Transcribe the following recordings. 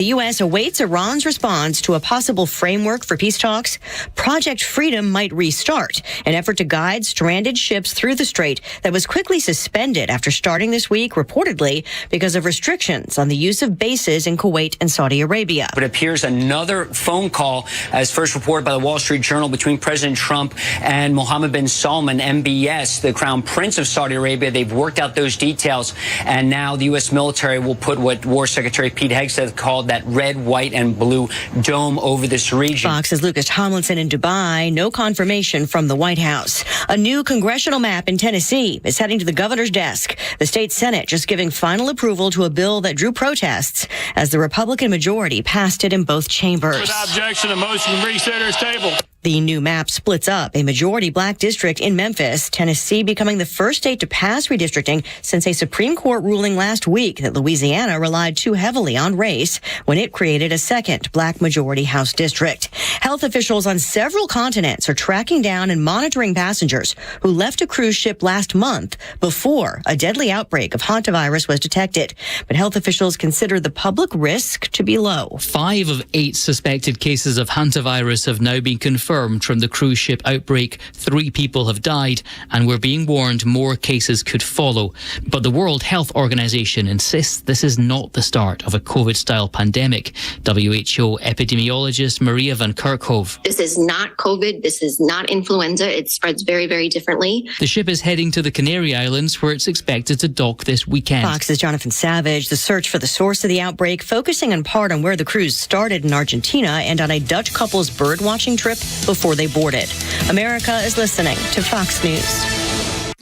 The U.S. awaits Iran's response to a possible framework for peace talks. Project Freedom might restart, an effort to guide stranded ships through the strait that was quickly suspended after starting this week, reportedly because of restrictions on the use of bases in Kuwait and Saudi Arabia. It appears another phone call, as first reported by the Wall Street Journal, between President Trump and Mohammed bin Salman, MBS, the Crown Prince of Saudi Arabia. They've worked out those details, and now the U.S. military will put what War Secretary Pete Hegseth called that red, white, and blue dome over this region. Fox's Lucas Tomlinson in Dubai. No confirmation from the White House. A new congressional map in Tennessee is heading to the governor's desk. The state Senate just giving final approval to a bill that drew protests as the Republican majority passed it in both chambers. Without objection, a motion to reset is tabled. The new map splits up a majority black district in Memphis, Tennessee becoming the first state to pass redistricting since a Supreme Court ruling last week that Louisiana relied too heavily on race when it created a second black majority House district. Health officials on several continents are tracking down and monitoring passengers who left a cruise ship last month before a deadly outbreak of hantavirus was detected. But health officials consider the public risk to be low. 5 of 8 suspected cases of hantavirus have now been confirmed from the cruise ship outbreak. 3 people have died, and we're being warned more cases could follow. But the World Health Organization insists this is not the start of a COVID-style pandemic. WHO epidemiologist Maria van Kerkhove. This is not COVID. This is not influenza. It spreads very, very differently. The ship is heading to the Canary Islands, where it's expected to dock this weekend. Fox's Jonathan Savage. The search for the source of the outbreak, focusing in part on where the cruise started in Argentina and on a Dutch couple's bird-watching trip before they boarded. America is listening to Fox News.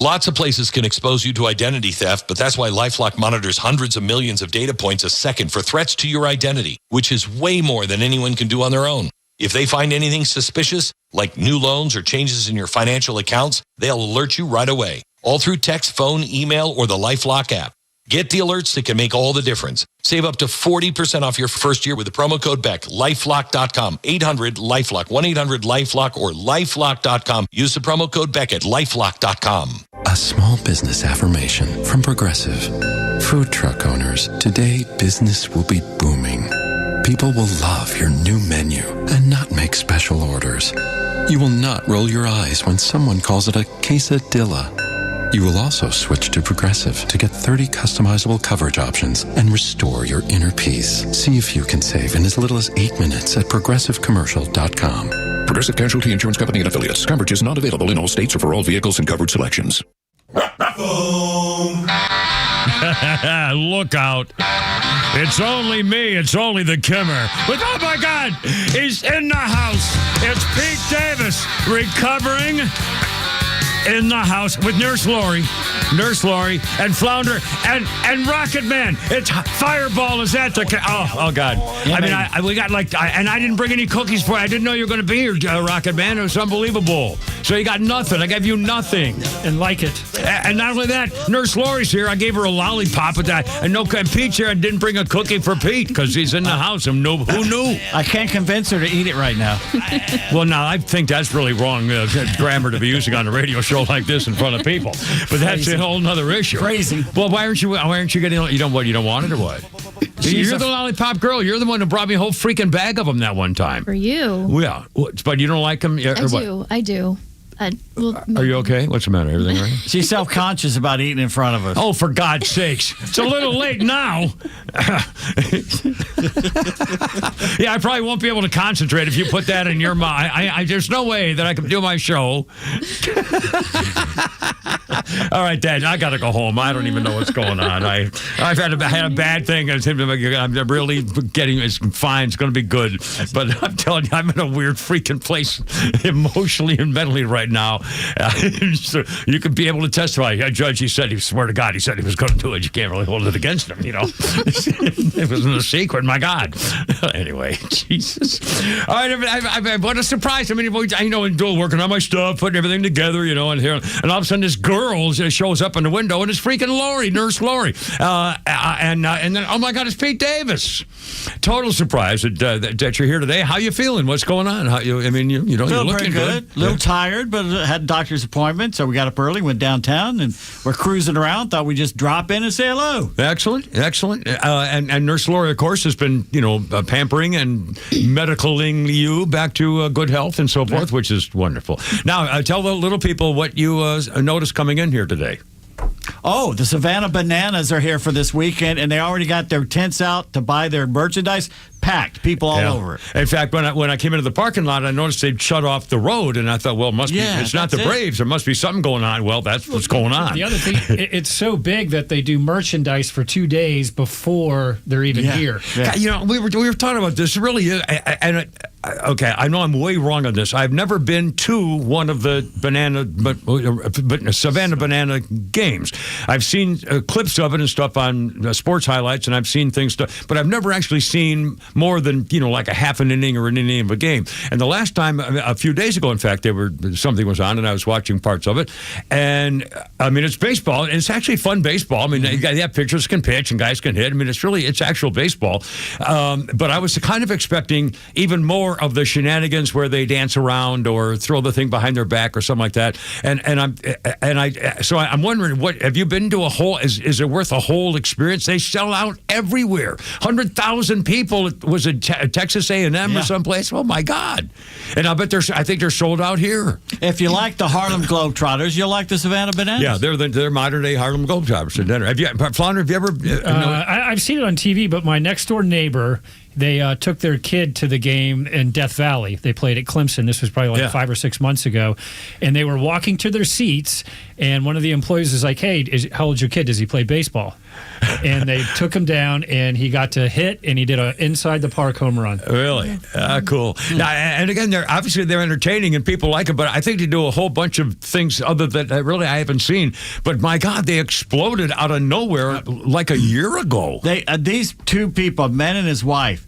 Lots of places can expose you to identity theft, but that's why LifeLock monitors hundreds of millions of data points a second for threats to your identity, which is way more than anyone can do on their own. If they find anything suspicious, like new loans or changes in your financial accounts, they'll alert you right away, all through text, phone, email, or the LifeLock app. Get the alerts that can make all the difference. Save up to 40% off your first year with the promo code BECK. LifeLock.com. 800-LifeLock. 1-800-LifeLock or LifeLock.com. Use the promo code BECK at LifeLock.com. A small business affirmation from Progressive. Food truck owners, today business will be booming. People will love your new menu and not make special orders. You will not roll your eyes when someone calls it a quesadilla. You will also switch to Progressive to get 30 customizable coverage options and restore your inner peace. See if you can save in as little as 8 minutes at ProgressiveCommercial.com. Progressive Casualty Insurance Company and Affiliates. Coverage is not available in all states or for all vehicles and covered selections. Look out. It's only me. It's only the Kimmer. But oh my God, he's in the house. It's Pete Davis recovering in the house with Nurse Lori, and Flounder, and Rocket Man. It's Fireball is at the... Oh God. Yeah, I mean, we got and I didn't bring any cookies for you. I didn't know you were going to be here, Rocket Man. It was unbelievable. So you got nothing. I gave you nothing. And like it. And not only that, Nurse Lori's here. I gave her a lollipop with that. And Pete's here. I didn't bring a cookie for Pete because he's in the house. And who knew? I can't convince her to eat it right now. Well, now, I think that's really wrong grammar to be using on a radio show like this in front of people. But that's a whole other issue. Crazy. Well, why aren't you getting... You don't want it or what? You're the lollipop girl. You're the one who brought me a whole freaking bag of them that one time. For you. Yeah. But you don't like them? I do. Are you okay? What's the matter? Everything right? She's self-conscious about eating in front of us. Oh, for God's sakes. It's a little late now. Yeah, I probably won't be able to concentrate if you put that in your mouth. There's no way that I can do my show. All right, Dad, I got to go home. I don't even know what's going on. I've had a bad thing. I'm really getting... It's fine. It's going to be good. But I'm telling you, I'm in a weird freaking place emotionally and mentally right now. So you could be able to testify. Judge, he said, he swear to God, he said he was going to do it. You can't really hold it against him, you know. It wasn't a secret, my God. Anyway, Jesus. All right, what a surprise. I mean, working on my stuff, putting everything together, and all of a sudden this girl shows up in the window, and it's freaking Lori, Nurse Lori. And then, oh my God, it's Pete Davis. Total surprise that you're here today. How you feeling? What's going on? You're looking good. A little tired, but but had a doctor's appointment, so we got up early, went downtown, and we're cruising around. Thought we'd just drop in and say hello. Excellent. And Nurse Lori, of course, has been, pampering and medicaling you back to good health and so forth, which is wonderful. Now, tell the little people what you noticed coming in here today. Oh, the Savannah Bananas are here for this weekend, and they already got their tents out to buy their merchandise. Packed, people all over it. In fact, when I came into the parking lot, I noticed they'd shut off the road, and I thought, well, it's not the Braves. There must be something going on. Well, that's what's going on. The other thing, it's so big that they do merchandise for 2 days before they're even here. Yeah. We were talking about this. Really, okay, I know I'm way wrong on this. I've never been to one of the Savannah Banana games. I've seen clips of it and stuff on sports highlights, and I've seen things, but I've never actually seen more than like a half an inning or an inning of a game. And the last time, a few days ago, in fact, something was on, and I was watching parts of it. And I mean, it's baseball, and it's actually fun baseball. I mean, you have pitchers can pitch and guys can hit. I mean, it's actual baseball. But I was kind of expecting even more of the shenanigans where they dance around or throw the thing behind their back or something like that. So I'm wondering, what have you been to a whole? Is it worth a whole experience? They sell out everywhere. 100,000 people. Was it Texas A&M or someplace? Oh my God! And I think they're sold out here. If you like the Harlem Globetrotters, you'll like the Savannah Bananas. Yeah, they're modern day Harlem Globetrotters. Flounder, have you ever? I've seen it on TV, but my next door neighbor, they took their kid to the game in Death Valley. They played at Clemson. This was probably 5 or 6 months ago. And they were walking to their seats, and one of the employees was like, hey, how old's your kid? Does he play baseball? And they took him down, and he got to hit, and he did an inside-the-park home run. Really? Cool. Now, and again, they're entertaining, and people like it, but I think they do a whole bunch of things other than really I haven't seen. But, my God, they exploded out of nowhere like a year ago. These two people, a man and his wife,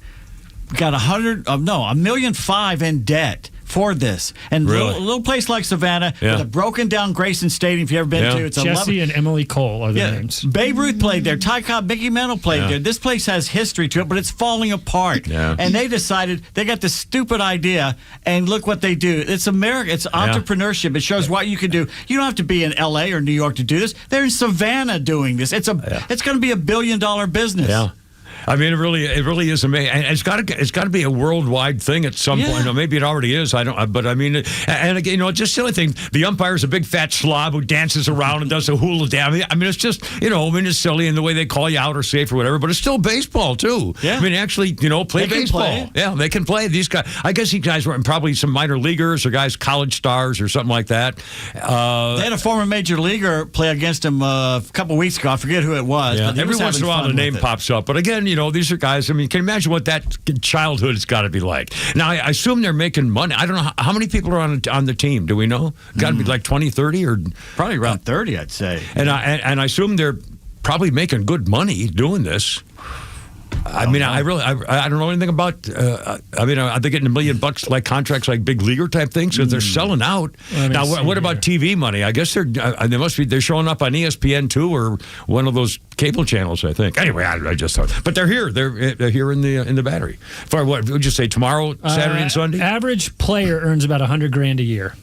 got $1.5 million in debt for this. And a little place like Savannah with a broken down Grayson Stadium, if you've ever been to. It's Jesse and Emily Cole are the names. Babe Ruth played there. Ty Cobb, Mickey Mantle played there. This place has history to it, but it's falling apart. Yeah. And they decided, they got this stupid idea, and look what they do. It's America. It's entrepreneurship. It shows what you can do. You don't have to be in L.A. or New York to do this. They're in Savannah doing this. It's going to be $1 billion business. Yeah. I mean, it really is amazing, and it's got to be a worldwide thing at some point. Or maybe it already is. I don't. But I mean, and again, just silly thing. The umpire's a big fat slob who dances around and does a hula dance. I mean, it's just it's silly in the way they call you out or safe or whatever. But it's still baseball too. Yeah. I mean, actually, play baseball. Play. Yeah, they can play. These guys. I guess these guys were probably some minor leaguers or guys, college stars or something like that. They had a former major leaguer play against him a couple weeks ago. I forget who it was. Yeah. But every once in a while, the name pops up. But again, these are guys, I mean, can you imagine what that childhood has got to be like? Now, I assume they're making money. I don't know how many people are on the team. Do we know? Got to be like 20 , 30 or probably around 30, I'd say. And I assume they're probably making good money doing this. I mean, I don't know anything about. I mean, are they getting $1 million like contracts, like big leaguer type things? Because they're selling out. Now, what about TV money? I guess they're showing up on ESPN2 or one of those cable channels, I think. Anyway, I just thought, but they're here. They're here in the Battery. For what would you say? Tomorrow, Saturday, and Sunday. Average player earns about $100,000 a year.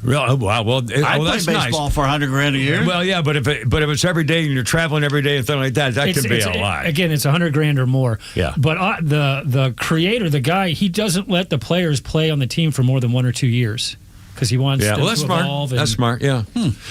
Well, wow. Well, that's baseball nice. For $100,000 a year. Well, yeah, but if it's every day and you're traveling every day and something like that, that can be a lot. Again, it's $100,000 or more. Yeah. But the creator, the guy, he doesn't let the players play on the team for more than 1 or 2 years. Because he wants to evolve. That's smart, yeah.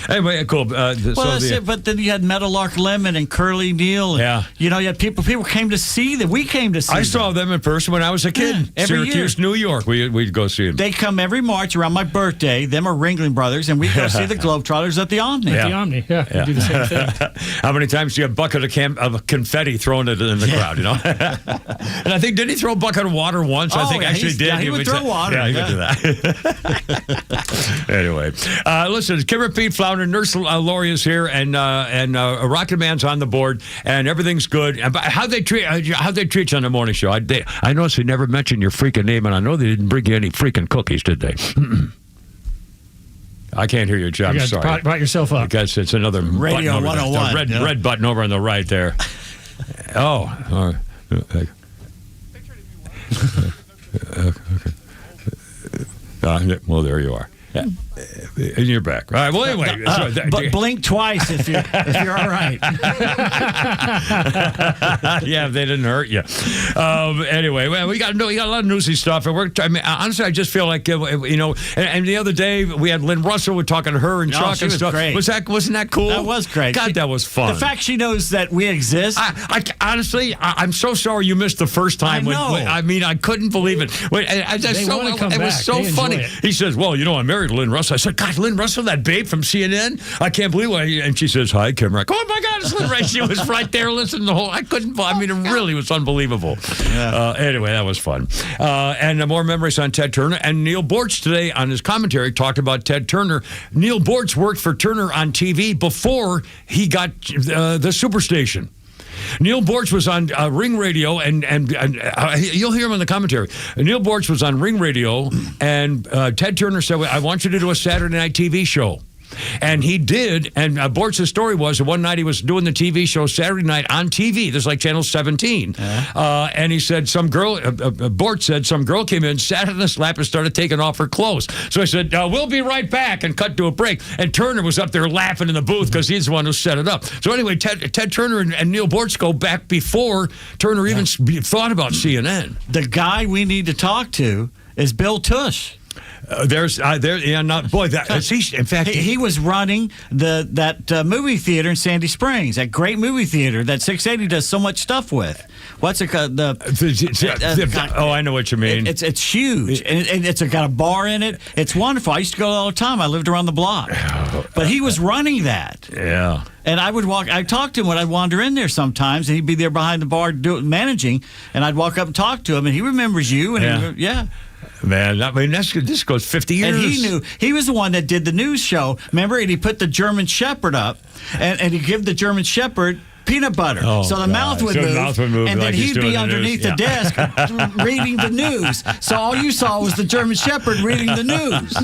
Anyway, cool. But then you had Meadowlark Lemon and Curly Neal. And, you had people came to see them. We came to see them. I saw them in person when I was a kid. Every Syracuse, year. New York. We'd go see them. They come every March around my birthday. Them are Ringling Brothers, and we go see the Globetrotters at the Omni. At the Omni, we do the same thing. How many times do you have a bucket of confetti thrown in the crowd, And I think, didn't he throw a bucket of water once? I think actually did. Yeah, he would throw water. Yeah, he would do that. Anyway, listen, Kim Repeat, Flounder, Nurse Lori is here, and Rocket Man's on the board, and everything's good. How'd they treat you on the morning show? I noticed they never mentioned your freaking name, and I know they didn't bring you any freaking cookies, did they? I can't hear you, John. I'm sorry. Brought yourself up. Because it's another Radio button over 101. The red button over on the right there. Oh. Okay. Well, there you are. Yeah. And you're back. All right. Well, anyway. But blink twice if you're all right. Yeah, they didn't hurt you. Anyway, well, we got a lot of newsy stuff, and honestly, I just feel like And the other day we had Lynn Russell. We're talking to her and Chuck and stuff. Great. Wasn't that cool? That was great. God, that was fun. The fact she knows that we exist. Honestly, I'm so sorry you missed the first time. I couldn't believe it. It was so funny. He says, "Well, I married Lynn Russell." I said, "God, Lynn Russell, that babe from CNN. I can't believe it." And she says, "Hi, Kim." Oh my God, it's Lynn Russell. She was right there listening to the whole. It really was unbelievable. Yeah. Anyway, that was fun. And more memories on Ted Turner. And Neil Bortz today on his commentary talked about Ted Turner. Neil Bortz worked for Turner on TV before he got the Superstation. Neil Bortz was on Ring Radio, and you'll hear him in the commentary. Neil Bortz was on Ring Radio, and Ted Turner said, "I want you to do a Saturday night TV show." And he did, and Bortz's story was that one night he was doing the TV show Saturday night on TV. This is like Channel 17. And he said Bortz said some girl came in, sat in his lap, and started taking off her clothes. So I said, "We'll be right back," and cut to a break. And Turner was up there laughing in the booth because he's the one who set it up. So anyway, Ted Turner and Neil Bortz go back before Turner even thought about CNN. The guy we need to talk to is Bill Tush. In fact, he was running that movie theater in Sandy Springs, that great movie theater that 680 does so much stuff with. What's it called? I know what you mean. It's huge, and it's got a bar in it. It's wonderful. I used to go all the time. I lived around the block, but he was running that. Yeah. And I talked to him when I'd wander in there sometimes, and he'd be there behind the bar managing, and I'd walk up and talk to him, and he remembers you, and Man, this goes 50 years. And he was the one that did the news show. Remember, and he put the German Shepherd up, and he'd give the German Shepherd peanut butter. So the mouth would move, and then he'd be underneath the desk reading the news. So all you saw was the German Shepherd reading the news.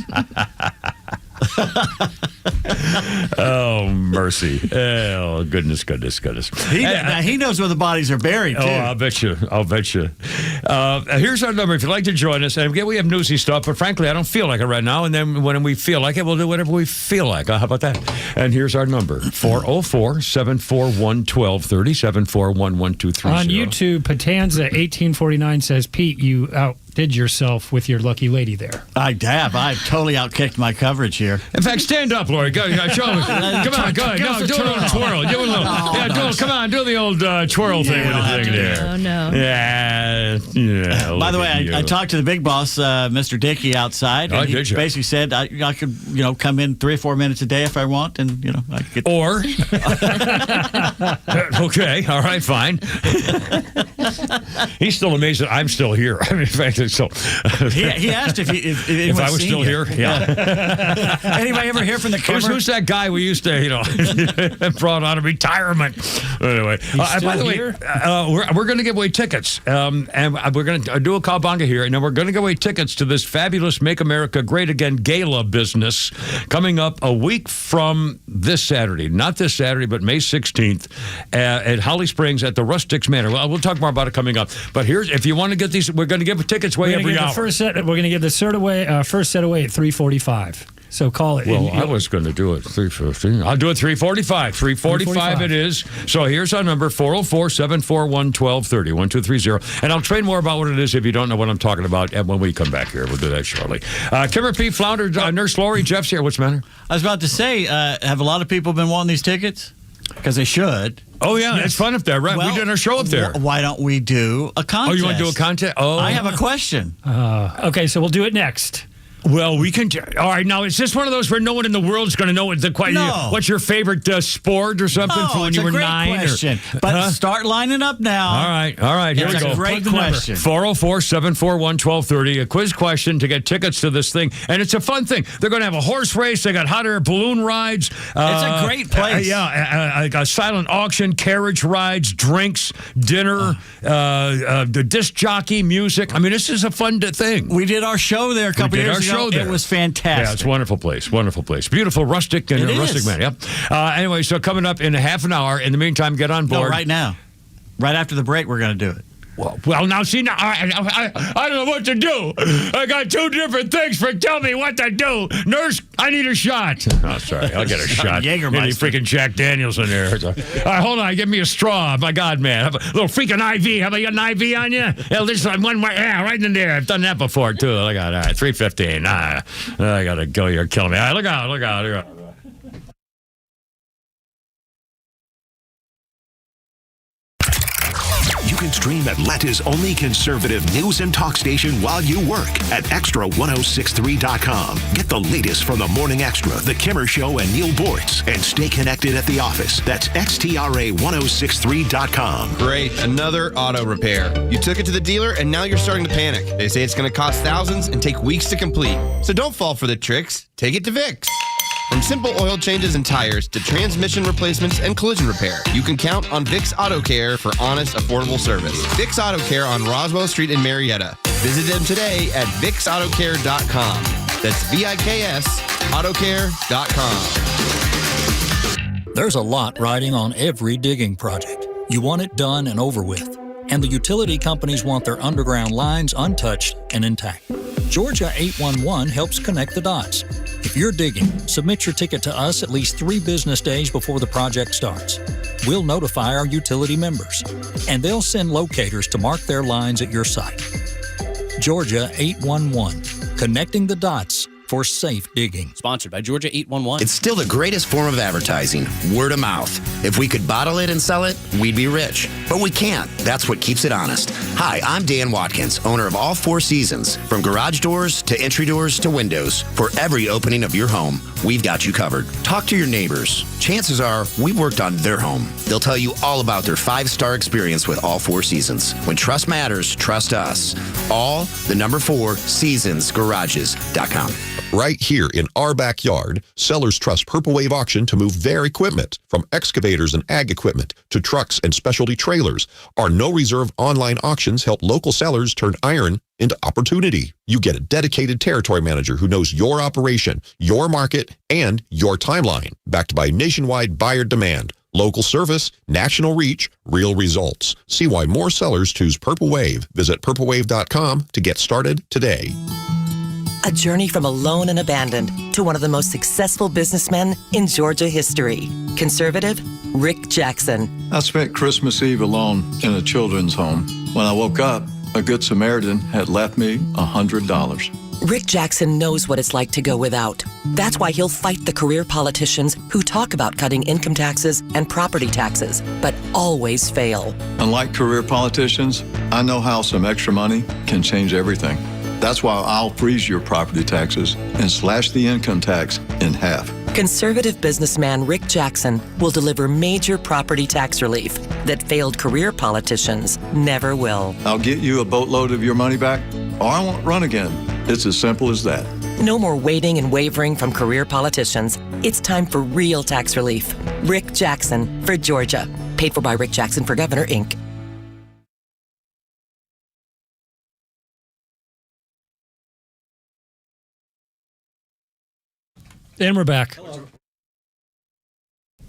Oh, mercy. Oh, goodness. He knows where the bodies are buried, too. Oh, I'll bet you. Here's our number if you'd like to join us. And again, we have newsy stuff, but frankly, I don't feel like it right now. And then when we feel like it, we'll do whatever we feel like. How about that? And here's our number, 404-741-1230, 741-1230. On YouTube, Patanza 1849 says, "Pete, you outdid yourself with your lucky lady there." I've totally outkicked my coverage here. In fact, stand up, Lori. Go, show me. Come on, go ahead. No, do a little twirl. Do a little. Come on, do the old twirl thing with the thing there. Oh, no. Yeah. By the way, I talked to the big boss, Mr. Dickey, outside. And he basically said I could, come in 3 or 4 minutes a day if I want, and I could. Or. Okay. All right. Fine. He's still amazed that I'm still here. I mean, in fact, so. He asked if I was still here. Yeah. Anybody ever hear from the camera? Who's that guy we used to, brought out of retirement? Anyway, by the way, we're going to give away tickets, and we're going to do a cowabunga here, and then we're going to give away tickets to this fabulous Make America Great Again Gala business coming up a week from this Saturday. Not this Saturday, but May 16th at Holly Springs at the Rustics Manor. Well, we'll talk more about it coming up. But if you want to get these, we're going to give tickets away every hour. We're going to give the first set away at 3:45. So call it. Well, I was going to do it 3:15. I'll do it 3:45. 3:45 it is. So here's our number, 404-741-1230, 1230. And I'll train more about what it is if you don't know what I'm talking about when we come back here. We'll do that shortly. Kimmer P. Flounder, Nurse Lori, Jeff's here. What's the matter? I was about to say, have a lot of people been wanting these tickets? Because they should. Oh, yeah. It's fun up there, right? Well, we did our show up there. Why don't we do a contest? Oh, you want to do a contest? Oh. I have a question. Okay, so we'll do it next. Well, we can. All right, now is this one of those where no one in the world is going to know what the question? No. What's your favorite sport or something from when you were 9? Question. But start lining up now. All right. Here we go. It's a great question. 404-741-1230. A quiz question to get tickets to this thing, and it's a fun thing. They're going to have a horse race. They got hot air balloon rides. It's a great place. A silent auction, carriage rides, drinks, dinner, the disc jockey, music. I mean, this is a fun thing. We did our show there a couple years ago. It was fantastic. Yeah, it's a wonderful place. Beautiful rustic and rustic man. Yep. Anyway, so coming up in a half an hour. In the meantime, get on board. No, right now. Right after the break, we're going to do it. Well, now, see, now, I don't know what to do. I got two different things for tell me what to do. Nurse, I need a shot. Oh, sorry, I'll get a shot. Jägermeister. Any freaking Jack Daniels in there. All right, hold on, give me a straw. My God, man. Have a little freaking IV. Have you got an IV on you? Yeah, this one, yeah, right in there. I've done that before, too. Look at that. 315. I got to go. You're killing me. All right, look out. You can stream Atlanta's only conservative news and talk station while you work at extra1063.com. Get the latest from the Morning Extra, The Kimmer Show, and Neil Bortz, and stay connected at the office. That's xtra1063.com. Great, another auto repair. You took it to the dealer, and now you're starting to panic. They say it's going to cost thousands and take weeks to complete. So don't fall for the tricks. Take it to Vicks. From simple oil changes and tires to transmission replacements and collision repair, you can count on Vicks Auto Care for honest, affordable service. Vicks Auto Care on Roswell Street in Marietta. Visit them today at VicksAutoCare.com. That's VIKS Autocare.com. There's a lot riding on every digging project. You want it done and over with. And the utility companies want their underground lines untouched and intact. Georgia 811 helps connect the dots. If you're digging, submit your ticket to us at least 3 business days before the project starts. We'll notify our utility members, and they'll send locators to mark their lines at your site. Georgia 811, connecting the dots for safe digging. Sponsored by Georgia 811. It's still the greatest form of advertising, word of mouth. If we could bottle it and sell it, we'd be rich. But we can't. That's what keeps it honest. Hi, I'm Dan Watkins, owner of All Four Seasons. From garage doors to entry doors to windows, for every opening of your home, we've got you covered. Talk to your neighbors. Chances are we've worked on their home. They'll tell you all about their 5-star experience with All Four Seasons. When trust matters, trust us. All, the number 4, seasonsgarages.com. Right here in our backyard, sellers trust Purple Wave Auction to move their equipment, from excavators and ag equipment to trucks and specialty trailers. Our no-reserve online auctions help local sellers turn iron into opportunity. You get a dedicated territory manager who knows your operation, your market, and your timeline, backed by nationwide buyer demand. Local service, national reach, real results. See why more sellers choose Purple Wave. Visit purplewave.com to get started today. A journey from alone and abandoned to one of the most successful businessmen in Georgia history. Conservative Rick Jackson. I spent Christmas Eve alone in a children's home. When I woke up, a Good Samaritan had left me $100. Rick Jackson knows what it's like to go without. That's why he'll fight the career politicians who talk about cutting income taxes and property taxes, but always fail. Unlike career politicians, I know how some extra money can change everything. That's why I'll freeze your property taxes and slash the income tax in half. Conservative businessman Rick Jackson will deliver major property tax relief that failed career politicians never will. I'll get you a boatload of your money back, or I won't run again. It's as simple as that. No more waiting and wavering from career politicians. It's time for real tax relief. Rick Jackson for Georgia. Paid for by Rick Jackson for Governor, Inc. And we're back. Oh,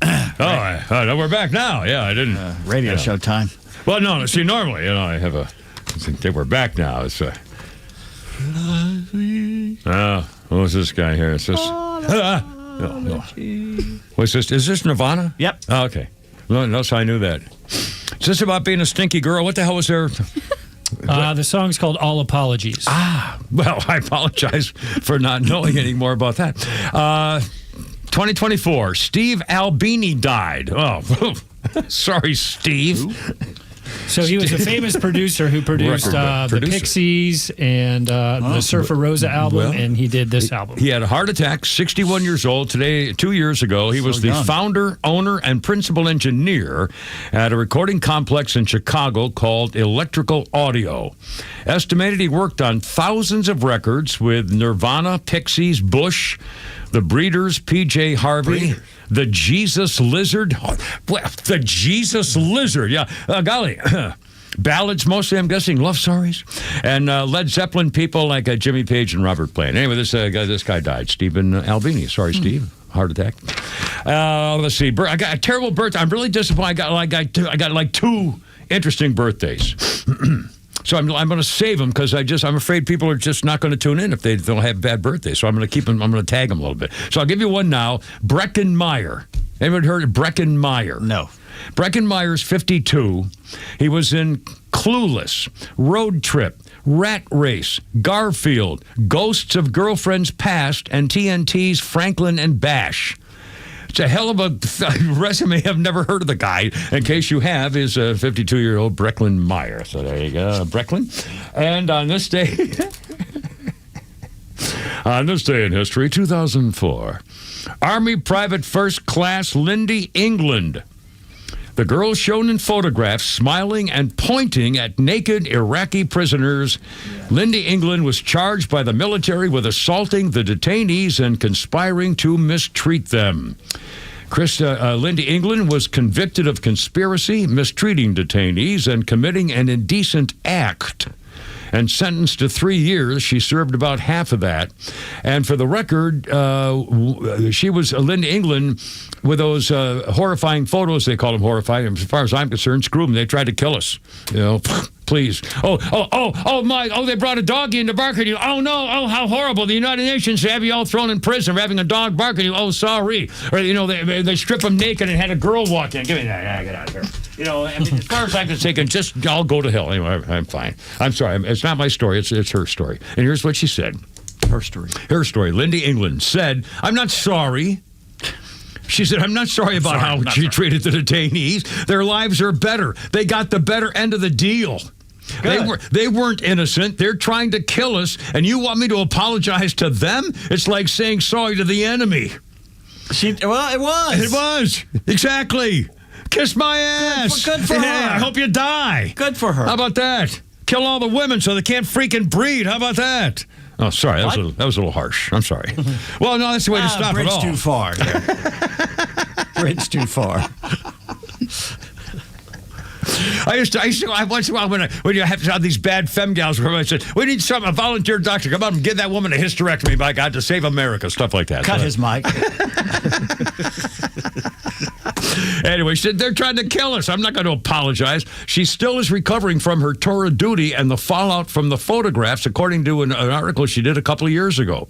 we're back now. Yeah, I didn't. Radio show time. Well, no, see, normally, I have a. We're back now. It's who's this guy here? It's this. What's this? Is this Nirvana? Yep. Oh, okay. No, so I knew that. Is this about being a stinky girl? What the hell was there? The song's called All Apologies. Well, I apologize for not knowing any more about that. 2024, Steve Albini died. Oh, sorry, Steve. So he was a famous producer who produced the Pixies and the Surfer Rosa album, and he did this album. He had a heart attack, 61 years old. Today, 2 years ago, he was the founder, owner, and principal engineer at a recording complex in Chicago called Electrical Audio. Estimated he worked on thousands of records with Nirvana, Pixies, Bush, The Breeders, PJ Harvey, The Jesus Lizard. The Jesus Lizard, yeah. Golly. Ballads, mostly, I'm guessing, love stories. And Led Zeppelin people like Jimmy Page and Robert Plant. Anyway, this guy died, Stephen Albini. Sorry, Steve. Heart attack. Let's see. I got a terrible birthday. I'm really disappointed. I got like two interesting birthdays. So I'm going to save them because I'm afraid people are just not going to tune in if they don't have bad birthdays. So I'm going to keep them. I'm going to tag them a little bit. So I'll give you one now. Breckin Meyer. Anyone heard of Breckin Meyer? No. Breckin Meyer's 52. He was in Clueless, Road Trip, Rat Race, Garfield, Ghosts of Girlfriends Past, and TNT's Franklin and Bash. It's a hell of a resume. I've never heard of the guy. In case you have, is a 52-year-old Breckin Meyer. So there you go, Breckin. And on this day, in history, 2004, Army Private First Class Lindy England. The girl shown in photographs smiling and pointing at naked Iraqi prisoners. Lindy England was charged by the military with assaulting the detainees and conspiring to mistreat them. Lindy England was convicted of conspiracy, mistreating detainees, and committing an indecent act, and sentenced to 3 years. She served about half of that. And for the record, she was Lindy England with those horrifying photos. They call them horrifying. As far as I'm concerned, screw them. They tried to kill us. Please. They brought a doggy in to bark at you. Oh, no. Oh, how horrible. The United Nations have you all thrown in prison for having a dog bark at you. Oh, sorry. Or, they strip them naked and had a girl walk in. Give me that. Get out of here. As far as I'm concerned, I'll go to hell. Anyway, I'm fine. I'm sorry. It's not my story. It's her story. And here's what she said. Her story. Lindy England said, I'm not sorry. She said, I'm not sorry about how she treated the detainees. Their lives are better. They got the better end of the deal. They weren't innocent. They're trying to kill us, and you want me to apologize to them? It's like saying sorry to the enemy. It was. It was. Exactly. Kiss my ass. Good for her. I hope you die. Good for her. How about that? Kill all the women so they can't freaking breed. How about that? Oh, sorry. That was a little harsh. I'm sorry. Well, no, that's the way to stop it all. Bridge too far. Bridge too far. I used to once in a while when you have these bad femme gals where I said, we need a volunteer doctor. Come on and give that woman a hysterectomy, by God, to save America. Stuff like that. Cut his mic. Anyway, she said, they're trying to kill us. I'm not going to apologize. She still is recovering from her tour of duty and the fallout from the photographs, according to an article she did a couple of years ago.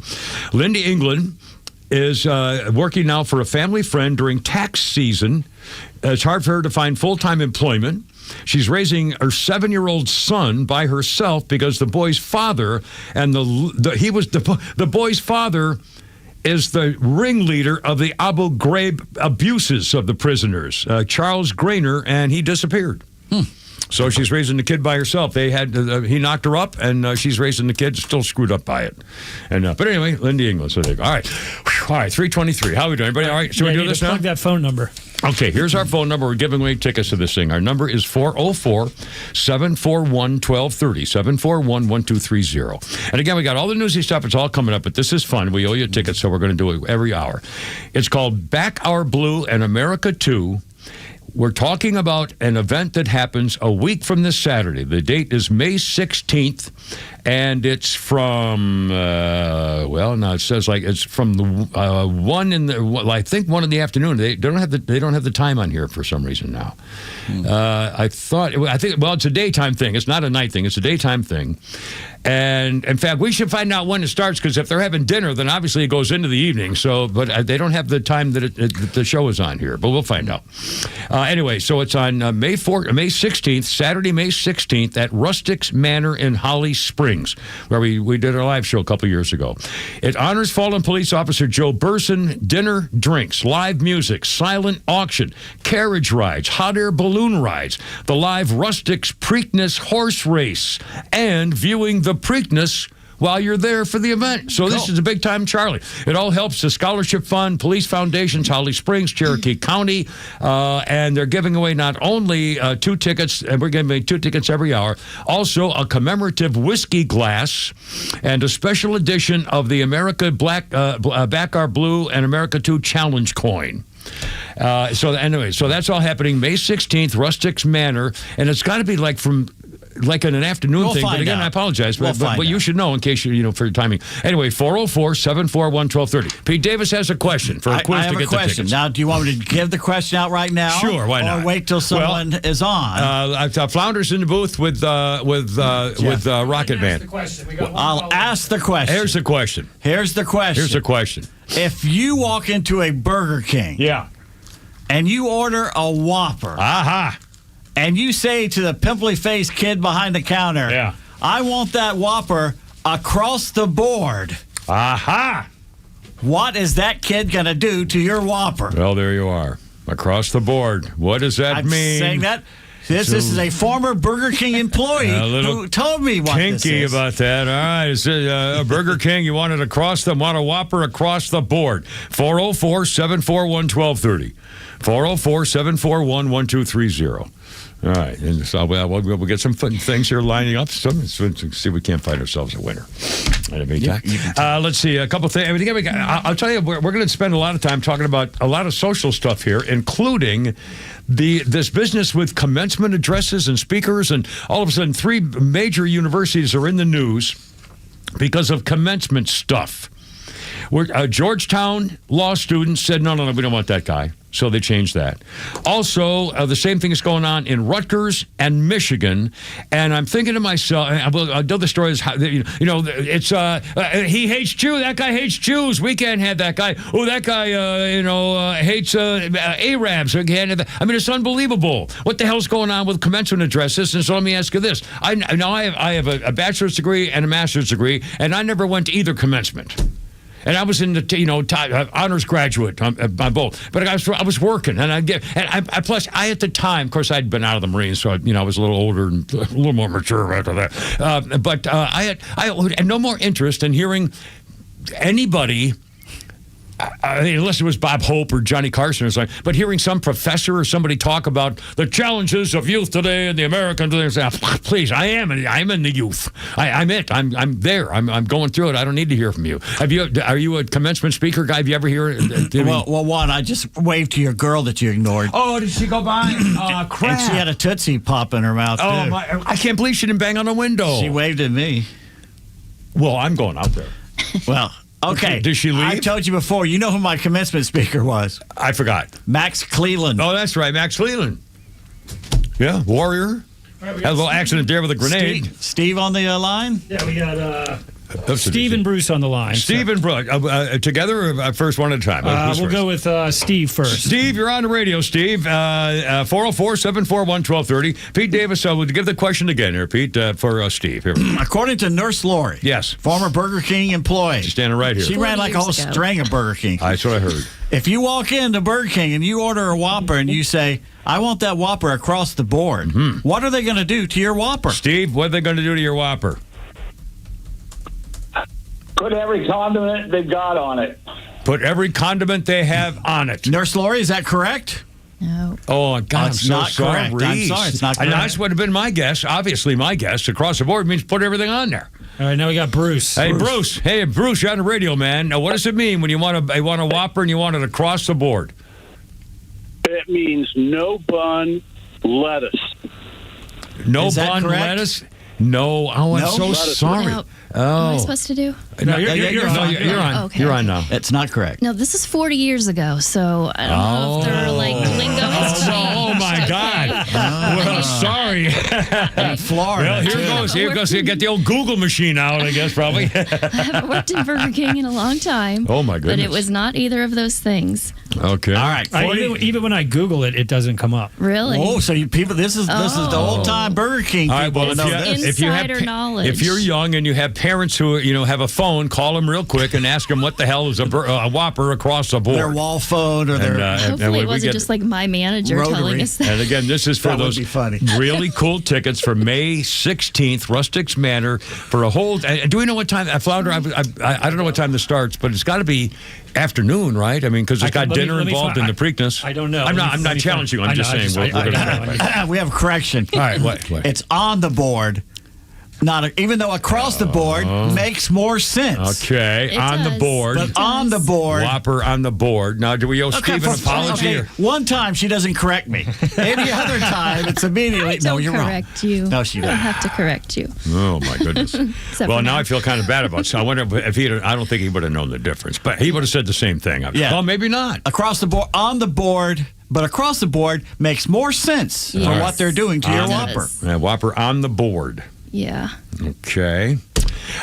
Lindy England is working now for a family friend during tax season. It's hard for her to find full-time employment. She's raising her 7-year-old son by herself because the boy's father the boy's father is the ringleader of the Abu Ghraib abuses of the prisoners, Charles Grainer, and he disappeared. So she's raising the kid by herself. He knocked her up, and she's raising the kid, still screwed up by it. And but anyway, Lindy England. So there you go. All right, 3:23. How are we doing? Everybody all right? Should we do this now? Plug that phone number. Okay, here's our phone number. We're giving away tickets to this thing. Our number is 404-741-1230, 741-1230. And again, we got all the newsy stuff. It's all coming up, but this is fun. We owe you tickets, so we're going to do it every hour. It's called Back Our Blue and America 2. We're talking about an event that happens a week from this Saturday. The date is May 16th, and it's from, it says like it's from the 1 in the, I think 1 in the afternoon. They don't have the time on here for some reason now. It's a daytime thing. It's not a night thing. It's a daytime thing. And in fact, we should find out when it starts, because if they're having dinner, then obviously it goes into the evening. So, but they don't have the time that the show is on here. But we'll find out. Anyway, so it's on May 16th, Saturday, May 16th, at Rustics Manor in Holly Springs, where we did our live show a couple years ago. It honors fallen police officer Joe Burson. Dinner, drinks, live music, silent auction, carriage rides, hot air balloon rides, the live Rustics Preakness horse race, and viewing the Preakness while you're there for the event. So this is a big time, Charlie. It all helps the Scholarship Fund, Police Foundations, Holly Springs, Cherokee County, and they're giving away not only 2 tickets, and we're giving away 2 tickets every hour, also a commemorative whiskey glass and a special edition of the America Back Our Blue and America 2 Challenge coin. So that's all happening May 16th, Rustics Manor, and it's got to be like from like an afternoon We'll thing. But find again, out. I apologize. We'll But find you should know in case for your timing. Anyway, 404-741-1230. Pete Davis has a question for a quiz I have to get a question. the tickets. Now, do you want me to give the question out right now? Sure, why not? Or wait till someone is on? Flounder's in the booth with Rocket Man. I'll ask the question. Here's the question. Here's the question. If you walk into a Burger King, and you order a Whopper, and you say to the pimply-faced kid behind the counter, I want that Whopper across the board. What is that kid going to do to your Whopper? Well, there you are. Across the board. What does that mean? I'm saying that. This is a former Burger King employee who told me what this kinky is. about that. All right. It's a Burger King. You want it across the, want a Whopper across the board. 404-741-1230. 404-741-1230. All right. And so we'll get some fun things here lining up. So see if we can't find ourselves a winner. In the meantime. Let's see. A couple things. I'll tell you, we're going to spend a lot of time talking about a lot of social stuff here, including this business with commencement addresses and speakers. And all of a sudden, 3 major universities are in the news because of commencement stuff. Georgetown law students said, no, we don't want that guy. So they changed that. Also, the same thing is going on in Rutgers and Michigan. And I'm thinking to myself, I'll tell the story is, it's he hates Jews. That guy hates Jews. We can't have that guy. Oh, that guy, hates Arabs. We can't have that. I mean, it's unbelievable. What the hell's going on with commencement addresses? And so let me ask you this. I have a bachelor's degree and a master's degree, and I never went to either commencement. And I was in the honors graduate on both, but I was working, and plus at the time, of course, I'd been out of the Marines, so I was a little older and a little more mature after that. But I had no more interest in hearing anybody. Unless it was Bob Hope or Johnny Carson or something, but hearing some professor or somebody talk about the challenges of youth today and the American today, please, I'm in the youth. I'm there. I'm going through it. I don't need to hear from you. Are you a commencement speaker guy? Have you ever heard? Well, one, I just waved to your girl that you ignored. Oh, did she go by? Oh, crap! And she had a Tootsie Pop in her mouth. Oh, too. I can't believe she didn't bang on the window. She waved at me. Well, I'm going out there. Well. Okay. Did she leave? I told you before. You know who my commencement speaker was? I forgot. Max Cleland. Oh, that's right. Max Cleland. Yeah, warrior. Had a little accident there with a grenade. Steve on the line? Yeah, we got Steve and Bruce on the line. Steve and Bruce. Together or first one at a time? We'll go with Steve first. Steve, you're on the radio, Steve. 404-741-1230. Pete Davis, we'll give the question again here, Pete, for Steve. Here. According to Nurse Lori. Yes. Former Burger King employee. She's standing right here. She ran like a whole string of Burger King. That's what I heard. If you walk into Burger King and you order a Whopper and you say, I want that Whopper across the board, what are they going to do to your Whopper? Steve, what are they going to do to your Whopper? Put every condiment they've got on it. Put every condiment they have on it. Nurse Lori, is that correct? No. Oh, God, I'm so not sorry. Correct. I'm sorry, it's not correct. That would have been my guess. Obviously, my guess. Across the board means put everything on there. All right, now we got Bruce. Hey, Bruce. Hey, Bruce, you're on the radio, man. Now, what does it mean when you want a Whopper and you want it across the board? It means no bun, lettuce. No bun, lettuce? No. Oh, I'm so sorry. Now, what am I supposed to do? No, you're on. Okay. You're on now. It's not correct. No, this is 40 years ago, so I don't know if their lingo has changed. Oh my God! Well, sorry. Florida. Well, here goes. You get the old Google machine out, I guess, probably. I haven't worked in Burger King in a long time. Oh my goodness! But it was not either of those things. Okay. All right. Even when I Google it, it doesn't come up. Really? Oh, so people, this is the old time Burger King people. All right, well, Insider knowledge. If you're young and you have parents who have a phone, call them real quick and ask them what the hell is a Whopper across the board. Their wall phone or their. Hopefully, it wasn't just like my manager telling us that. And again, this is for That would those be funny. really cool tickets for May 16th, Rustics Manor, for a whole. Do we know what time? Flounder, I don't know what time this starts, but it's got to be afternoon, right? I mean, because it's got dinner involved in the Preakness. I don't know. I'm not challenging you. I'm just saying. We have a correction. All right, what? It's on the board, Even though across the board makes more sense. Okay, It on the does. board. But on the board. Whopper on the board. Now, do we owe Steve an apology? Okay, one time she doesn't correct me. Any other time, it's immediately, no, you're wrong. correct you. No, she I don't doesn't. have to correct you. Oh, my goodness. Except Well, for now I feel kind of bad about it. So I wonder if I don't think he would have known the difference. But he would have said the same thing. Yeah. Well, maybe not. Across the board, on the board, but across the board makes more sense for Yes. what they're doing to your It Whopper. does. Whopper on the board. Yeah. Okay.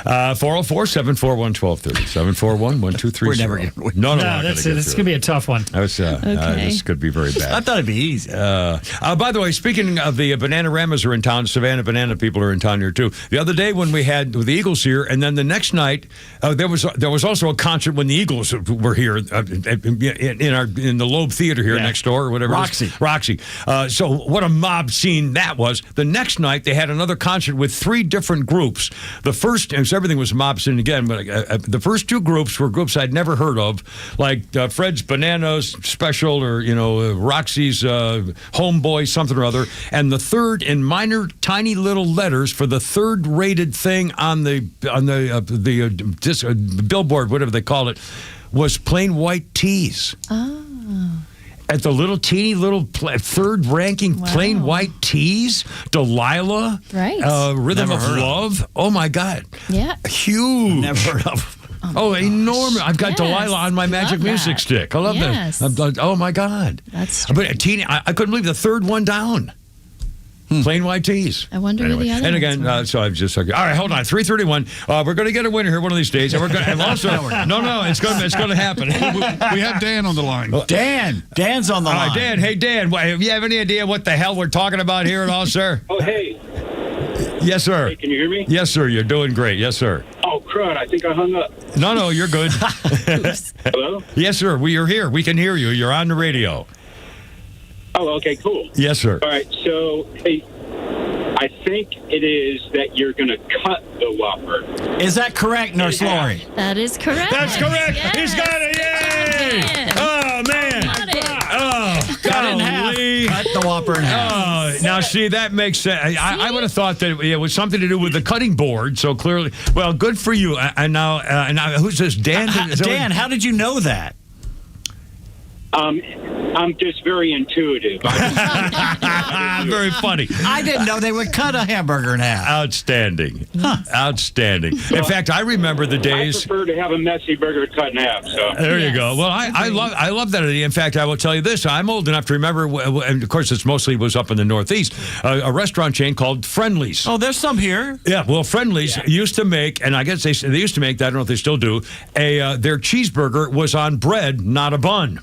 404-741-1230. 741-1230. We're never gonna win. No, That's it. It's going to be a tough one. This could be very bad. I thought it'd be easy. By the way, speaking of the Bananaramas are in town, Savannah Banana people are in town here too. The other day when we had the Eagles here, and then the next night there was also a concert when the Eagles were here in the Loeb Theater here next door or whatever. Roxy. So what a mob scene that was. The next night they had another concert with 3 different groups. The first, so everything was mob scene again, but the first 2 groups were groups I'd never heard of, like Fred's Bananas Special or Roxy's Homeboy something or other, and the third in minor tiny little letters for the third rated thing on the billboard, whatever they call it, was Plain White Tees. Oh. At the little teeny little third ranking Plain White Tees, Delilah, Right. Rhythm Never of heard of. Love. Oh my God, Yeah. huge. Never heard of. Oh, enormous! I've got Yes. Delilah on my Magic Love Music that. stick. I love Yes. that. Oh my God, That's but teeny. I couldn't believe the third one down. Plain White Tees. I wonder who the other And ones again, were. so I've just all right. Hold on, 3:31. We're going to get a winner here one of these days, and we're going. And also, no, it's going to happen. We have Dan on the line. Dan's on the All line. right, Dan. Hey, Dan. Do you have any idea what the hell we're talking about here at all, sir? Oh, hey. Yes, sir. Hey, can you hear me? Yes, sir. You're doing great. Yes, sir. Oh, crud. I think I hung up. No, you're good. Hello? Yes, sir. We are here. We can hear you. You're on the radio. Oh, okay, cool. Yes, sir. All right, so, hey, I think it is that you're going to cut the Whopper. Is that correct, Nurse Lori? That is correct. That's correct. Yes. He's got it. Yay! Dan. Oh, man. Got it. Oh, Cut it in half. golly. Cut the Whopper in half. Oh, now see that makes sense. I would have thought that it was something to do with the cutting board. So clearly, well, good for you. And now who's this? Dan. Dan, how did you know that? I'm just very intuitive. Very funny. I didn't know they would cut a hamburger in half. Outstanding. Outstanding. In fact, I remember the days. I prefer to have a messy burger cut in half. So There you go. Well, I love that idea. In fact, I will tell you this. I'm old enough to remember, and of course, it mostly was up in the Northeast, a restaurant chain called Friendly's. Oh, there's some here. Yeah, well, Friendly's used to make, and I guess they used to make, I don't know if they still do, their cheeseburger was on bread, not a bun.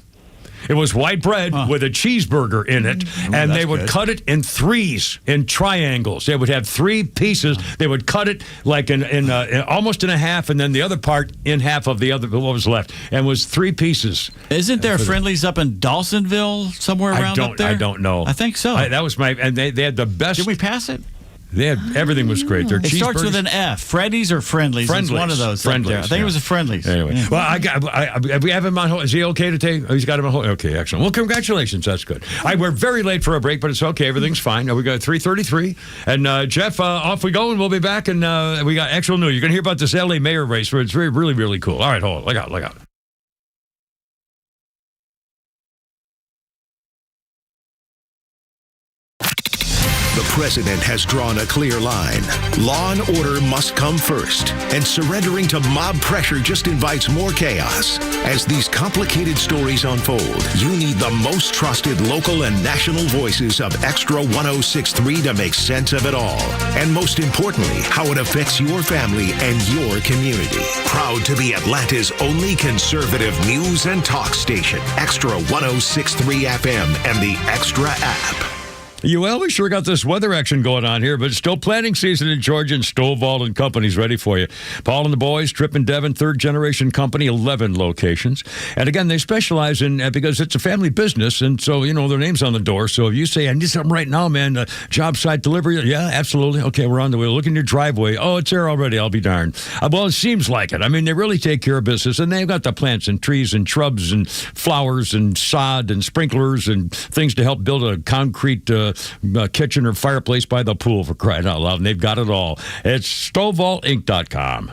It was white bread with a cheeseburger in it, and they would cut it in threes, in triangles. They would have 3 pieces. They would cut it like in almost in a half, and then the other part in half of the other what was left, and was 3 pieces. Isn't there Friendly's up in Dawsonville somewhere around up there? I don't know. I think so. That was and they had the best. Did we pass it? They had everything was great. Their It starts with cheeseburgers- an F. Freddy's or Friendly's? Friendly's. It's one of those. up Friendly's, there. I think it was a Friendly's. Anyway, Yeah. well, we have him on hold. Is he okay to take? Oh, he's got him on hold. Okay, excellent. Well, congratulations. That's good. We're very late for a break, but it's okay. Everything's fine. Now we got 3:33, and Jeff, off we go, and we'll be back. And we got actual news. You're gonna hear about this LA mayor race, where it's really, really cool. All right, hold on. Look out. The president has drawn a clear line. Law and order must come first, and surrendering to mob pressure just invites more chaos. As these complicated stories unfold, you need the most trusted local and national voices of Extra 106.3 to make sense of it all. And most importantly, how it affects your family and your community. Proud to be Atlanta's only conservative news and talk station, Extra 106.3 FM and the Extra app. Well, we sure got this weather action going on here, but it's still planting season in Georgia, and Stovall and Company's ready for you. Paul and the boys, Tripp and Devin, third-generation company, 11 locations. And again, they specialize in, because it's a family business, and so, their name's on the door. So if you say, I need something right now, man, job site delivery, yeah, absolutely. Okay, we're on the way. Look in your driveway. Oh, it's there already. I'll be darned. Well, it seems like it. I mean, they really take care of business, and they've got the plants and trees and shrubs and flowers and sod and sprinklers and things to help build a concrete a kitchen or fireplace by the pool, for crying out loud. And they've got it all. It's StoveVaultInc.com.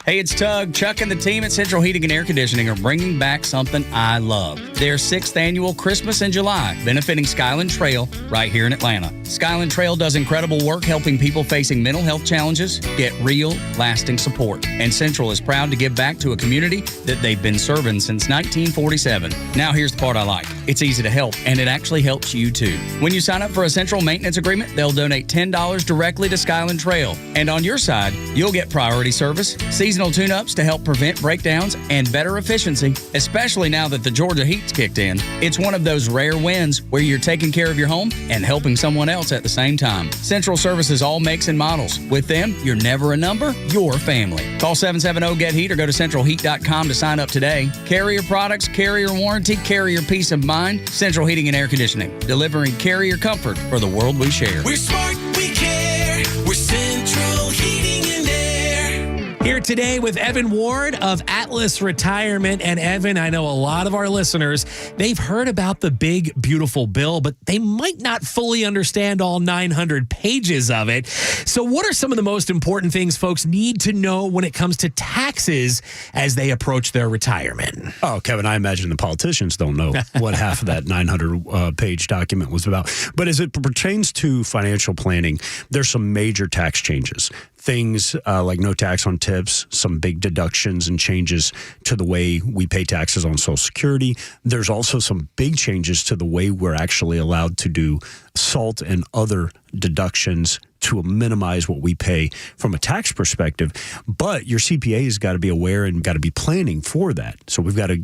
Hey, it's Tug. Chuck and the team at Central Heating and Air Conditioning are bringing back something I love. Their 6th annual Christmas in July, benefiting Skyland Trail right here in Atlanta. Skyland Trail does incredible work helping people facing mental health challenges get real, lasting support. And Central is proud to give back to a community that they've been serving since 1947. Now, here's the part I like. It's easy to help, and it actually helps you too. When you sign up for a Central maintenance agreement, they'll donate $10 directly to Skyland Trail. And on your side, you'll get priority service, seasonal tune-ups to help prevent breakdowns, and better efficiency, especially now that the Georgia heat's kicked in. It's one of those rare wins where you're taking care of your home and helping someone else at the same time. Central services all makes and models. With them, you're never a number, you're family. Call 770-GET-HEAT or go to centralheat.com to sign up today. Carrier products, carrier warranty, carrier peace of mind. Central Heating and Air Conditioning, delivering carrier comfort for the world we share. We're smart, we care. We're Central Heating and Air. Here today with Evan Ward of Atlas Retirement. And Evan, I know a lot of our listeners, they've heard about the big, beautiful bill, but they might not fully understand all 900 pages of it. So what are some of the most important things folks need to know when it comes to taxes as they approach their retirement? Oh, Kevin, I imagine the politicians don't know what half of that 900-page document was about. But as it pertains to financial planning, there's some major tax changes. Things like no tax on tips, some big deductions and changes to the way we pay taxes on Social Security. There's also some big changes to the way we're actually allowed to do SALT and other deductions to minimize what we pay from a tax perspective. But your CPA has got to be aware and got to be planning for that. So we've got to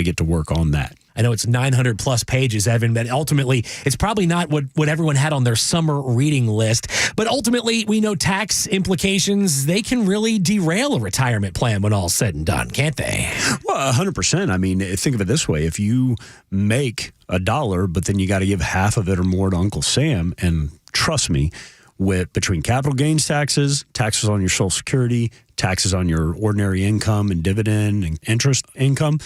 get to work on that. I know it's 900 plus pages, Evan, but ultimately it's probably not what everyone had on their summer reading list. But ultimately, we know tax implications, they can really derail a retirement plan when all's said and done, can't they? Well, 100%. I mean, think of it this way. If you make $1, but then you got to give half of it or more to Uncle Sam, and trust me, between capital gains taxes, taxes on your Social Security, taxes on your ordinary income and dividend and interest income,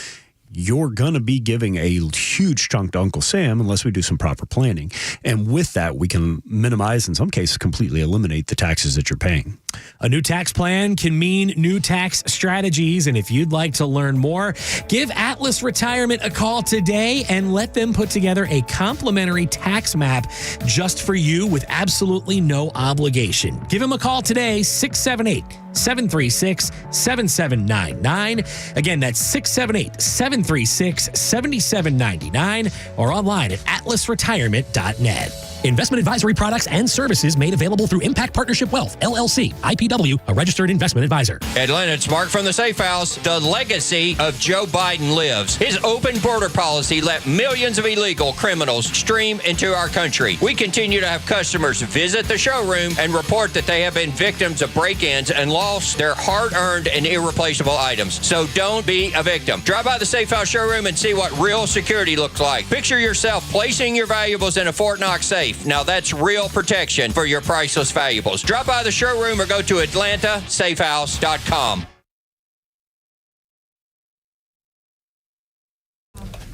you're going to be giving a huge chunk to Uncle Sam unless we do some proper planning. And with that, we can minimize, in some cases, completely eliminate the taxes that you're paying. A new tax plan can mean new tax strategies. And if you'd like to learn more, give Atlas Retirement a call today and let them put together a complimentary tax map just for you with absolutely no obligation. Give them a call today, 678-736-7799. Again, that's 678-736-7799 or online at atlasretirement.net. Investment advisory products and services made available through Impact Partnership Wealth, LLC, IPW, a registered investment advisor. Atlanta, it's Mark from the Safe House. The legacy of Joe Biden lives. His open border policy let millions of illegal criminals stream into our country. We continue to have customers visit the showroom and report that they have been victims of break-ins and lost their hard-earned and irreplaceable items. So don't be a victim. Drive by the Safe House showroom and see what real security looks like. Picture yourself placing your valuables in a Fort Knox safe. Now that's real protection for your priceless valuables. Drop by the showroom or go to AtlantaSafeHouse.com.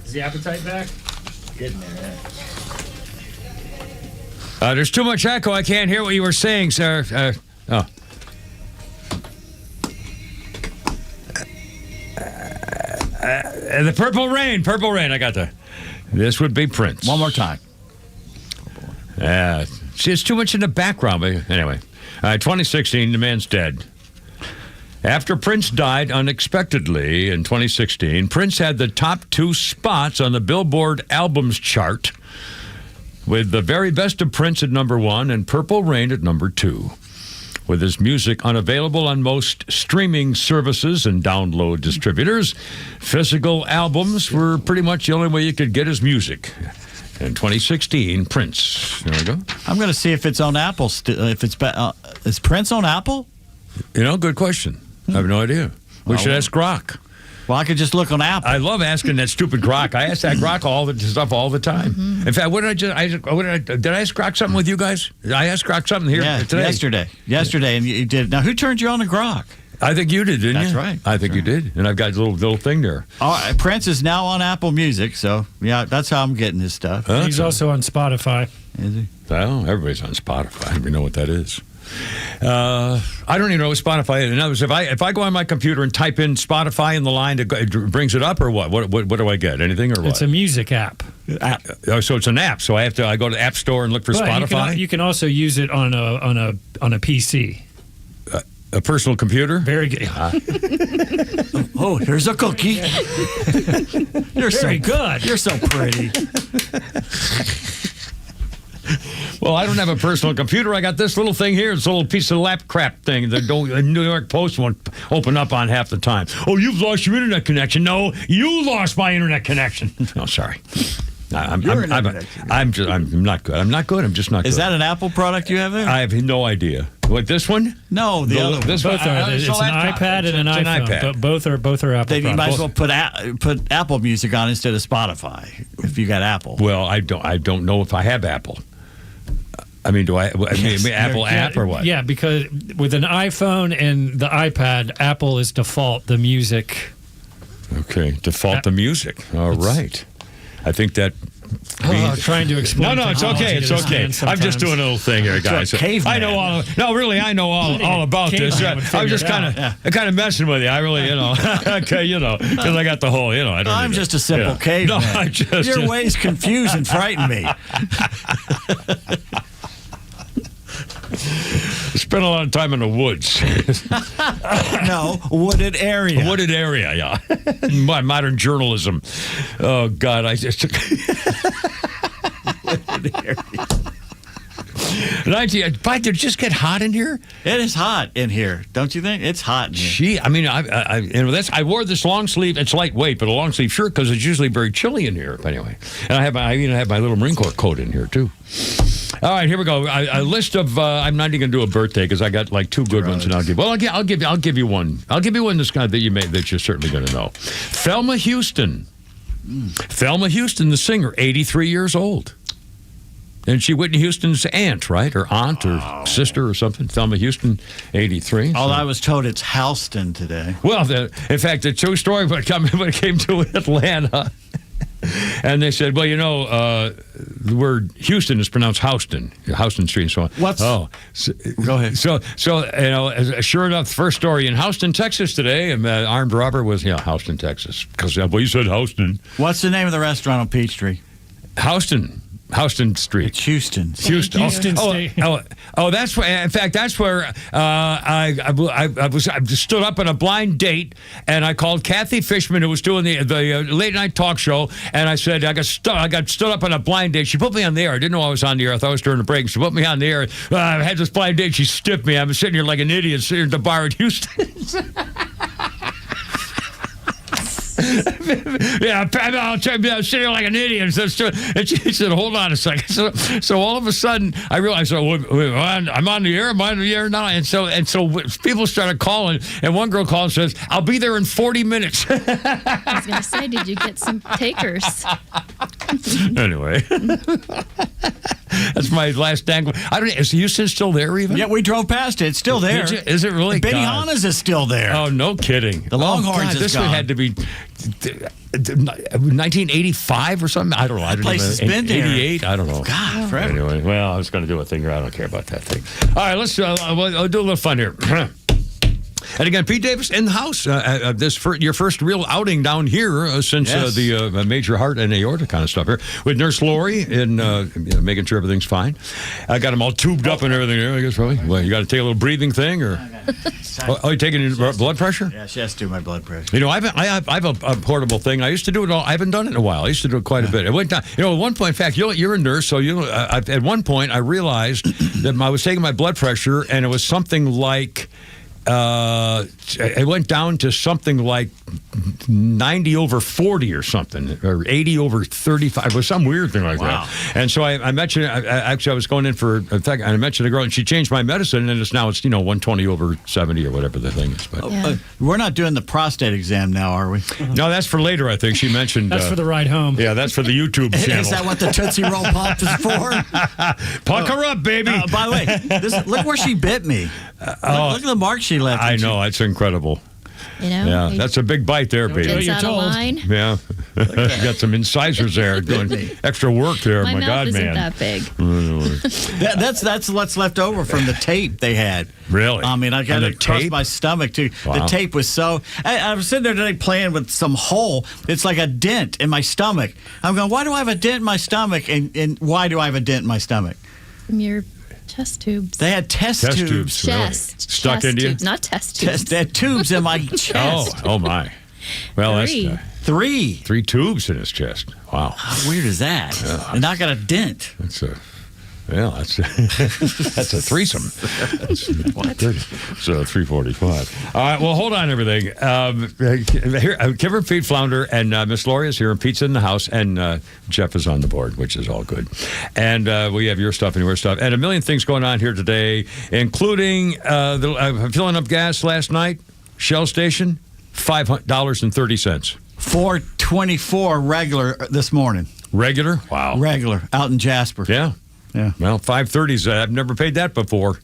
Is the appetite back? Getting there. There's too much echo. I can't hear what you were saying, sir. The Purple Rain. I got that. This would be Prince. One more time. See, it's too much in the background. But anyway, 2016, the man's dead. After Prince died unexpectedly in 2016, Prince had the top 2 spots on the Billboard Albums chart, with The Very Best of Prince at number 1 and Purple Rain at number 2. With his music unavailable on most streaming services and download distributors, physical albums were pretty much the only way you could get his music. In 2016, Prince. There we go. I'm going to see if it's on Apple. Is Prince on Apple? Good question. I have no idea. We should ask Grok. Well, I could just look on Apple. I love asking that stupid Grok. I ask that Grok all the time. Mm-hmm. In fact, did I ask Grok something with you guys? I asked Grok something here today. Yesterday, and you did. Now, who turned you on to Grok? I think you did, didn't you? That's right. I think you did. And I've got a little thing there. Prince is now on Apple Music, so yeah, that's how I'm getting his stuff. He's also on Spotify. Is he? Well, everybody's on Spotify. I don't even know what that is. I don't even know what Spotify is. In other words, if I go on my computer and type in Spotify in the line, it brings it up, or what? What do I get? Anything or what? It's a music app. So it's an app. So I go to the App Store and look for Spotify. You can also use it on a PC. A personal computer? Very good. Oh, here's a cookie. You're Very good. You're so pretty. Well, I don't have a personal computer. I got this little thing here. It's a little piece of lap crap thing that the New York Post won't open up on half the time. Oh, you've lost your internet connection. No, you lost my internet connection. No, sorry. I'm not good. I'm just not good. Is that an Apple product you have there? I have no idea. What, this one? No, the other one. It's an iPad and an iPhone. But both are Apple products. Then you might as well put Apple Music on instead of Spotify if you got Apple. Well, I don't know if I have Apple. I mean, do I? Apple app or what? Yeah, because with an iPhone and the iPad, Apple is default the music. Okay, default the music. All right. I think that. Trying to explain. No, it's okay. It's okay. I'm just doing a little thing here, guys. I know all. No, really, I know all about this. I was just kind of messing with you. I really, okay, because I got the whole, I don't. I'm just a simple caveman. No, I just. Your ways confuse and frighten me. Spent a lot of time in the woods. No, wooded area. A wooded area, yeah. Modern journalism. Oh, God, I just... Wooded area. Did it just get hot in here? It is hot in here, don't you think? It's hot in here. Gee, I mean, I wore this long sleeve. It's lightweight, but a long sleeve shirt because it's usually very chilly in here. But anyway, and I even have my little Marine Corps coat in here too. All right, here we go. A list of. I'm not even going to do a birthday because I got like two good ones, and I'll give you one. I'll give you one this kind that you're certainly going to know. Thelma Houston. Thelma Houston, the singer, 83 years old. And she Whitney Houston's aunt, right? Or aunt or sister or something. Thelma Houston, 83. Although I was told it's Houston today. Well, in fact, the true story when it came to Atlanta. And they said, well, the word Houston is pronounced Houston Street and so on. Go ahead. So sure enough, the first story in Houston, Texas today, armed robber was, Houston, Texas. Because, you said Houston. What's the name of the restaurant on Peachtree? Houston Street. It's Houston. Houston State. That's where. In fact, that's where I stood up on a blind date, and I called Kathy Fishman, who was doing the late night talk show, and I said I got stood up on a blind date. She put me on the air. I didn't know I was on the air. I thought I was during the break. She put me on the air. I had this blind date. She stiffed me. I'm sitting here like an idiot, sitting at the bar at Houston. Yeah, I'm sitting here like an idiot. And she said, hold on a second. So all of a sudden, I realized, I'm on the air. I'm on the air now. And so people started calling, and one girl called and says, I'll be there in 40 minutes. I was going to say, did you get some takers? Anyway. That's my last dangle. Is Houston still there even? Yeah, we drove past it. It's still there. Is it really? Benihana's is still there. Oh, no kidding. The Longhorns this one had to be 1985 or something. I don't know. That place has been there. 88. I don't know. God, forever. Anyway, well, I was going to do a thing here. I don't care about that thing. All right, let's I'll do a little fun here. And again, Pete Davis in the house. Your first real outing down here since the major heart and aorta kind of stuff here with Nurse Lori and making sure everything's fine. I got them all tubed up and everything there, I guess, probably. Well, you got to take a little breathing thing, or you taking your blood pressure? Yeah, she has to do my blood pressure. I have a portable thing. I used to do it all. I haven't done it in a while. I used to do it quite a bit. It went down. At one point, in fact, you're a nurse, so at one point I realized that I was taking my blood pressure, and it was something like. It went down to something like 90/40 or something, or 80/35. It was some weird thing like that. And so I mentioned, actually, I was going in for, in fact, I mentioned a girl, and she changed my medicine, and it's 120/70 or whatever the thing is. But we're not doing the prostate exam now, are we? No, that's for later, I think. She mentioned. That's for the ride home. Yeah, that's for the YouTube channel. Is that what the Tootsie Roll Pop is for? Pucker up, baby. By the way, look where she bit me. Look at the mark she left. I know, it's incredible. You know? Yeah, that's a big bite there, baby. Gets out of line. Yeah. You got some incisors there doing extra work there. My mouth God, isn't man. that big. That's what's left over from the tape they had. Really? I mean, I got And it the across tape? my stomach, too. Wow. The tape was so... I was sitting there today playing with some hole. It's like a dent in my stomach. I'm going, why do I have a dent in my stomach? And why do I have a dent in my stomach? From your chest tubes. They had test tubes. Chest. Stuck chest into you? tubes, not test tubes. They had tubes in my chest. Oh my. Well, Three. that's... Three. 3 tubes in his chest. Wow. How weird is that? Yeah. And I got a dent. That's a... Well, that's a threesome. It's 3:45. All right. Well, hold on, everything. Here, Kevin Feed Flounder and Miss Lori is here, and Pete's in the house, and Jeff is on the board, which is all good. And we have your stuff and your stuff, and a million things going on here today, including filling up gas last night. Shell station, $5.30. $4.24 regular this morning. Regular? Wow. Regular out in Jasper. Yeah. Yeah. Well, 530s. I've never paid that before.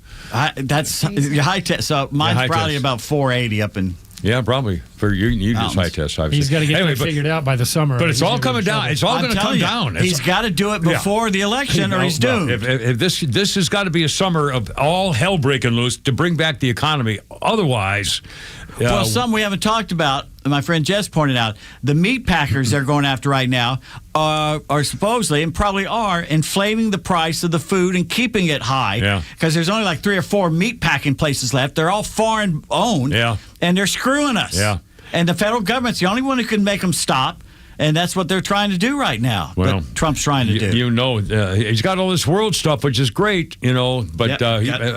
That's high test. So mine's high probably test. about 480 up in. Yeah, probably. For you just high test, obviously. He's got to get Anyway, that figured out by the summer. But it's all coming down. It's all I'm going to come telling you, down. He's got to do it before the election, or he's doomed. If this has got to be a summer of all hell breaking loose to bring back the economy. Otherwise, well, something we haven't talked about. My friend Jess pointed out the meat packers they're going after right now are supposedly and probably are inflating the price of the food and keeping it high. Yeah. Because there's only like 3 or 4 meat packing places left. They're all foreign owned. Yeah. And they're screwing us. Yeah. And the federal government's the only one who can make them stop. And that's what they're trying to do right now. Well, that Trump's trying to do. You know, he's got all this world stuff, which is great, you know, but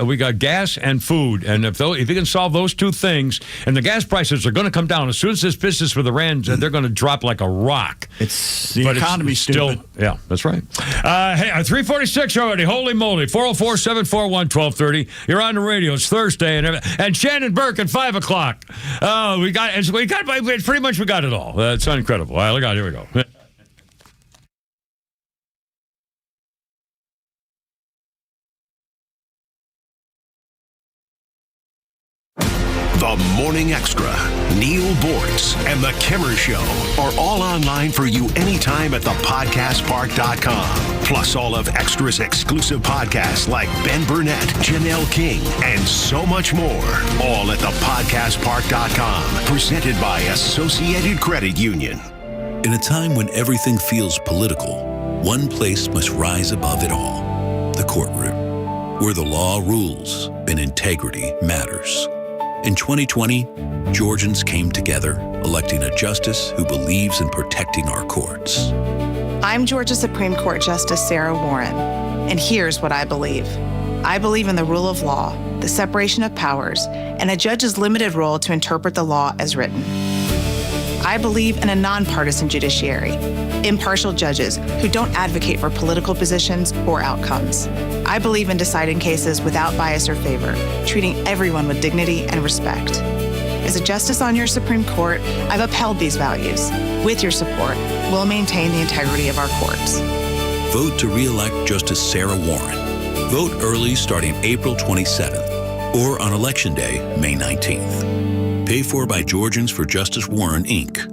we got gas and food. And if he can solve those two things, and the gas prices are going to come down. As soon as this business with Iran, they're going to drop like a rock. It's the economy's still, stupid. Yeah, that's right. Hey, 3:46 already. Holy moly. 404-741-1230. You're on the radio. It's Thursday. And Shannon Burke at 5 o'clock. We got pretty much we got it all. It's incredible. All right, look out. Here we go. The Morning Extra, Neil Bortz, and The Kimmer Show are all online for you anytime at thepodcastpark.com. Plus all of Extra's exclusive podcasts like Ben Burnett, Janelle King, and so much more. All at thepodcastpark.com. Presented by Associated Credit Union. In a time when everything feels political, one place must rise above it all: the courtroom, where the law rules and integrity matters. In 2020, Georgians came together, electing a justice who believes in protecting our courts. I'm Georgia Supreme Court Justice Sarah Warren, and here's what I believe. I believe in the rule of law, the separation of powers, and a judge's limited role to interpret the law as written. I believe in a nonpartisan judiciary, impartial judges who don't advocate for political positions or outcomes. I believe in deciding cases without bias or favor, treating everyone with dignity and respect. As a justice on your Supreme Court, I've upheld these values. With your support, we'll maintain the integrity of our courts. Vote to re-elect Justice Sarah Warren. Vote early starting April 27th or on Election Day, May 19th. Paid for by Georgians for Justice Warren, Inc.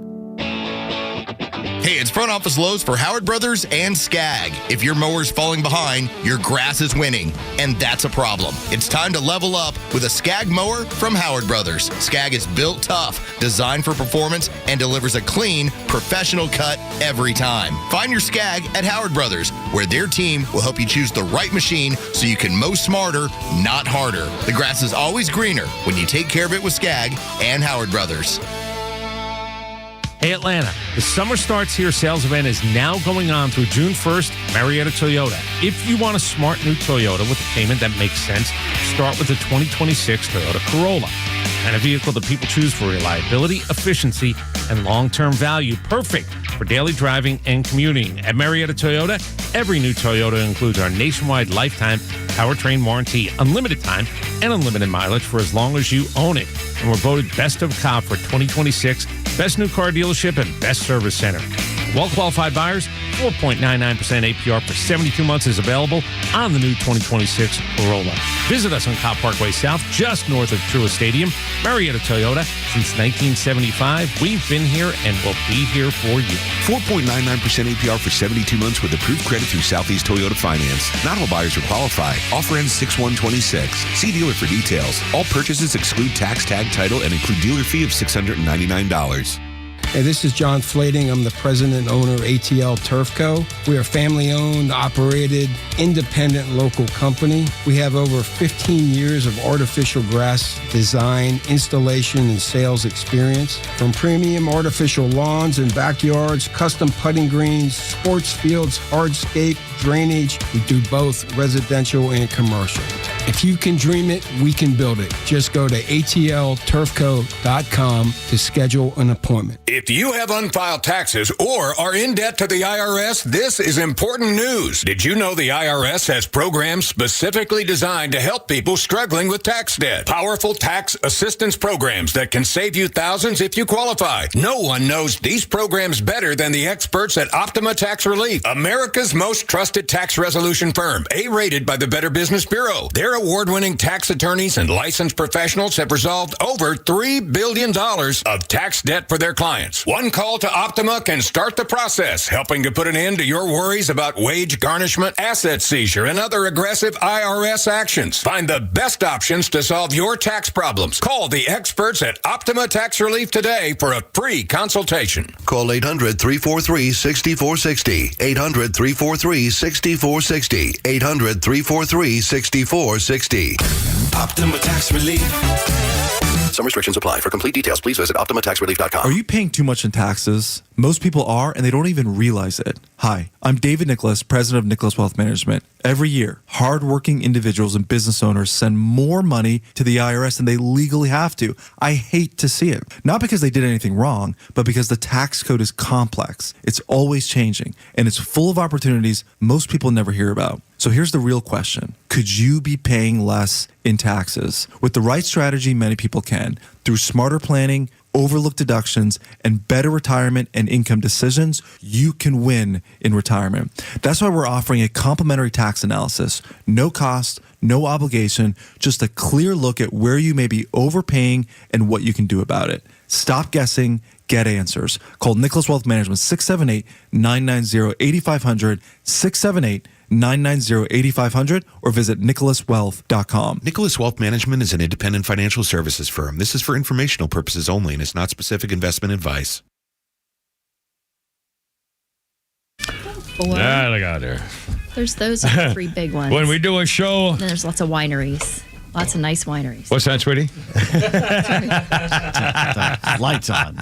Hey, it's Front Office Lowe's for Howard Brothers and Skag. If your mower's falling behind, your grass is winning, and that's a problem. It's time to level up with a Skag mower from Howard Brothers. Skag is built tough, designed for performance, and delivers a clean, professional cut every time. Find your Skag at Howard Brothers, where their team will help you choose the right machine so you can mow smarter, not harder. The grass is always greener when you take care of it with Skag and Howard Brothers. Hey Atlanta, the Summer Starts Here sales event is now going on through June 1st, Marietta Toyota. If you want a smart new Toyota with a payment that makes sense, start with the 2026 Toyota Corolla. And a vehicle that people choose for reliability, efficiency, and long-term value. Perfect for daily driving and commuting. At Marietta Toyota, every new Toyota includes our nationwide lifetime powertrain warranty, unlimited time, and unlimited mileage for as long as you own it. And we're voted Best of Cobb for 2026, Best New Car Dealership, and Best Service Center. Well-qualified buyers, 4.99% APR for 72 months is available on the new 2026 Corolla. Visit us on Cobb Parkway South, just north of Truist Stadium. Marietta Toyota, since 1975. We've been here and will be here for you. 4.99% APR for 72 months with approved credit through Southeast Toyota Finance. Not all buyers will qualify. Offer ends 6/1/26. See dealer for details. All purchases exclude tax, tag, title, and include dealer fee of $699. Hey, this is John Flading. I'm the president and owner of ATL Turf Co. We are a family-owned, operated, independent local company. We have over 15 years of artificial grass design, installation, and sales experience. From premium artificial lawns and backyards, custom putting greens, sports fields, hardscape, drainage, we do both residential and commercial. If you can dream it, we can build it. Just go to atlturfco.com to schedule an appointment. If you have unfiled taxes or are in debt to the IRS, this is important news. Did you know the IRS has programs specifically designed to help people struggling with tax debt? Powerful tax assistance programs that can save you thousands if you qualify. No one knows these programs better than the experts at Optima Tax Relief, America's most trusted tax resolution firm, A-rated by the Better Business Bureau. Their award-winning tax attorneys and licensed professionals have resolved over $3 billion of tax debt for their clients. One call to Optima can start the process, helping to put an end to your worries about wage garnishment, asset seizure, and other aggressive IRS actions. Find the best options to solve your tax problems. Call the experts at Optima Tax Relief today for a free consultation. Call 800-343-6460. 800-343-6460. 800-343-6460. Optima Tax Relief. Some restrictions apply. For complete details, please visit OptimaTaxRelief.com. Are you paying too much in taxes? Most people are, and they don't even realize it. Hi, I'm David Nicholas, president of Nicholas Wealth Management. Every year, hardworking individuals and business owners send more money to the IRS than they legally have to. I hate to see it. Not because they did anything wrong, but because the tax code is complex. It's always changing, and it's full of opportunities most people never hear about. So here's the real question. Could you be paying less in taxes? With the right strategy, many people can. Through smarter planning, overlooked deductions, and better retirement and income decisions, you can win in retirement. That's why we're offering a complimentary tax analysis. No cost, no obligation, just a clear look at where you may be overpaying and what you can do about it. Stop guessing. Get answers. Call Nicholas Wealth Management 678-990-8500, 678-990-8500, or visit nicholaswealth.com. Nicholas Wealth Management is an independent financial services firm. This is for informational purposes only and is not specific investment advice. Yeah, look out there. There's those are the three big ones. When we do a show, And then there's lots of wineries. Lots of nice wineries. What's that, sweetie? Lights on.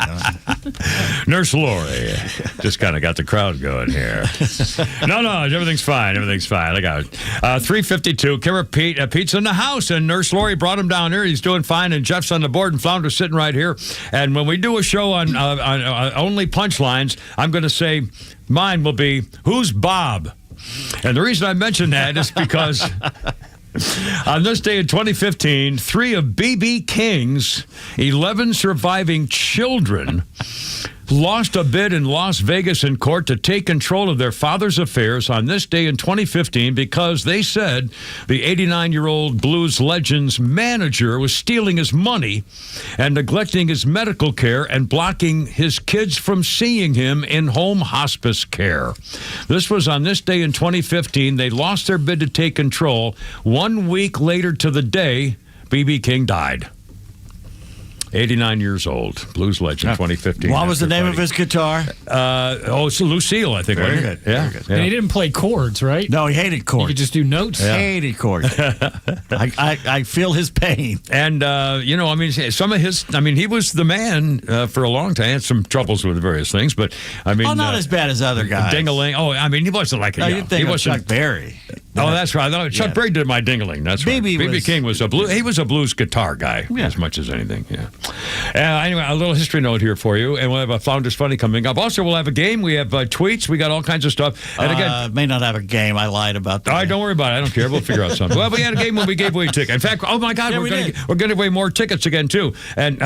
Nurse Lori just kind of got the crowd going here. No, everything's fine. Everything's fine. Look out. 352, Kimmer Pete. Pete's in the house, and Nurse Lori brought him down here. He's doing fine, and Jeff's on the board, and Flounder's sitting right here. And when we do a show on only punchlines, I'm going to say mine will be, who's Bob? And the reason I mention that is because on this day in 2015, 3 of B.B. King's 11 surviving children lost a bid in Las Vegas in court to take control of their father's affairs on this day in 2015 because they said the 89-year-old blues legend's manager was stealing his money and neglecting his medical care and blocking his kids from seeing him in home hospice care. This was on this day in 2015. They lost their bid to take control. 1 week later to the day, B.B. King died. 89 years old, blues legend, 2015. What was the name of his guitar? It's Lucille, I think. Very wasn't it? good. Yeah. Very good. Yeah. And he didn't play chords, right? No, he hated chords. He could just do notes. Yeah. Hated chords. I feel his pain. And, some of his, he was the man for a long time. He had some troubles with various things, but, not as bad as other guys. Ding-a-ling. Oh, he wasn't like a... No, you'd think of Chuck Berry. Oh, that's right. No, Chuck Berry did my ding-a-ling. That's right. B.B. King was a blues guitar guy as much as anything. Yeah. Anyway, a little history note here for you, and we'll have a Flounders Funny coming up. Also, we'll have a game. We have tweets. We got all kinds of stuff. And again, may not have a game. I lied about that. All right, don't worry about it. I don't care. We'll figure out something. Well, we had a game when we gave away tickets. In fact, oh my God, we're going to give away more tickets again too. And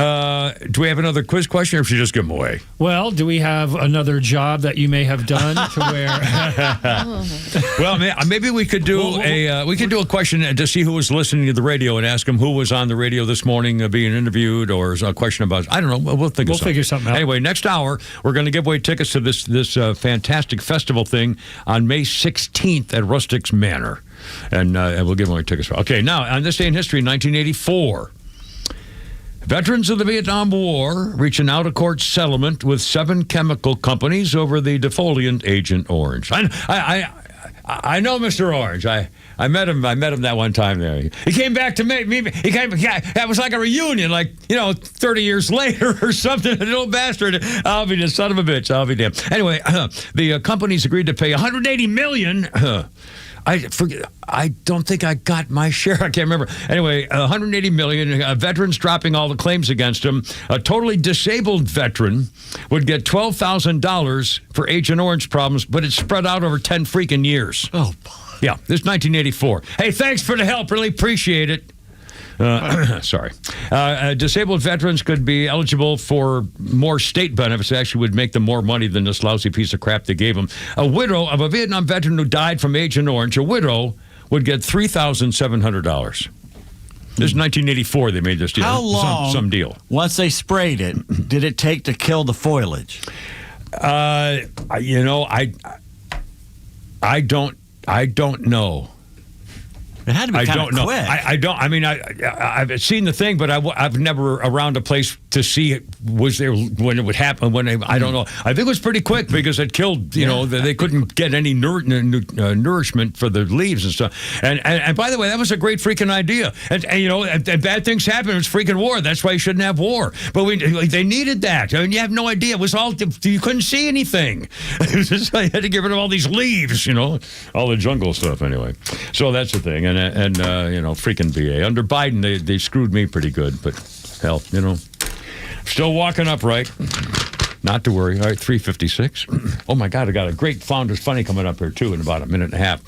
do we have another quiz question, or should we just give them away? Well, do we have another job that you may have done to where? Well, maybe we could do a question to see who was listening to the radio and ask them who was on the radio this morning being interviewed, or a question about, I don't know. We'll figure something out. Anyway, next hour we're going to give away tickets to this fantastic festival thing on May 16th at Rustics Manor, and we'll give away tickets. Okay, now on this day in history, 1984. Veterans of the Vietnam War reach an out-of-court settlement with 7 chemical companies over the defoliant Agent Orange. I know Mr. Orange. I met him that one time there. He came back to me. It was like a reunion, 30 years later or something. A little bastard. I'll be the son of a bitch. I'll be damned. Anyway, the companies agreed to pay $180 million. I don't think I got my share. I can't remember. Anyway, $180 million. Veterans dropping all the claims against him. A totally disabled veteran would get $12,000 for Agent Orange problems, but it's spread out over 10 freaking years. Oh, yeah, this is 1984. Hey, thanks for the help. Really appreciate it. Sorry. Disabled veterans could be eligible for more state benefits. It actually would make them more money than this lousy piece of crap they gave them. A widow of a Vietnam veteran who died from Agent Orange, a widow would get $3,700. This is 1984 they made this deal. How long, some deal. Once they sprayed it, did it take to kill the foliage? I don't know. It had to be kind of quick. I don't. I mean, I've seen the thing, but I've never around a place to see it. Was there when it would happen? I don't know. I think it was pretty quick because it killed. They couldn't get any nourishment for the leaves and stuff. And by the way, that was a great freaking idea. And bad things happen. It was freaking war. That's why you shouldn't have war. But they needed that. I mean, you have no idea. It was all you couldn't see anything. I had to get rid of all these leaves. All the jungle stuff. Anyway, so that's the thing. And freaking BA. Under Biden, they screwed me pretty good, but hell, still walking upright. Not to worry. All right, 3:56. Oh, my God, I got a great Flounders Funny coming up here, too, in about a minute and a half.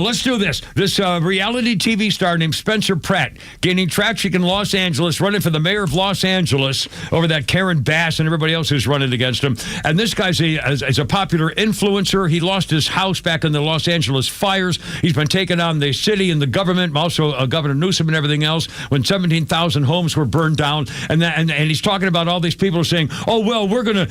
Let's do this. This reality TV star named Spencer Pratt gaining traction in Los Angeles, running for the mayor of Los Angeles over that Karen Bass and everybody else who's running against him. And this guy's a popular influencer. He lost his house back in the Los Angeles fires. He's been taking on the city and the government, also Governor Newsom and everything else, when 17,000 homes were burned down. And he's talking about all these people saying, oh, well,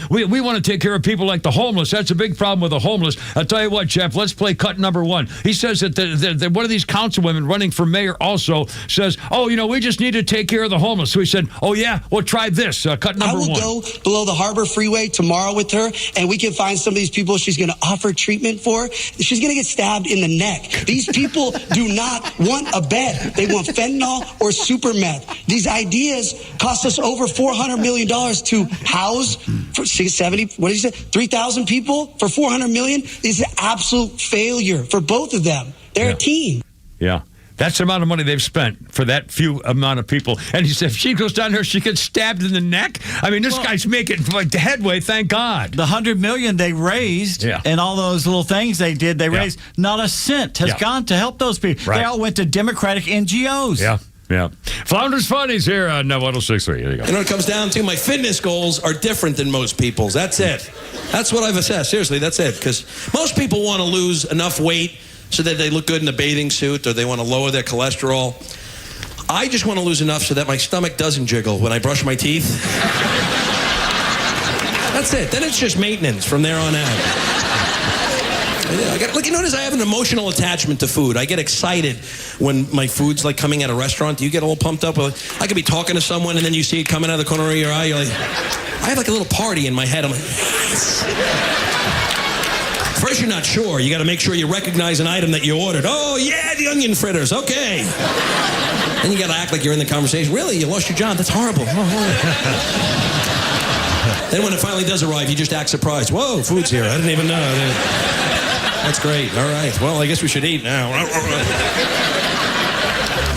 we want to take care of people like the homeless. That's a big problem with the homeless. I'll tell you what, Jeff, let's play cut number 1. He says that one of these councilwomen running for mayor also says, we just need to take care of the homeless. So he said, oh, yeah, well, try this. Cut number 1. I will go below the Harbor Freeway tomorrow with her, and we can find some of these people she's going to offer treatment for. She's going to get stabbed in the neck. These people do not want a bed. They want fentanyl or super meth. These ideas cost us over $400 million to house for 70, what did you say? 3,000 people for $400 million is an absolute failure for both of them. They're a team. Yeah. That's the amount of money they've spent for that few amount of people. And he said, if she goes down there, she gets stabbed in the neck. I mean, this guy's making headway, thank God. The $100 million they raised and all those little things they did, they raised, not a cent has gone to help those people. Right. They all went to Democratic NGOs. Yeah. Yeah. Flounders Funnies here on 106.3. There you go. And when it comes down to my fitness goals are different than most people's. That's it. That's what I've assessed. Seriously, that's it. Because most people want to lose enough weight so that they look good in a bathing suit, or they want to lower their cholesterol. I just want to lose enough so that my stomach doesn't jiggle when I brush my teeth. That's it. Then it's just maintenance from there on out. Yeah, you notice I have an emotional attachment to food. I get excited when my food's coming at a restaurant. Do you get all pumped up? I could be talking to someone and then you see it coming out of the corner of your eye. You're like, I have a little party in my head. I'm like, yes. First, you're not sure. You got to make sure you recognize an item that you ordered. Oh, yeah, the onion fritters. Okay. Then you got to act like you're in the conversation. Really? You lost your job? That's horrible. Then when it finally does arrive, you just act surprised. Whoa, food's here. I didn't even know. That's great. All right. Well, I guess we should eat now.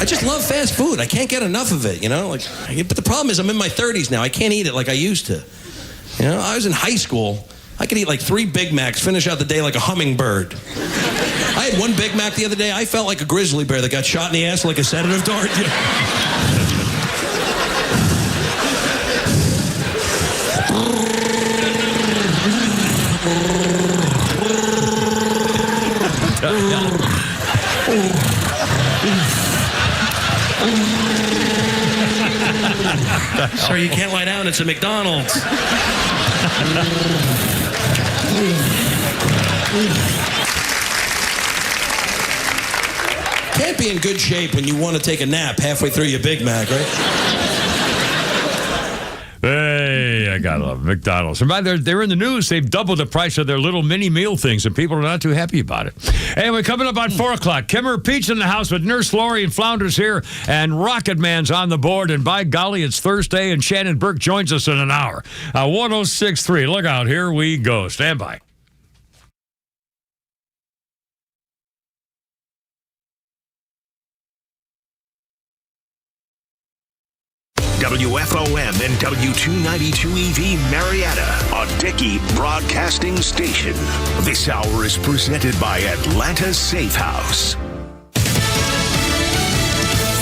I just love fast food. I can't get enough of it, you know? But the problem is I'm in my 30s now. I can't eat it like I used to. You know, I was in high school. I could eat like 3 Big Macs, finish out the day like a hummingbird. I had 1 Big Mac the other day. I felt like a grizzly bear that got shot in the ass like a sedative dart. Sir, you can't lie down. It's a McDonald's. Can't be in good shape when you want to take a nap halfway through your Big Mac, right? Hey, I gotta love McDonald's. And by they're in the news. They've doubled the price of their little mini meal things, and people are not too happy about it. Anyway, coming up on 4 o'clock, Kimmer Pete's in the house with Nurse Lori and Flounders here, and Rocket Man's on the board. And by golly, it's Thursday, and Shannon Burke joins us in an hour. 106.3. Look out, here we go. Stand by. WFOM and W292EV Marietta, a Dickey Broadcasting Station. This hour is presented by Atlanta Safe House.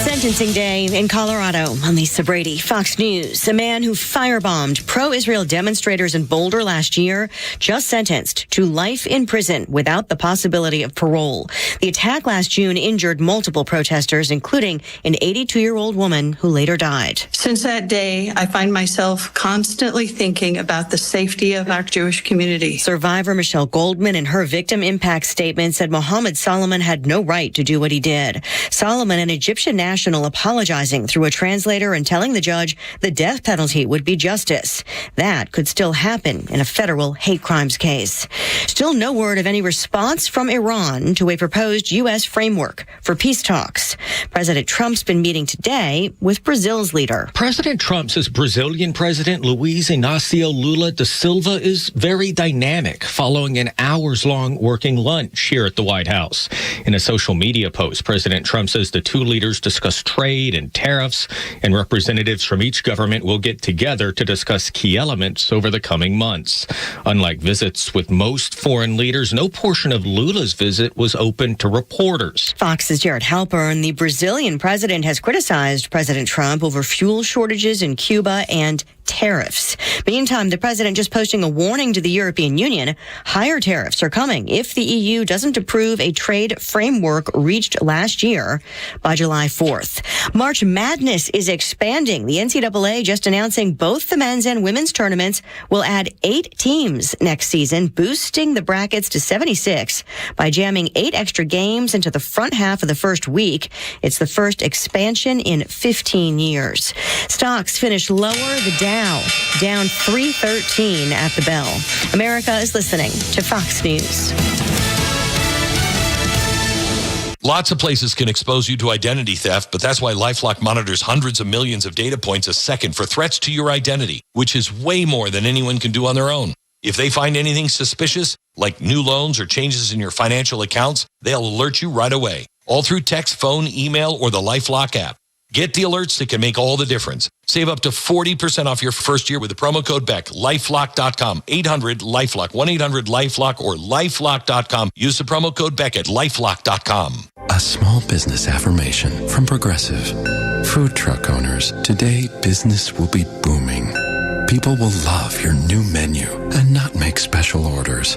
Sentencing day in Colorado. I'm Lisa Brady, Fox News. A man who firebombed pro-Israel demonstrators in Boulder last year just sentenced to life in prison without the possibility of parole. The attack last June injured multiple protesters, including an 82-year-old woman who later died. Since that day, I find myself constantly thinking about the safety of our Jewish community. Survivor Michelle Goldman, in her victim impact statement, said Mohammed Solomon had no right to do what he did. Solomon, an Egyptian national, apologizing through a translator and telling the judge the death penalty would be justice. That could still happen in a federal hate crimes case. Still no word of any response from Iran to a proposed U.S. framework for peace talks. President Trump's been meeting today with Brazil's leader. President Trump says Brazilian President Luiz Inácio Lula da Silva is very dynamic following an hours-long working lunch here at the White House. In a social media post, President Trump says the two leaders discussed trade and tariffs, and representatives from each government will get together to discuss key elements over the coming months. Unlike visits with most foreign leaders, no portion of Lula's visit was open to reporters. Fox's Jared Halpern. The Brazilian president has criticized President Trump over fuel shortages in Cuba and tariffs. Meantime, the president just posting a warning to the European Union. Higher tariffs are coming if the EU doesn't approve a trade framework reached last year by July 4th. March Madness is expanding. The NCAA just announcing both the men's and women's tournaments will add 8 teams next season, boosting the brackets to 76 by jamming 8 extra games into the front half of the first week. It's the first expansion in 15 years. Stocks finished lower. The Dow down 313 at the bell. America is listening to Fox News. Lots of places can expose you to identity theft, but that's why LifeLock monitors hundreds of millions of data points a second for threats to your identity, which is way more than anyone can do on their own. If they find anything suspicious, like new loans or changes in your financial accounts, they'll alert you right away, all through text, phone, email, or the LifeLock app. Get the alerts that can make all the difference. Save up to 40% off your first year with the promo code BECK. LifeLock.com. 800-LifeLock. 1-800-LifeLock or LifeLock.com. Use the promo code BECK at LifeLock.com. A small business affirmation from Progressive. Food truck owners, today business will be booming. People will love your new menu and not make special orders.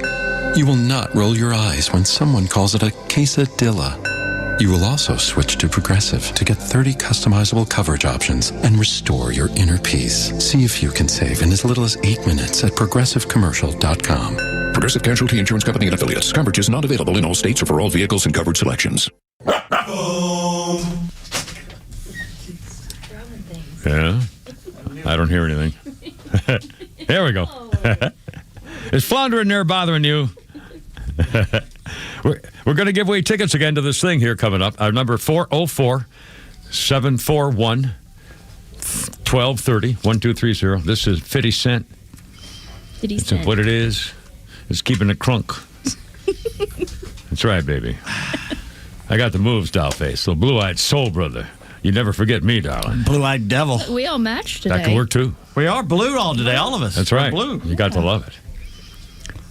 You will not roll your eyes when someone calls it a quesadilla. You will also switch to Progressive to get 30 customizable coverage options and restore your inner peace. See if you can save in as little as 8 minutes at ProgressiveCommercial.com. Progressive Casualty Insurance Company and Affiliates. Coverage is not available in all states or for all vehicles and coverage selections. Yeah? I don't hear anything. There we go. Is Flounder in there bothering you? We're going to give away tickets again to this thing here coming up. Our number 404-741-1230. 1230. This is 50 Cent. 50 It's Cent. what it is. It's keeping it crunk. That's right, baby. I got the moves, Dollface. So blue-eyed soul brother. You never forget me, darling. Blue-eyed devil. We all matched today. That can work too. We are blue all today, all of us. That's right. We're blue. You got to love it.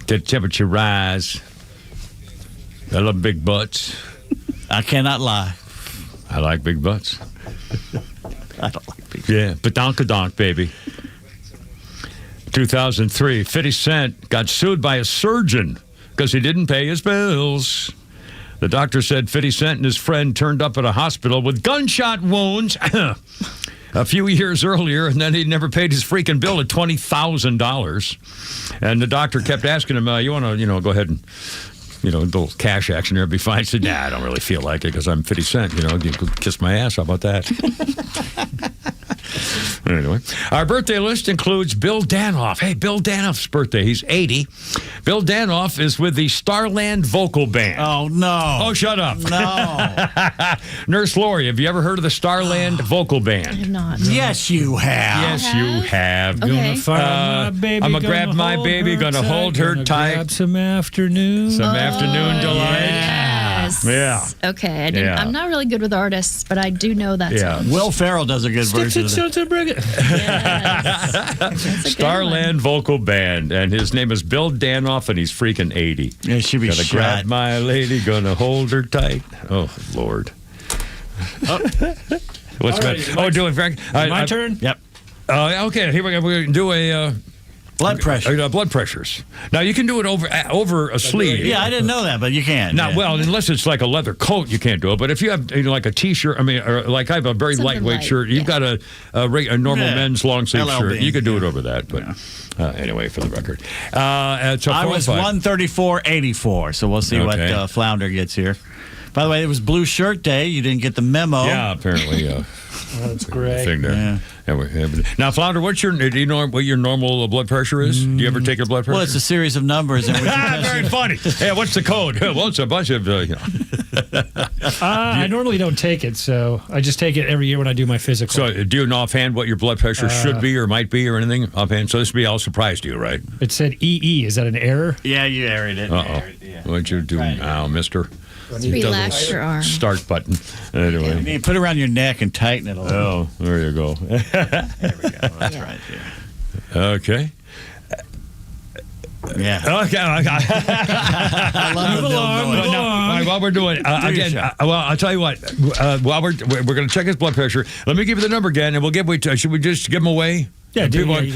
The temperature rise. I love big butts. I cannot lie. I like big butts. I don't like big butts. Yeah, badonkadonk, baby. 2003, 50 Cent got sued by a surgeon because he didn't pay his bills. The doctor said 50 Cent and his friend turned up at a hospital with gunshot wounds a few years earlier, and then he never paid his freaking bill at $20,000. And the doctor kept asking him, you want to, go ahead and, a little cash action there would be fine. He said, nah, I don't really feel like it because I'm 50 Cent, you can kiss my ass. How about that? Anyway, our birthday list includes Bill Danoff. Hey, Bill Danoff's birthday. He's 80. Bill Danoff is with the Starland Vocal Band. Oh, no. Oh, shut up. No. Nurse Lori, have you ever heard of the Starland Vocal Band? I have not. Yes, you have. Yes, you have. Okay. I'm going to grab my baby, going to hold her tight. Grab some afternoon. Some afternoon delight. Yes. Yeah. Okay. Yeah. I'm not really good with artists, but I do know that song. Will Ferrell does a good version of it. Starland Vocal Band, and his name is Bill Danoff, and he's freaking 80. Yeah, she be Gonna shot. grab my lady, gonna hold her tight. Oh, Lord. What's right, that? Doing Frank. My turn? Yep. Okay, here we go. We're going to do a... blood pressure. Blood pressures. Now, you can do it over a sleeve. Yeah, I didn't know that, but you can. Now, well, unless it's like a leather coat, you can't do it. But if you have like a T-shirt, or like I have a very Something lightweight light, shirt, you've got a normal men's long sleeve LLB, shirt. You could do it over that. But anyway, for the record, so I was 134.84, so we'll see what Flounder gets here. By the way, it was Blue Shirt Day. You didn't get the memo. Yeah, apparently. That's great. Thing there. Yeah. Now, Flounder, do you know what your normal blood pressure is? Do you ever take your blood pressure? Well, it's a series of numbers. And very funny. Hey, what's the code? Well, it's a bunch of. I normally don't take it, so I just take it every year when I do my physical. So, do you know offhand what your blood pressure should be or might be or anything offhand? So, this would be all surprised you, right? It said EE. Is that an error? Yeah, you erred it. What'd you do now, mister? Relax your arm. Start button. Anyway. You put it around your neck and tighten it a little. Oh, there you go. There we go. That's right there. Okay. Yeah. Okay. I love the noise. All right, while we're doing again, I'll tell you what. While we're going to check his blood pressure, let me give you the number again, and we'll give. Should we just give him away? Yeah,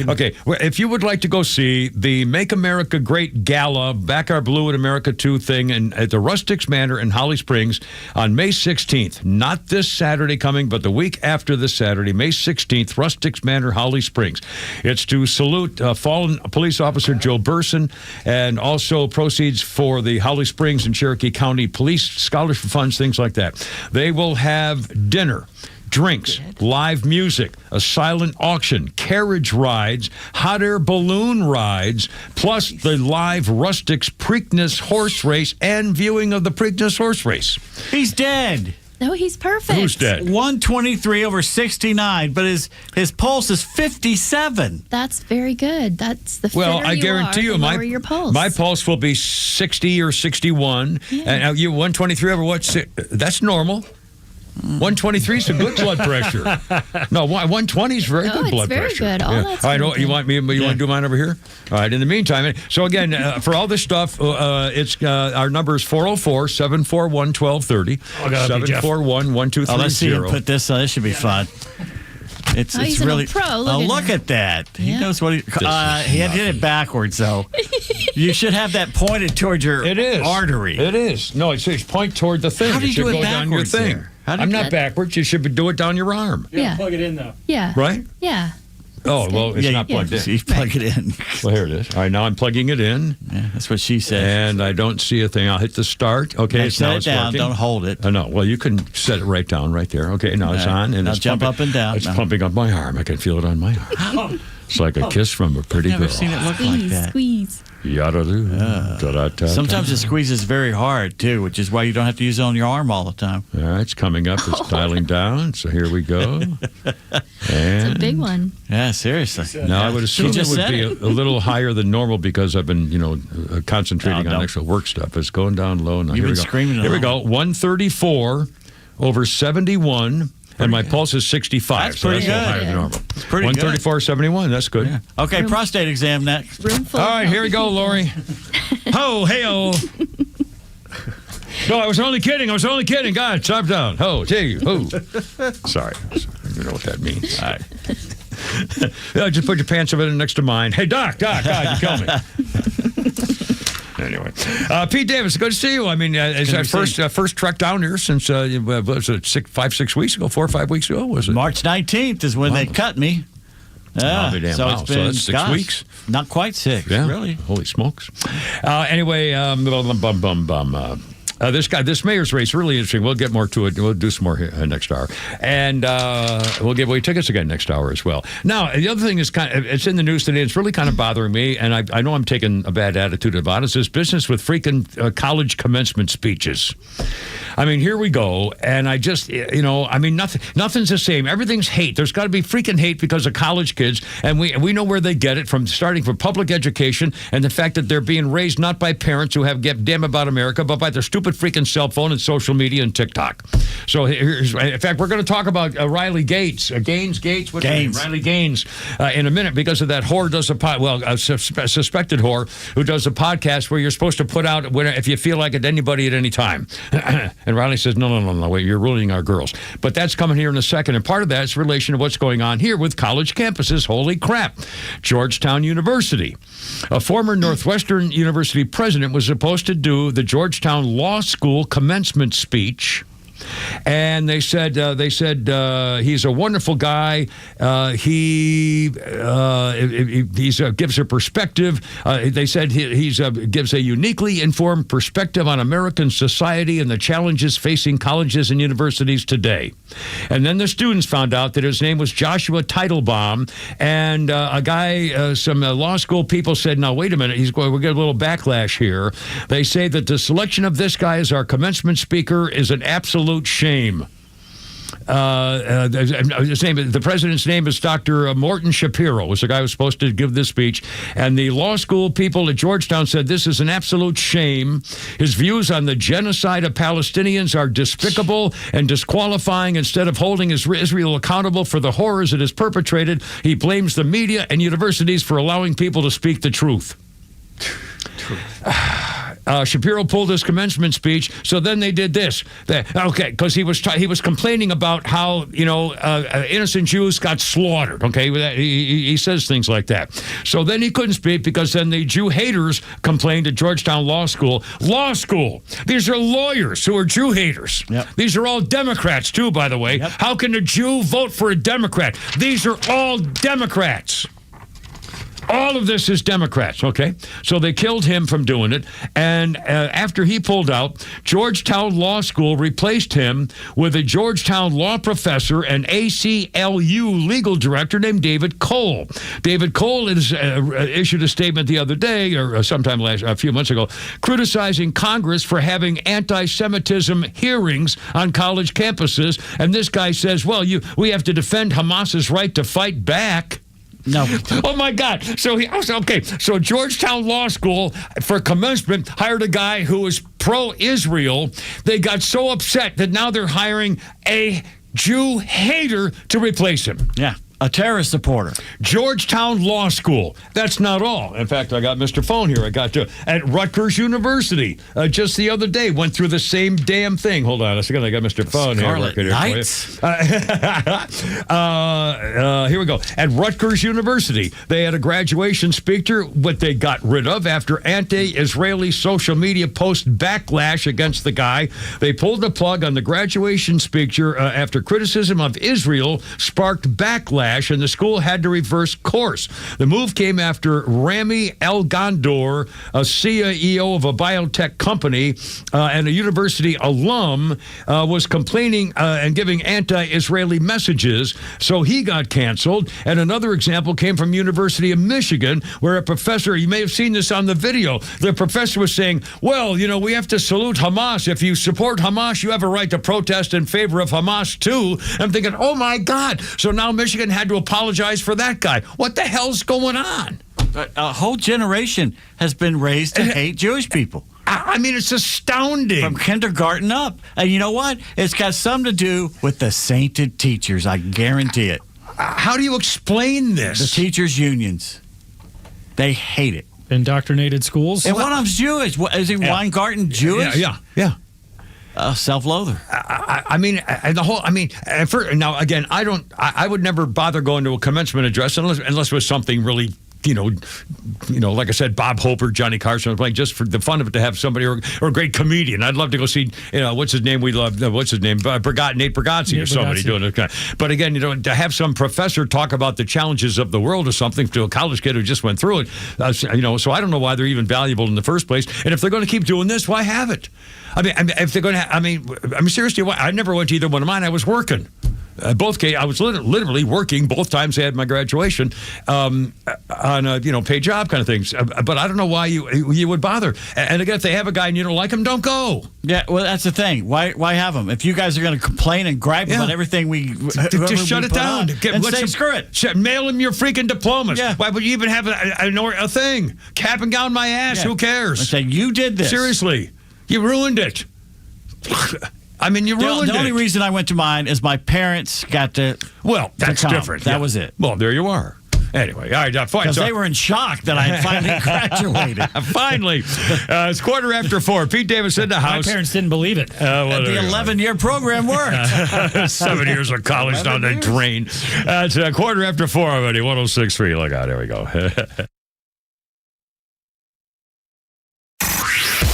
okay. Well, if you would like to go see the Make America Great Gala, Back Our Blue in America 2 thing at the Rustics Manor in Holly Springs on May 16th, not this Saturday coming, but the week after this Saturday, May 16th, Rustics Manor, Holly Springs. It's to salute fallen police officer Joe Burson, and also proceeds for the Holly Springs and Cherokee County Police Scholarship Funds, things like that. They will have dinner, drinks, live music, a silent auction, carriage rides, hot air balloon rides, plus the live Rustics Preakness horse race and viewing of the Preakness horse race. He's dead. No, he's perfect. Who's dead? 123/69, but his pulse is 57. That's very good. That's the Well, fitter I guarantee you you, are, the lower your pulse. my pulse will be 60 or 61. Yeah. And you 123 over what? That's normal. 123 is a good blood pressure. No, 120 is very good blood very pressure. good. All that's all right, very you want to do mine over here? All right. In the meantime, so again, for all this stuff, it's our number is 404-741-1230. 741-1230. Oh, let's see him put this on. This should be fun. It's he's really a pro. Look at that. He knows what he had hit it backwards though. You should have that pointed toward your artery. It is. No, it says point toward the thing. How do you it should do it go down your backwards thing. there? I'm not backwards. You should do it down your arm. Yeah. Plug it in though. Yeah. Right? Yeah. Oh, well, it's not plugged in. You plug it in. Well, here it is. All right, now I'm plugging it in. Yeah, that's what she said. And I don't see a thing. I'll hit the start. Okay, Now set it down. working. Don't hold it. No, well, you can set it right down right there. Okay, now it's on. And Now it's jump pumping, up and down. It's pumping up my arm. I can feel it on my arm. It's like a kiss from a pretty I've never girl. seen it look like that. Squeeze. Yada do. Sometimes it squeezes very hard, too, which is why you don't have to use it on your arm all the time. All right, it's coming up. It's dialing down. So here we go. It's a And big one. Yeah, seriously. now I would assume it would be a little higher than normal because I've been, concentrating on extra work stuff. It's going down low. Now, You've here been we go. screaming Here we along. go. 134 over 71. And my pulse is 65. That's pretty so that's a little good. higher than normal. It's pretty good. 134.71. That's good. Yeah. Okay, prostate exam next. Room full. All right, here we go, Lori. Ho, hey-o. No, I was only kidding. God, stop down. Ho, hey, ho. Sorry. You know what that means. All right. Yeah, just put your pants over there next to mine. Hey, Doc, God, you kill me. Anyway, Pete Davis, good to see you. I mean, it's our first trek down here since was it 5-6 weeks ago, 4 or 5 weeks ago? Was it March 19th is when they cut me. Yeah, I'll be damned. so Wow. it's been that's 6 weeks. Not quite 6, Yeah, really. Holy smokes! Anyway, this mayor's race really interesting. We'll get more to it. We'll do some more next hour, and we'll give away tickets again next hour as well. Now, the other thing is it's in the news today. It's really kind of bothering me, and I know I'm taking a bad attitude about it. It's this business with freaking college commencement speeches. I mean, here we go, and I just, nothing's the same. Everything's hate. There's got to be freaking hate because of college kids, and we know where they get it from, starting from public education and the fact that they're being raised not by parents who have give damn about America, but by their stupid freaking cell phone and social media and TikTok. So in fact, we're going to talk about Riley Gaines. Gaines. Riley Gaines in a minute because of that whore does a suspected whore who does a podcast where you're supposed to put out if you feel like it anybody at any time. And Riley says, no, wait, you're ruining our girls. But that's coming here in a second. And part of that is in relation to what's going on here with college campuses. Holy crap. Georgetown University. A former Northwestern University president was supposed to do the Georgetown Law School commencement speech. And they said he's a wonderful guy. He gives a perspective. They said he gives a uniquely informed perspective on American society and the challenges facing colleges and universities today. And then the students found out that his name was Joshua Teitelbaum, and a guy, some law school people said, "Now wait a minute, we'll get a little backlash here." They say that the selection of this guy as our commencement speaker is an absolute shame. The president's name is Dr. Morton Shapiro, was the guy who was supposed to give this speech. And the law school people at Georgetown said this is an absolute shame. His views on the genocide of Palestinians are despicable and disqualifying. Instead of holding Israel accountable for the horrors it has perpetrated, he blames the media and universities for allowing people to speak the truth. Shapiro pulled his commencement speech, so then they did this. Because he was complaining about how innocent Jews got slaughtered. Okay, he says things like that. So then he couldn't speak because then the Jew haters complained at Georgetown Law School. Law school. These are lawyers who are Jew haters. Yep. These are all Democrats too, by the way. Yep. How can a Jew vote for a Democrat? These are all Democrats. All of this is Democrats, okay? So they killed him from doing it. And after he pulled out, Georgetown Law School replaced him with a Georgetown law professor and ACLU legal director named David Cole. David Cole issued a statement the other day, or sometime a few months ago, criticizing Congress for having anti-Semitism hearings on college campuses. And this guy says, well, we have to defend Hamas's right to fight back. No. Oh, my God. So Georgetown Law School, for commencement, hired a guy who was pro-Israel. They got so upset that now they're hiring a Jew hater to replace him. Yeah. A terrorist supporter. Georgetown Law School. That's not all. In fact, I got Mr. Phone here. I got to at Rutgers University just the other day. Went through the same damn thing. Hold on a second. I got Mr. Phone Scarlet here. Knights. Here we go. At Rutgers University, they had a graduation speaker, what they got rid of after anti-Israeli social media post backlash against the guy. They pulled the plug on the graduation speaker after criticism of Israel sparked backlash backlash, and the school had to reverse course. The move came after Rami El-Gondor, a CEO of a biotech company and a university alum, was complaining and giving anti-Israeli messages, so he got canceled. And another example came from University of Michigan, where a professor, you may have seen this on the video, the professor was saying, well, you know, we have to salute Hamas. If you support Hamas, you have a right to protest in favor of Hamas too. I'm thinking, oh my God. So now Michigan had to apologize for that guy. What the hell's going on? A whole generation has been raised to hate Jewish people. I mean, it's astounding. From kindergarten up. And you know what? It's got something to do with the sainted teachers. I guarantee it. How do you explain this? The teachers' unions. They hate it. Indoctrinated schools? And one of them's Jewish. Is he Weingarten Jewish? Yeah. Self-loather. I mean, and the whole. I mean, now again, I would never bother going to a commencement address unless it was something really. You know, like I said, Bob Hope or Johnny Carson was playing just for the fun of it to have somebody or a great comedian. I'd love to go see, what's his name? We love, what's his name? Nate Bargatze or somebody doing it. But again, to have some professor talk about the challenges of the world or something to a college kid who just went through it, so I don't know why they're even valuable in the first place. And if they're going to keep doing this, why have it? I mean, if they're going to, seriously, I never went to either one of mine. I was working. Both cases, I was literally working both times I had my graduation on a paid job kind of things. But I don't know why you would bother. And again, if they have a guy and you don't like him, don't go. Yeah, well, that's the thing. Why have him? If you guys are going to complain and gripe about everything just shut it down. And say screw it. Mail him your freaking diplomas. Yeah. Why would you even have a thing? Cap and gown my ass. Yeah. Who cares? I say you did this. Seriously, you ruined it. I mean, you ruined it. The only reason I went to mine is my parents got to. Well, that's different. That was it. Well, there you are. Anyway, all right, fine. Because they were in shock that I had finally graduated. Finally. It's 4:15. Pete Davis in the house. My parents didn't believe it. The 11-year program worked. 7 years of college down the drain. It's 4:15 already. 106.3. Look out. There we go.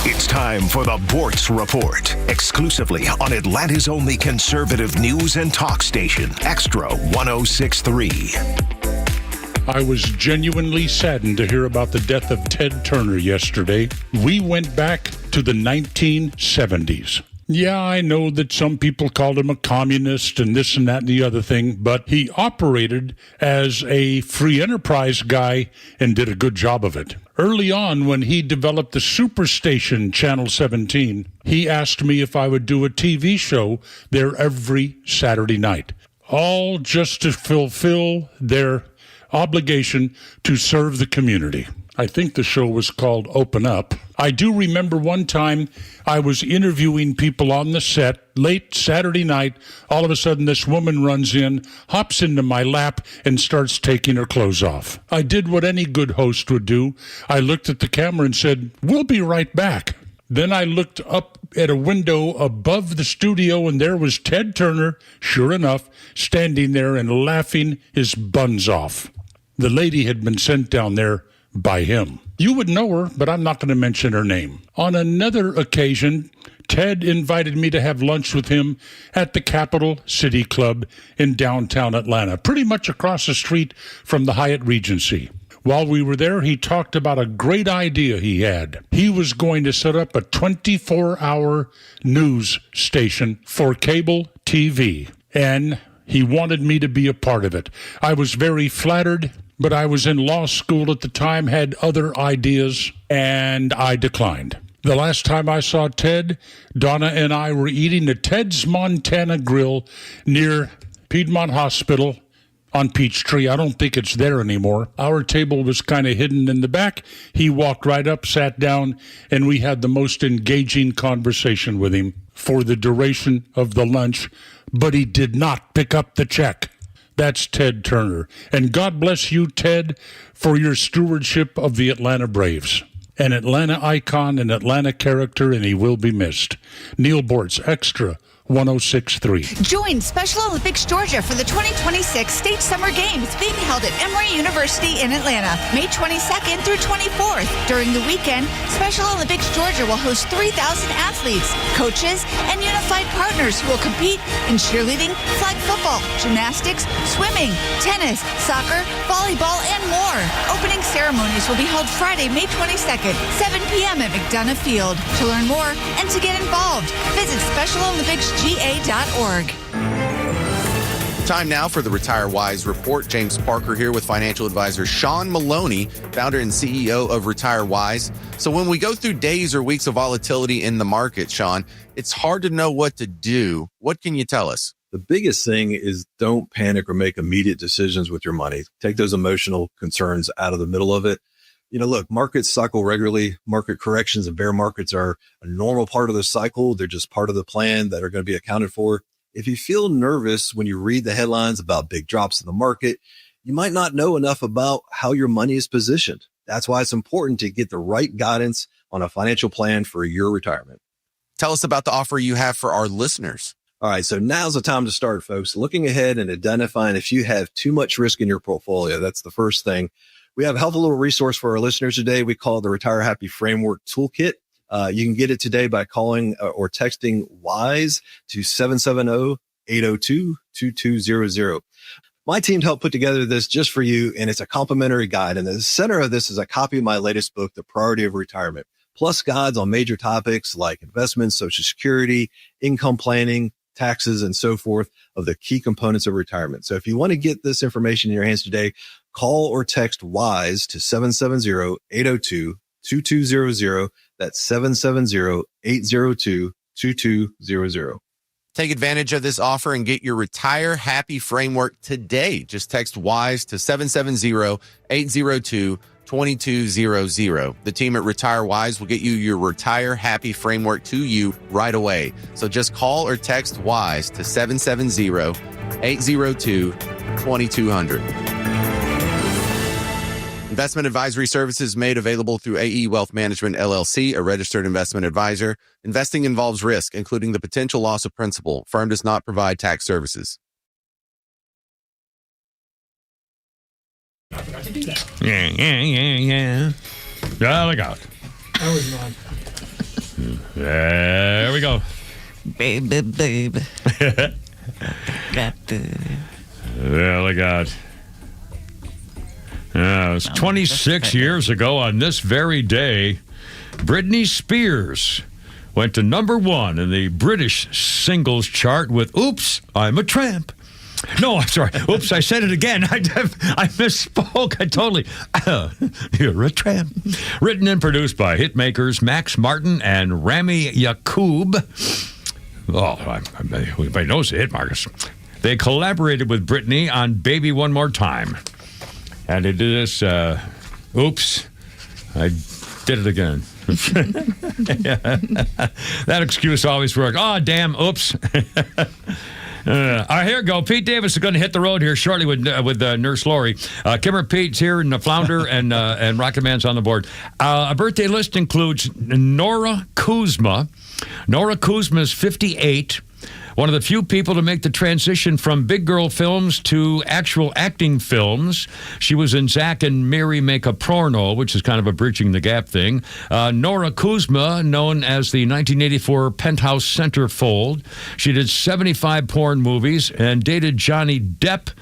It's time for the Bortz Report, exclusively on Atlanta's only conservative news and talk station, Extra 106.3. I was genuinely saddened to hear about the death of Ted Turner yesterday. We went back to the 1970s. Yeah, I know that some people called him a communist and this and that and the other thing, but he operated as a free enterprise guy and did a good job of it. Early on, when he developed the Superstation Channel 17, he asked me if I would do a TV show there every Saturday night, all just to fulfill their obligation to serve the community. I think the show was called Open Up. I do remember one time I was interviewing people on the set late Saturday night. All of a sudden, this woman runs in, hops into my lap, and starts taking her clothes off. I did what any good host would do. I looked at the camera and said, "We'll be right back." Then I looked up at a window above the studio, and there was Ted Turner, sure enough, standing there and laughing his buns off. The lady had been sent down there by him. You would know her, but I'm not going to mention her name. On another occasion, Ted invited me to have lunch with him at the Capital City Club in downtown Atlanta, pretty much across the street from the Hyatt Regency. While we were there, he talked about a great idea he had. He was going to set up a 24-hour news station for cable TV, and he wanted me to be a part of it. I was very flattered, but I was in law school at the time, had other ideas, and I declined. The last time I saw Ted, Donna and I were eating at Ted's Montana Grill near Piedmont Hospital on Peachtree. I don't think it's there anymore. Our table was kind of hidden in the back. He walked right up, sat down, and we had the most engaging conversation with him for the duration of the lunch, but he did not pick up the check. That's Ted Turner. And God bless you, Ted, for your stewardship of the Atlanta Braves. An Atlanta icon, an Atlanta character, and he will be missed. Neil Bortz, Extra 1063. Join Special Olympics Georgia for the 2026 State Summer Games being held at Emory University in Atlanta, May 22nd through 24th. During the weekend, Special Olympics Georgia will host 3,000 athletes, coaches, and unified partners who will compete in cheerleading, flag football, gymnastics, swimming, tennis, soccer, volleyball, and more. Opening ceremonies will be held Friday, May 22nd, 7 p.m. at McDonough Field. To learn more and to get involved, visit SpecialOlympicsGA.org. Time now for the Retire Wise Report. James Parker here with financial advisor Sean Maloney, founder and CEO of Retire Wise. So when we go through days or weeks of volatility in the market, Sean, it's hard to know what to do. What can you tell us? The biggest thing is don't panic or make immediate decisions with your money. Take those emotional concerns out of the middle of it. Look, markets cycle regularly. Market corrections and bear markets are a normal part of the cycle. They're just part of the plan that are going to be accounted for. If you feel nervous when you read the headlines about big drops in the market, you might not know enough about how your money is positioned. That's why it's important to get the right guidance on a financial plan for your retirement. Tell us about the offer you have for our listeners. All right, so now's the time to start, folks. Looking ahead and identifying if you have too much risk in your portfolio. That's the first thing. We have a helpful little resource for our listeners today. We call it the Retire Happy Framework Toolkit. You can get it today by calling or texting WISE to 770-802-2200. My team helped put together this just for you, and it's a complimentary guide. And the center of this is a copy of my latest book, The Priority of Retirement, plus guides on major topics like investments, Social Security, income planning, taxes, and so forth of the key components of retirement. So if you want to get this information in your hands today, call or text WISE to 770-802-2200. That's 770-802-2200. Take advantage of this offer and get your Retire Happy Framework today. Just text WISE to 770-802-2200. The team at Retire Wise will get you your Retire Happy Framework to you right away. So just call or text WISE to 770-802-2200. Investment advisory services made available through AE Wealth Management, LLC, a registered investment advisor. Investing involves risk, including the potential loss of principal. Firm does not provide tax services. Yeah. Oh, look out. That was mine. There we go. Baby. Well, look out. It was 26 years ago on this very day, Britney Spears went to number one in the British singles chart with Oops, I'm a Tramp. No, I'm sorry. Oops, I said it again. I misspoke. I totally. You're a tramp. Written and produced by hitmakers Max Martin and Rami Yacoub. Oh, everybody knows the hit makers. They collaborated with Britney on Baby One More Time. And they did this, oops, I did it again. That excuse always worked. Oh, damn, oops. All right, here we go. Pete Davis is going to hit the road here shortly with Nurse Lori. Kimmer Pete's here and the flounder and Rocket Man's on the board. A birthday list includes Nora Kuzma. Nora Kuzma is 58. One of the few people to make the transition from big girl films to actual acting films. She was in Zack and Miri Make a Porno, which is kind of a bridging the gap thing. Nora Kuzma, known as the 1984 Penthouse Centerfold. She did 75 porn movies and dated Johnny Depp.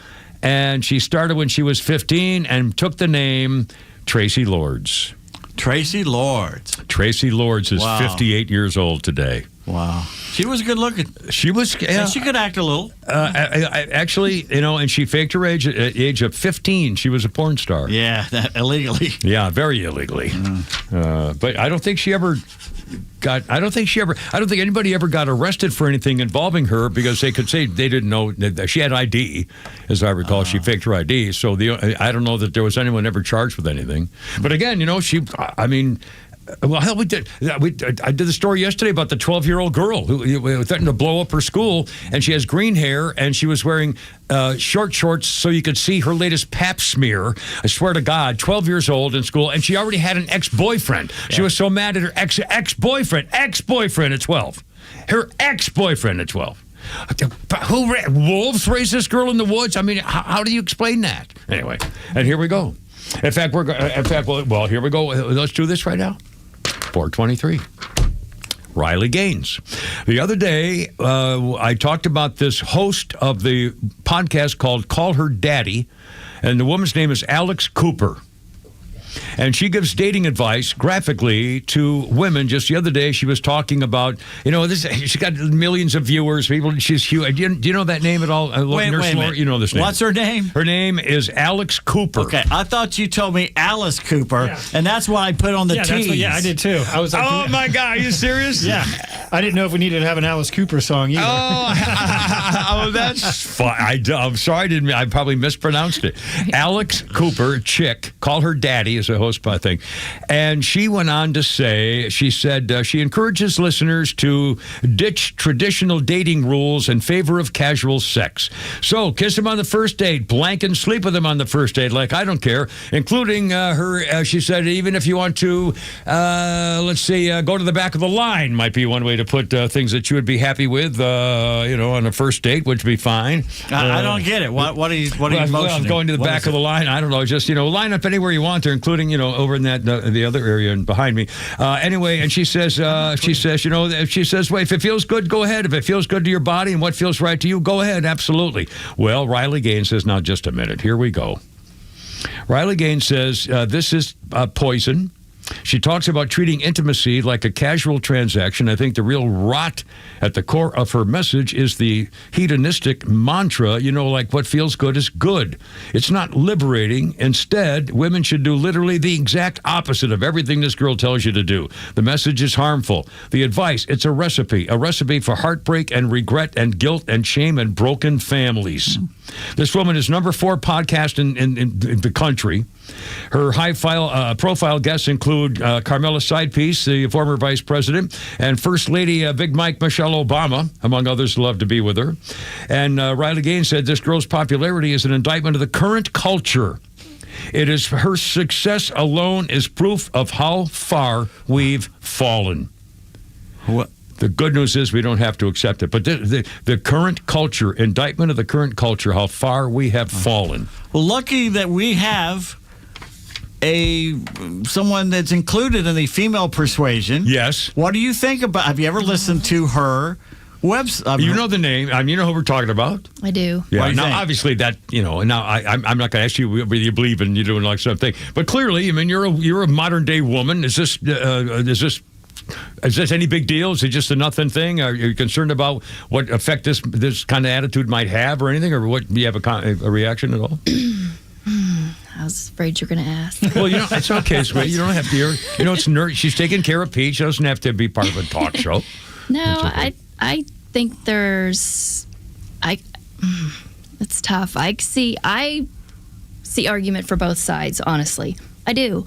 And she started when she was 15 and took the name Tracy Lords. Tracy Lords. Tracy Lords is 58 years old today. Wow. She was good looking. She was. And she could act a little. Actually, and she faked her age at the age of 15. She was a porn star. Yeah, that illegally. Yeah, very illegally. But I don't think she ever got. I don't think anybody ever got arrested for anything involving her because they could say they didn't know that she had ID, as I recall. She faked her ID. So I don't know that there was anyone ever charged with anything. But again, she. I mean. Well, hell, I did the story yesterday about the 12-year-old girl who threatened to blow up her school, and she has green hair, and she was wearing short shorts so you could see her latest pap smear. I swear to God, 12 years old in school, and she already had an ex-boyfriend. Yeah. She was so mad at her ex-boyfriend at 12. Her ex-boyfriend at 12. Wolves raised this girl in the woods? I mean, how do you explain that? Anyway, and here we go. In fact, well, here we go. Let's do this right now. 423. Riley Gaines. The other day, I talked about this host of the podcast called Call Her Daddy, and the woman's name is Alex Cooper. And she gives dating advice graphically to women. Just the other day, she was talking about, she's got millions of viewers. She's huge. Do you know that name at all? Wait a minute. You know this name. What's her name? Her name is Alex Cooper. Okay, I thought you told me Alice Cooper, and that's why I put on the T. I did too. I was like, oh my God, are you serious? Yeah. I didn't know if we needed to have an Alice Cooper song either. Oh, that's fine. I'm sorry, I probably mispronounced it. Alex Cooper, chick, Call Her Daddy is a host, I think. And she went on to say, she said, she encourages listeners to ditch traditional dating rules in favor of casual sex. So, kiss him on the first date, blank and sleep with him on the first date, like I don't care, including her, she said, even if you want to, go to the back of the line might be one way to put things that you would be happy with, on a first date, which would be fine. I don't get it. What are you motioning? Going to the back of the line, I don't know, just, line up anywhere you want there, including, over in that the other area and behind me. Anyway, and she says, well, if it feels good, go ahead. If it feels good to your body and what feels right to you, go ahead. Absolutely. Well, Riley Gaines says, now just a minute. Here we go. Riley Gaines says, this is poison. She talks about treating intimacy like a casual transaction. I think the real rot at the core of her message is the hedonistic mantra, like what feels good is good. It's not liberating. Instead, women should do literally the exact opposite of everything this girl tells you to do. The message is harmful. The advice, it's a recipe for heartbreak and regret and guilt and shame and broken families. This woman is number 4 podcast in the country. Her high-profile guests include Carmela Sidepiece, the former vice president, and First Lady Big Mike Michelle Obama, among others, love to be with her. And Riley Gaines said this girl's popularity is an indictment of the current culture. It is her success alone is proof of how far we've fallen. What? The good news is we don't have to accept it. But the current culture, indictment of the current culture, how far we have fallen. Well, lucky that we have someone that's included in the female persuasion. Yes. What do you think about? Have you ever listened to her website? You know the name. You know who we're talking about. I do. Yeah. Now, obviously, that Now, I'm not going to ask you whether you believe in doing like something, but clearly, you're a modern day woman. Is this any big deal? Is it just a nothing thing? Are you concerned about what effect this kind of attitude might have or anything? Or what? Do you have a reaction at all? I was afraid you're going to ask. Well, it's okay, sweetie. You don't have to hear. It's nerd. She's taking care of Pete. She doesn't have to be part of a talk show. No, okay. I think it's tough. I see argument for both sides, honestly. I do.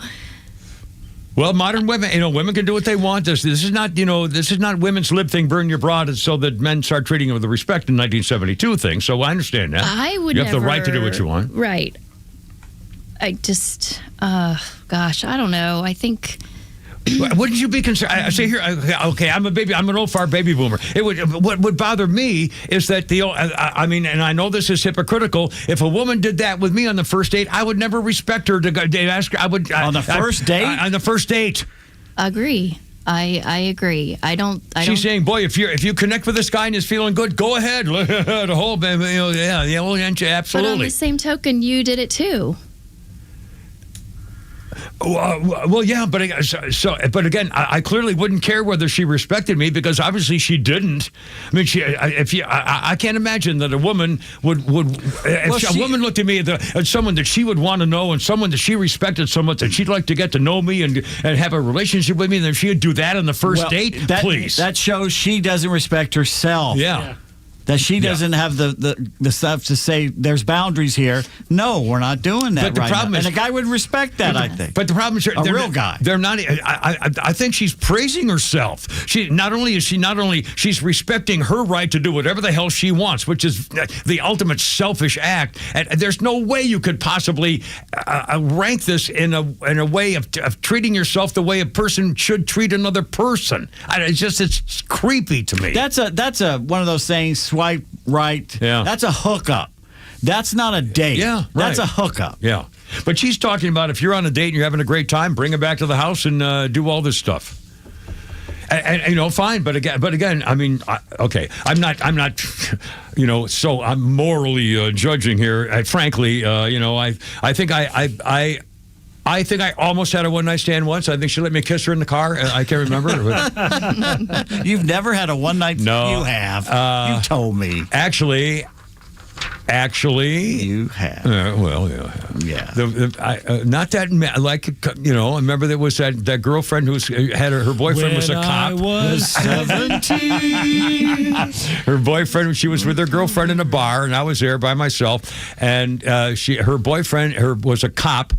Well, modern women, women can do what they want. This is not, this is not women's lib thing, burn your bra, so that men start treating them with respect in 1972 thing. So I understand that. You have the right to do what you want. Right. I just, I don't know. I think. Wouldn't you be concerned? I say here, okay, I'm an old far baby boomer. What would bother me is that and I know this is hypocritical. If a woman did that with me on the first date, I would never respect her to ask her. On the first date? On the first date. Agree. I agree. She's saying, boy, if you connect with this guy and he's feeling good, go ahead. The whole, absolutely. But on the same token, you did it too. Well, yeah, but again, I clearly wouldn't care whether she respected me because obviously she didn't. I mean, I can't imagine that a woman would a woman looked at me as someone that she would want to know and someone that she respected so much that she'd like to get to know me and have a relationship with me, and then she would do that on the first date. Please, that shows she doesn't respect herself. Yeah. That she doesn't have the stuff to say there's boundaries here. No, we're not doing that. But the right problem now. is, and a guy would respect that. I think. But the problem is, a real guy. They're not. I think she's praising herself. She's respecting her right to do whatever the hell she wants, which is the ultimate selfish act. And there's no way you could possibly rank this in a way of treating yourself the way a person should treat another person. It's creepy to me. That's a one of those sayings. Swipe right. Yeah. That's a hookup. That's not a date. Yeah, right. That's a hookup. Yeah. But she's talking about if you're on a date and you're having a great time, bring her back to the house and do all this stuff. And fine. But again, I mean, okay. I'm not. So I'm morally judging here. Frankly, I think I think I almost had a one-night stand once. I think she let me kiss her in the car. I can't remember. You've never had a one-night stand? No. You have. You told me. Actually, you have. Well, yeah. Not that. I remember there was that girlfriend who had her boyfriend was a cop. I was 17. Her boyfriend. She was with her girlfriend in a bar, and I was there by myself. And her boyfriend was a cop,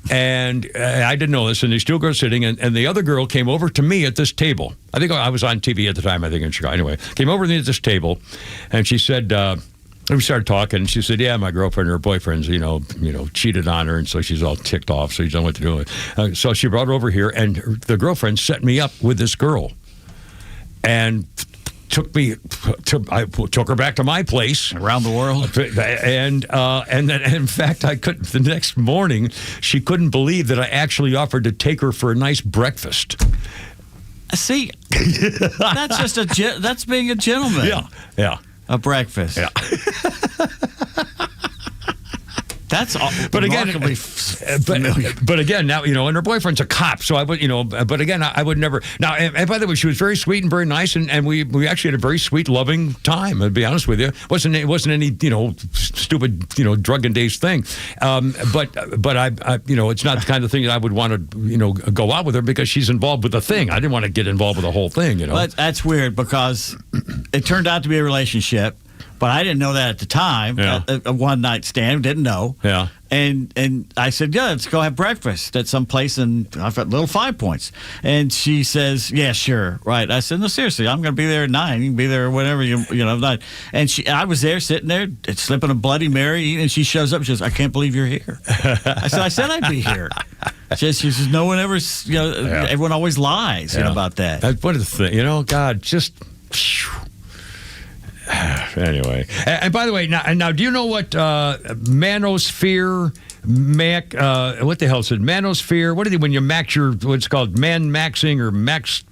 and I didn't know this. And these two girls sitting, and the other girl came over to me at this table. I think I was on TV at the time. I think in Chicago. Anyway, came over to me at this table, and she said. We started talking, and she said, "Yeah, my girlfriend, her boyfriend's, cheated on her, and so she's all ticked off. So she doesn't know what to do with it." So she brought her over here, and the girlfriend set me up with this girl, and I took her back to my place around the world, and then in fact the next morning she couldn't believe that I actually offered to take her for a nice breakfast. See, that's being a gentleman. Yeah. A breakfast. Yeah. That's but again, familiar. But again, now and her boyfriend's a cop, so I would, But again, I would never. Now, and by the way, she was very sweet and very nice, and we actually had a very sweet, loving time. To be honest with you, it wasn't any stupid drug and days thing. But I it's not the kind of thing that I would want to go out with her because she's involved with the thing. I didn't want to get involved with the whole thing. But that's weird because it turned out to be a relationship. But I didn't know that at the time. Yeah. A one-night stand, didn't know. Yeah. And I said, yeah, let's go have breakfast at some place in Little Five Points. And she says, yeah, sure, right. I said, no, seriously, I'm going to be there at 9. You can be there whenever night. And I was there, sitting there, slipping a Bloody Mary, and she shows up. She says, I can't believe you're here. I said I'd be here. She says, no one ever, everyone always lies about that. What is the thing? God, just. Anyway, and by the way, now do you know what manosphere, what the hell is it? Manosphere, what are they when you max what's called man-maxing or max,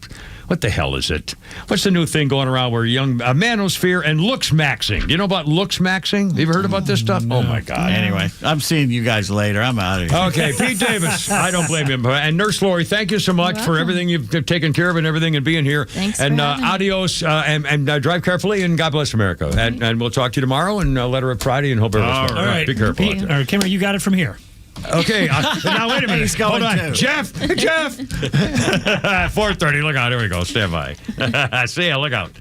what the hell is it? What's the new thing going around where manosphere and looks maxing? Do you know about looks maxing? Have you ever heard about this stuff? No. Oh my God. Anyway, I'm seeing you guys later. I'm out of here. Okay, Pete Davis. I don't blame him. And Nurse Lori, thank you so much for everything you've taken care of and everything and being here. Thanks and for having me. adios and drive carefully and God bless America. And we'll talk to you tomorroar and letter of Friday and hope everyone's All right. Be careful. Pete, or Kimmer, you got it from here. Okay, now wait a minute. He's going Hold on. too. Jeff! 4:30, look out. Here we go. Stand by. See ya, look out.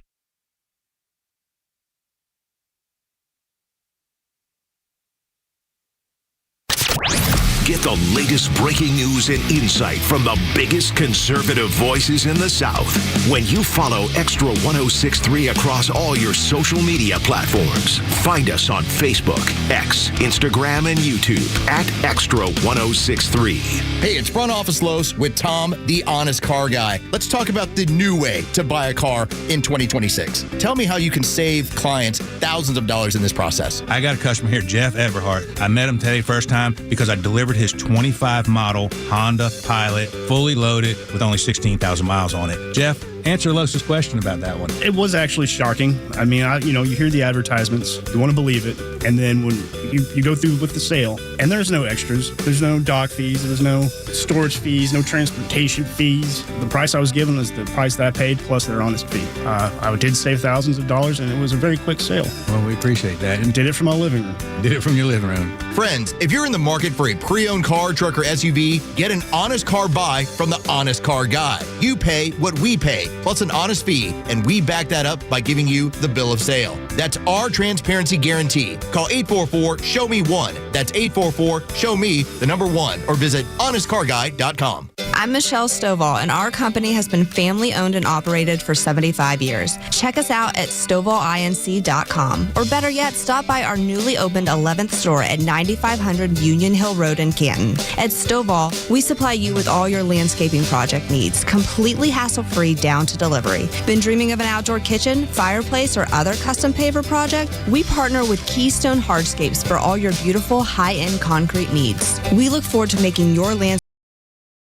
Get the latest breaking news and insight from the biggest conservative voices in the South when you follow Extra 106.3 across all your social media platforms. Find us on Facebook, X, Instagram, and YouTube at Extra 106.3. Hey, it's Front Office Los with Tom, the Honest Car Guy. Let's talk about the new way to buy a car in 2026. Tell me how you can save clients thousands of dollars in this process. I got a customer here, Jeff Everhart. I met him today first time because I delivered his 25 model Honda Pilot, fully loaded with only 16,000 miles on it. Jeff, answer Los's question about that one. It was actually shocking. I mean, you hear the advertisements, you want to believe it, and then when you go through with the sale, and there's no extras, there's no dock fees, there's no storage fees, no transportation fees. The price I was given was the price that I paid plus their honest fee. I did save thousands of dollars, and it was a very quick sale. Well, we appreciate that. And did it from my living room. Did it from your living room. Friends, if you're in the market for a pre-owned car, truck, or SUV, get an honest car buy from the Honest Car Guy. You pay what we pay, plus an honest fee, and we back that up by giving you the bill of sale. That's our transparency guarantee. Call 844-SHOW-ME-1. That's 844-SHOW-ME1 or visit honestcarguy.com. I'm Michelle Stovall, and our company has been family-owned and operated for 75 years. Check us out at StovallINC.com, or better yet, stop by our newly opened 11th store at 9500 Union Hill Road in Canton. At Stovall, we supply you with all your landscaping project needs, completely hassle-free down to delivery. Been dreaming of an outdoor kitchen, fireplace, or other custom paver project? We partner with Keystone Hardscapes for all your beautiful high-end concrete needs. We look forward to making your landscape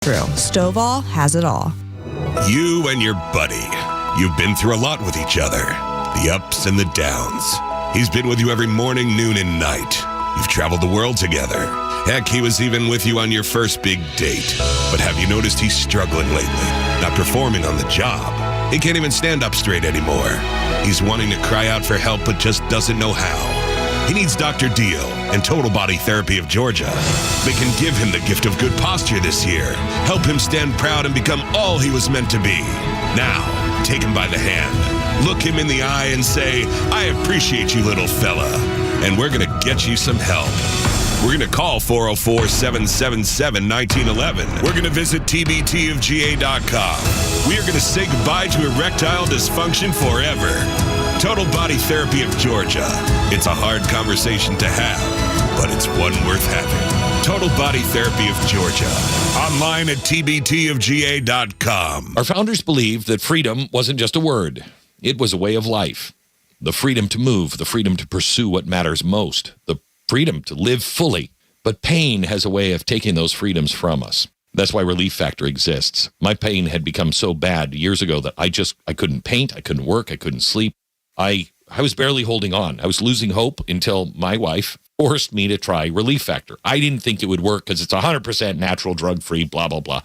true. Stovall has it all. You and your buddy. You've been through a lot with each other. The ups and the downs. He's been with you every morning, noon, and night. You've traveled the world together. Heck, he was even with you on your first big date. But have you noticed he's struggling lately? Not performing on the job. He can't even stand up straight anymore. He's wanting to cry out for help, but just doesn't know how. He needs Dr. Deal and Total Body Therapy of Georgia. They can give him the gift of good posture this year, help him stand proud and become all he was meant to be. Now, take him by the hand, look him in the eye and say, I appreciate you, little fella, and we're going to get you some help. We're going to call 404-777-1911. We're going to visit tbtofga.com. We are going to say goodbye to erectile dysfunction forever. Total Body Therapy of Georgia. It's a hard conversation to have, but it's one worth having. Total Body Therapy of Georgia. Online at tbtofga.com. Our founders believed that freedom wasn't just a word. It was a way of life. The freedom to move, the freedom to pursue what matters most, the freedom to live fully. But pain has a way of taking those freedoms from us. That's why Relief Factor exists. My pain had become so bad years ago that I couldn't paint, I couldn't work, I couldn't sleep. I was barely holding on. I was losing hope until my wife forced me to try Relief Factor. I didn't think it would work because it's 100% natural, drug-free, blah, blah, blah.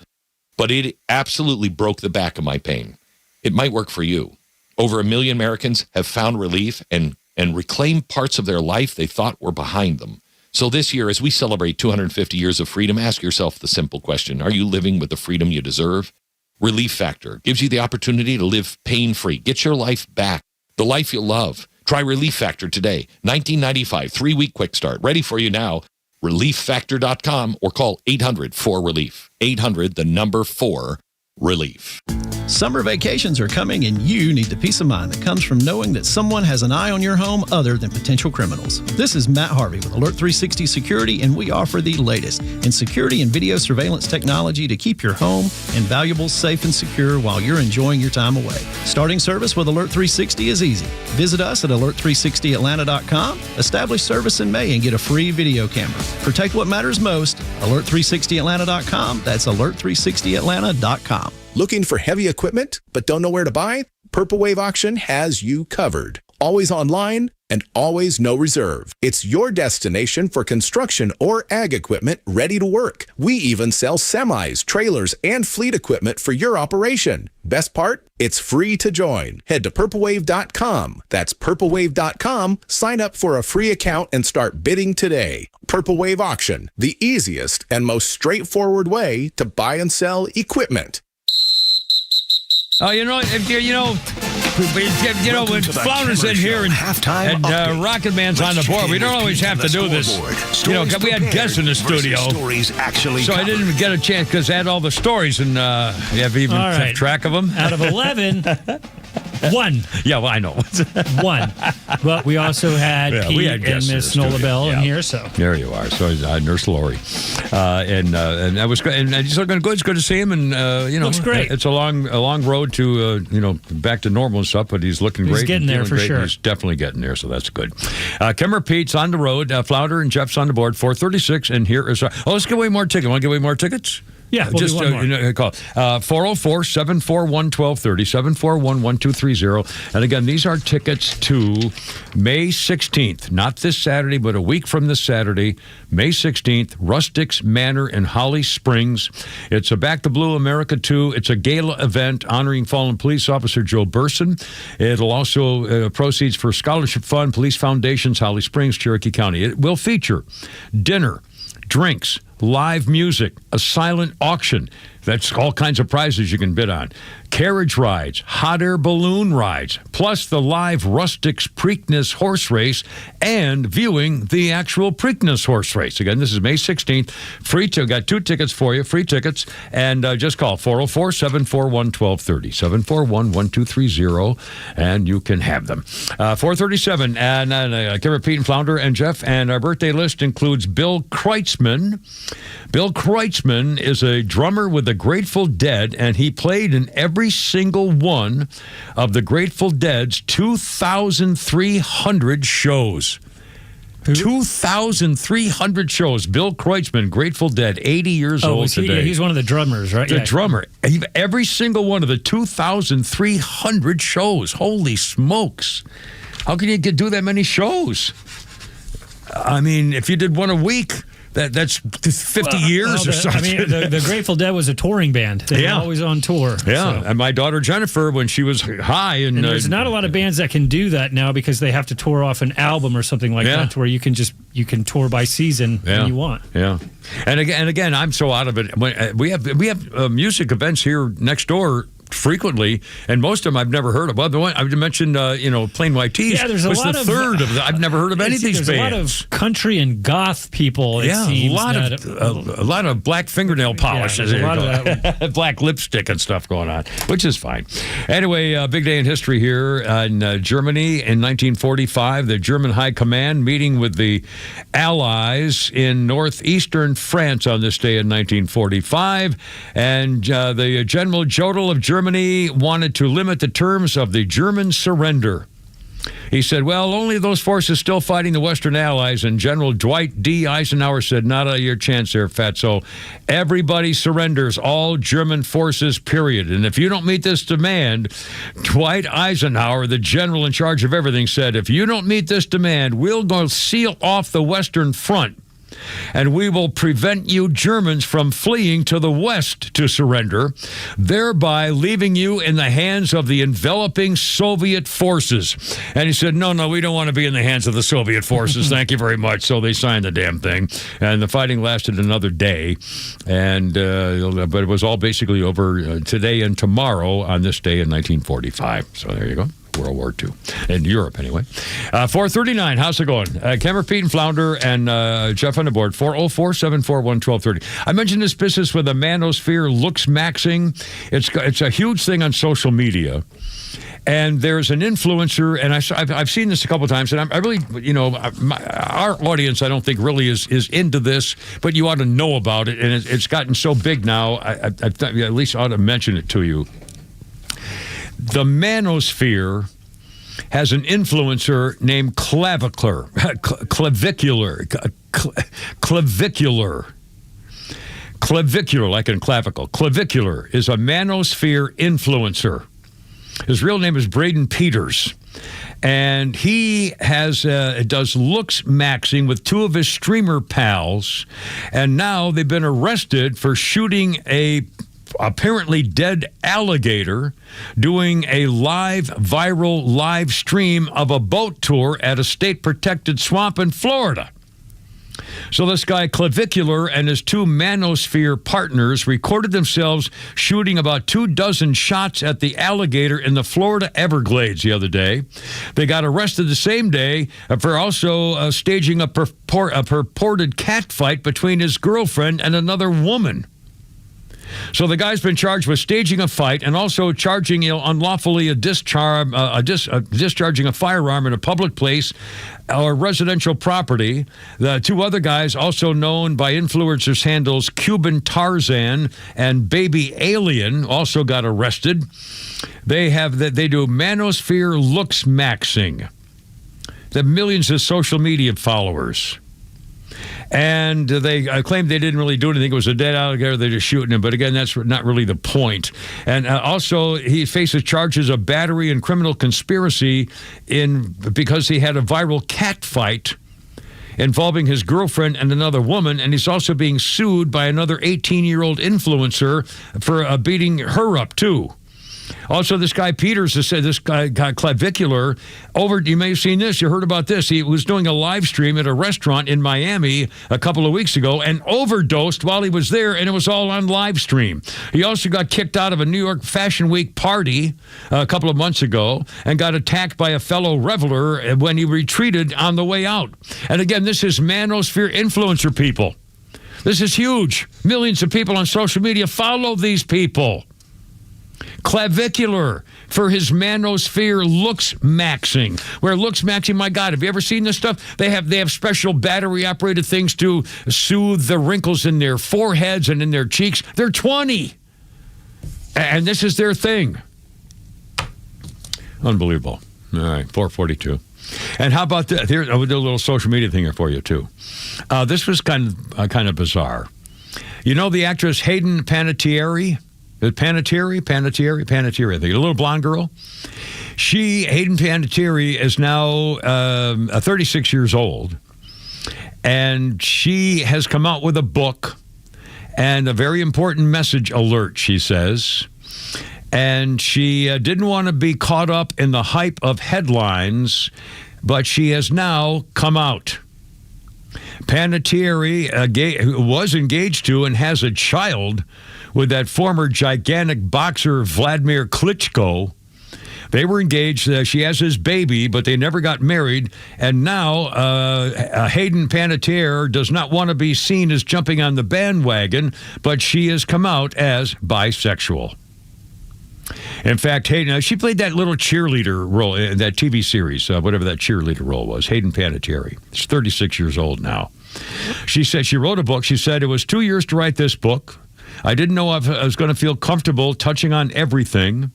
But it absolutely broke the back of my pain. It might work for you. Over 1 million Americans have found relief and reclaimed parts of their life they thought were behind them. So this year, as we celebrate 250 years of freedom, ask yourself the simple question, are you living with the freedom you deserve? Relief Factor gives you the opportunity to live pain-free. Get your life back, the life you love. Try Relief Factor today. $19.95, 3-week quick start. Ready for you now. ReliefFactor.com or call 800-4RELIEF. 800-4-RELIEF. Summer vacations are coming, and you need the peace of mind that comes from knowing that someone has an eye on your home other than potential criminals. This is Matt Harvey with Alert 360 Security, and we offer the latest in security and video surveillance technology to keep your home and valuables safe and secure while you're enjoying your time away. Starting service with Alert 360 is easy. Visit us at alert360atlanta.com, establish service in May, and get a free video camera. Protect what matters most. Alert360atlanta.com. That's alert360atlanta.com. Looking for heavy equipment but don't know where to buy? Purple Wave Auction has you covered. Always online and always no reserve. It's your destination for construction or ag equipment ready to work. We even sell semis, trailers, and fleet equipment for your operation. Best part? It's free to join. Head to purplewave.com. That's purplewave.com. Sign up for a free account and start bidding today. Purple Wave Auction, the easiest and most straightforward way to buy and sell equipment. Oh, when Flounder's in here and Rocket Man's on the board, we don't always have to do this. We had guests in the studio, so I didn't get a chance because I had all the stories, and you have even kept track of them? Out of 11, 1. Yeah, well, I know. 1. But we also had Pete and Miss Nola Bell in here, so. There you are. So Nurse Lori. And that was good. And he's looking good. It's good to see him. And, looks great. It's a long road to, back to normal and stuff, but he's looking great. He's getting there for sure. He's definitely getting there, so that's good. Kimmer Pete's on the road. Flounder and Jeff's on the board. 436, and here is let's give away more tickets. Want to give away more tickets? Yeah, we'll just do one more. Call 404-741-1230, 741-1230. And again, these are tickets to May 16th, not this Saturday, but a week from this Saturday, May 16th, Rustics Manor in Holly Springs. It's a Back to Blue America 2. It's a gala event honoring fallen police officer Joe Burson. It'll also proceeds for Scholarship Fund, Police Foundations, Holly Springs, Cherokee County. It will feature dinner, drinks, live music, a silent auction. That's all kinds of prizes you can bid on. Carriage rides, hot air balloon rides, plus the live Rustics Preakness horse race and viewing the actual Preakness horse race. Again, this is May 16th. Got 2 tickets for you, free tickets, and just call 404-741-1230, 741-1230, and you can have them. 437, and Kimmer, Pete, and Flounder, and Jeff, and our birthday list includes Bill Kreutzmann. Bill Kreutzmann is a drummer with the Grateful Dead, and he played in every single one of the Grateful Dead's 2,300 shows. 2,300 shows. Bill Kreutzmann, Grateful Dead, 80 years old today. He's one of the drummers, right? The drummer. Every single one of the 2,300 shows. Holy smokes. How can you do that many shows? I mean, if you did one a week, that's 50 years or something. I mean, the Grateful Dead was a touring band. They were always on tour. Yeah, and my daughter Jennifer, when she was high, and there's not a lot of bands that can do that now because they have to tour off an album or something like that, to where you can tour by season when you want. Yeah, and again, I'm so out of it. We have music events here next door frequently, and most of them I've never heard of. Well, the one I mentioned, Plain White Tees there's a was lot the of, third of them. I've never heard of any of these bands. There's a lot of country and goth people. It seems a lot of black fingernail polish. There's a lot of that. Black lipstick and stuff going on, which is fine. Anyway, big day in history here in Germany in 1945. The German High Command meeting with the Allies in northeastern France on this day in 1945, and the General Jodl of Germany wanted to limit the terms of the German surrender. He said, well, only those forces still fighting the Western Allies, and General Dwight D. Eisenhower said, not a your chance there, Fatso. Everybody surrenders, all German forces, period. And if you don't meet this demand, Dwight Eisenhower, the general in charge of everything, said, if you don't meet this demand, we'll go seal off the Western Front, and we will prevent you Germans from fleeing to the west to surrender, thereby leaving you in the hands of the enveloping Soviet forces. And he said, no, we don't want to be in the hands of the Soviet forces. Thank you very much. So they signed the damn thing. And the fighting lasted another day. And but it was all basically over today and tomorrow on this day in 1945. So there you go. World War II. In Europe, anyway. 439, how's it going? Kemmer, Pete, and Flounder, and Jeff on the board. 404-741-1230. I mentioned this business with the manosphere looks maxing. It's a huge thing on social media. And there's an influencer, and I've seen this a couple of times, and I really, our audience, I don't think really is into this, but you ought to know about it, and it's gotten so big now, I at least ought to mention it to you. The manosphere has an influencer named Clavicular, like in clavicle. Clavicular is a manosphere influencer. His real name is Braden Peters. And he does looks maxing with 2 of his streamer pals. And now they've been arrested for shooting a apparently dead alligator doing a viral live stream of a boat tour at a state-protected swamp in Florida. So this guy, Clavicular, and his 2 manosphere partners recorded themselves shooting about 24 shots at the alligator in the Florida Everglades the other day. They got arrested the same day for also staging a purported catfight between his girlfriend and another woman. So the guy's been charged with staging a fight and also charging unlawfully discharging a firearm in a public place or residential property. The 2 other guys, also known by influencers' handles Cuban Tarzan and Baby Alien, also got arrested. They do manosphere looks maxing. They have millions of social media followers. And they claimed they didn't really do anything. It was a dead alligator. They're just shooting him. But again, that's not really the point. And also, he faces charges of battery and criminal conspiracy because he had a viral cat fight involving his girlfriend and another woman. And he's also being sued by another 18-year-old influencer for beating her up, too. Also, this guy Peters has said this guy got clavicular. You may have seen this. You heard about this. He was doing a live stream at a restaurant in Miami a couple of weeks ago and overdosed while he was there, and it was all on live stream. He also got kicked out of a New York Fashion Week party a couple of months ago and got attacked by a fellow reveler when he retreated on the way out. And again, this is manosphere influencer people. This is huge. Millions of people on social media follow these people. Clavicular for his manosphere looks maxing. Where looks maxing, my God, have you ever seen this stuff? They have special battery operated things to soothe the wrinkles in their foreheads and in their cheeks. They're 20. And this is their thing. Unbelievable. All right, 442. And how about this? Here, I'll do a little social media thing here for you, too. This was kind of bizarre. You know the actress Hayden Panettiere? Panettiere, I think. A little blonde girl. Hayden Panettiere is now 36 years old. And she has come out with a book and a very important message alert, she says. And she didn't want to be caught up in the hype of headlines, but she has now come out. Panettiere was engaged to and has a child with that former gigantic boxer Vladimir Klitschko. They were engaged. She has his baby, but they never got married. And now Hayden Panettiere does not want to be seen as jumping on the bandwagon, but she has come out as bisexual. In fact, Hayden, she played that little cheerleader role in that TV series, whatever that cheerleader role was, Hayden Panettiere. She's 36 years old now. She said she wrote a book. She said, it was 2 years to write this book. I didn't know if I was going to feel comfortable touching on everything.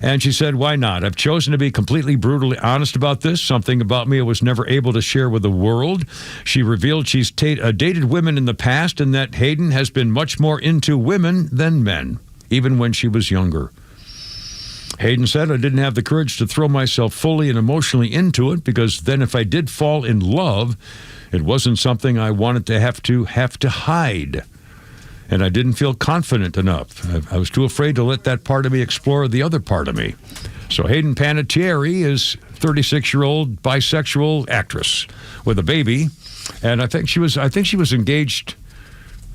And she said, why not? I've chosen to be completely brutally honest about this, something about me I was never able to share with the world. She revealed she's dated women in the past and that Hayden has been much more into women than men, even when she was younger. Hayden said, I didn't have the courage to throw myself fully and emotionally into it because then if I did fall in love, it wasn't something I wanted to have to hide. And I didn't feel confident enough. I was too afraid to let that part of me explore the other part of me. So Hayden Panettiere is 36-year-old bisexual actress with a baby. And I think she was engaged.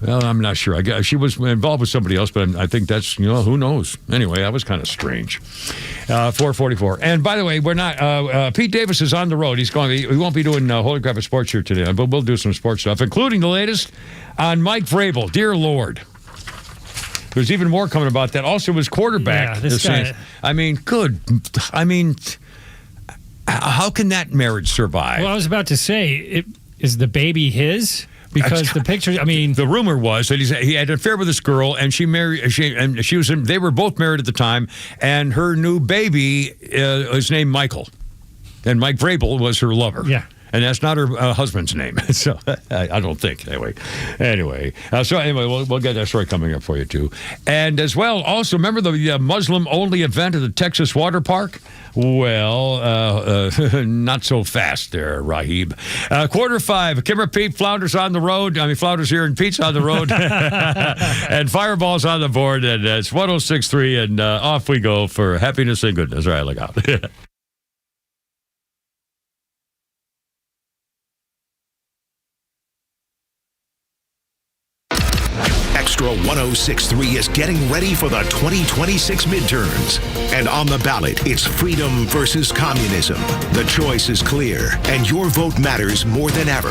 Well, I'm not sure. She was involved with somebody else, but I think that's, who knows? Anyway, that was kind of strange. 444. And by the way, we're not, Pete Davis is on the road. We won't be doing Holy Crap Sports here today, but we'll do some sports stuff, including the latest on Mike Vrabel. Dear Lord. There's even more coming about that. Also, his quarterback. Yeah, this guy. How can that marriage survive? Well, I was about to say, is the baby his? Because the picture, the rumor was that he had an affair with this girl, and they were both married at the time, and her new baby is named Michael, and Mike Vrabel was her lover. Yeah. And that's not her husband's name. So I don't think. Anyway, we'll get that story coming up for you, too. And as well, also, remember the Muslim-only event at the Texas water park? Well, not so fast there, Rahib. 4:45, Kimmer Pete, Flounders on the road. Flounders here and Pete's on the road. And Fireball's on the board. And it's 106.3, and off we go for happiness and goodness. All right, look out. Extra 106.3 is getting ready for the 2026 midterms. And on the ballot, it's freedom versus communism. The choice is clear, and your vote matters more than ever.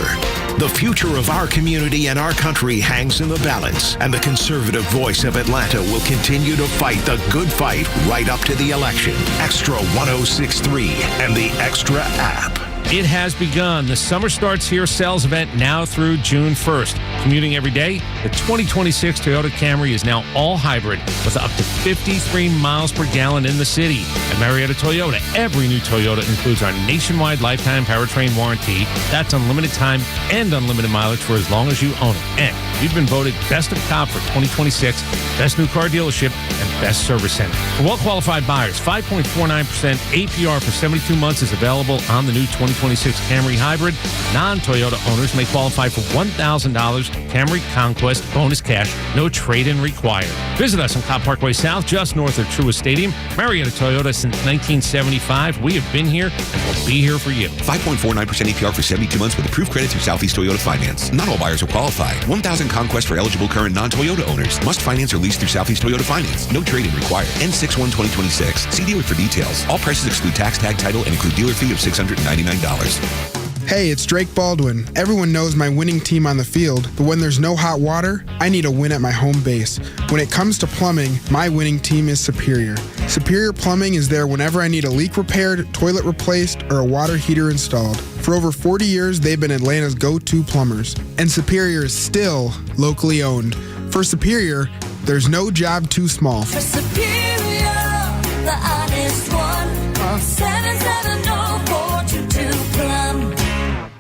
The future of our community and our country hangs in the balance, and the conservative voice of Atlanta will continue to fight the good fight right up to the election. Extra 106.3 and the Extra app. It has begun. The Summer Starts Here sales event now through June 1st. Commuting every day, the 2026 Toyota Camry is now all hybrid with up to 53 miles per gallon in the city. At Marietta Toyota, every new Toyota includes our nationwide lifetime powertrain warranty. That's unlimited time and unlimited mileage for as long as you own it. And we've been voted Best of Top for 2026, Best New Car Dealership, and Best Service Center. For well-qualified buyers, 5.49% APR for 72 months is available on the new 2026 2026 Camry Hybrid. Non-Toyota owners may qualify for $1,000 Camry Conquest bonus cash. No trade-in required. Visit us on Cobb Parkway South, just north of Truist Stadium. Marietta Toyota since 1975. We have been here and will be here for you. 5.49% APR for 72 months with approved credit through Southeast Toyota Finance. Not all buyers will qualify. 1,000 Conquest for eligible current non-Toyota owners. Must finance or lease through Southeast Toyota Finance. No trade-in required. N6/1/2026. See dealer for details. All prices exclude tax, tag, title, and include dealer fee of $699. Hey, it's Drake Baldwin. Everyone knows my winning team on the field, but when there's no hot water, I need a win at my home base. When it comes to plumbing, my winning team is Superior. Superior Plumbing is there whenever I need a leak repaired, toilet replaced, or a water heater installed. For over 40 years, they've been Atlanta's go-to plumbers. And Superior is still locally owned. For Superior, there's no job too small. For Superior, the honest one, call 770-422-PLUM.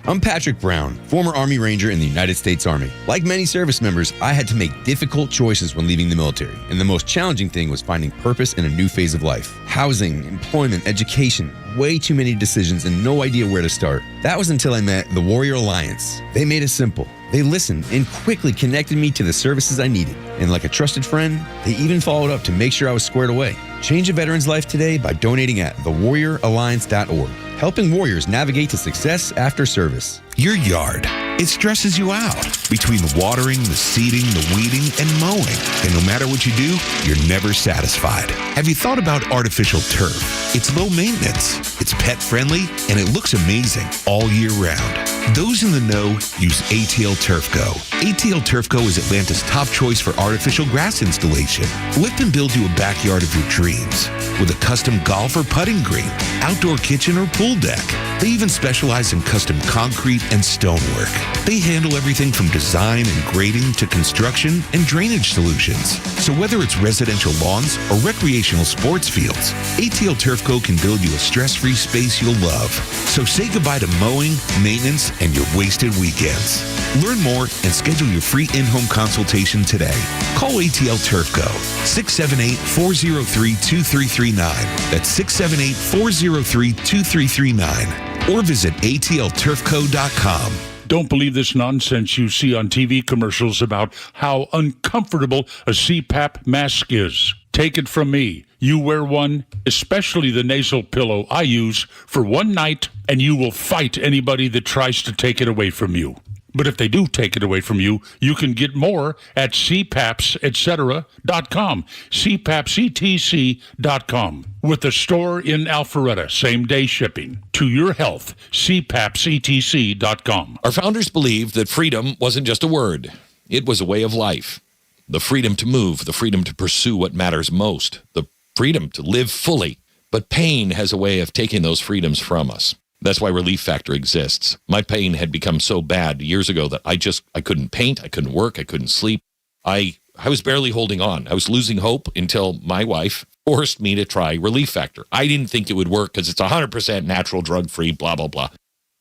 I'm Patrick Brown, former Army Ranger in the United States Army. Like many service members, I had to make difficult choices when leaving the military, and the most challenging thing was finding purpose in a new phase of life. Housing, employment, education, way too many decisions and no idea where to start. That was until I met the Warrior Alliance. They made it simple. They listened and quickly connected me to the services I needed. And like a trusted friend, they even followed up to make sure I was squared away. Change a veteran's life today by donating at thewarrioralliance.org, helping warriors navigate to success after service. Your yard. It stresses you out between the watering, the seeding, the weeding, and mowing. And no matter what you do, you're never satisfied. Have you thought about artificial turf? It's low maintenance, it's pet friendly, and it looks amazing all year round. Those in the know use ATL Turf Go. ATL Turf Go is Atlanta's top choice for artificial grass installation. Let them build you a backyard of your dreams with a custom golf or putting green, outdoor kitchen or pool deck. They even specialize in custom concrete and stonework. They handle everything from design and grading to construction and drainage solutions. So whether it's residential lawns or recreational sports fields, ATL Turf Go can build you a stress-free space you'll love. So say goodbye to mowing, maintenance, and your wasted weekends. Learn more and schedule your free in-home consultation today. Call ATL Turf Go, 678-403-2339. That's 678-403-2339. Or visit atlturfco.com. Don't believe this nonsense you see on TV commercials about how uncomfortable a CPAP mask is. Take it from me. You wear one, especially the nasal pillow I use, for one night, and you will fight anybody that tries to take it away from you. But if they do take it away from you, you can get more at cpapsetc.com, cpapsetc.com, with a store in Alpharetta, same-day shipping. To your health, cpapsetc.com. Our founders believed that freedom wasn't just a word. It was a way of life. The freedom to move, the freedom to pursue what matters most, the freedom to live fully. But pain has a way of taking those freedoms from us. That's why Relief Factor exists. My pain had become so bad years ago that I couldn't paint, I couldn't work, I couldn't sleep. I was barely holding on. I was losing hope until my wife forced me to try Relief Factor. I didn't think it would work because it's 100% natural, drug-free, blah, blah, blah.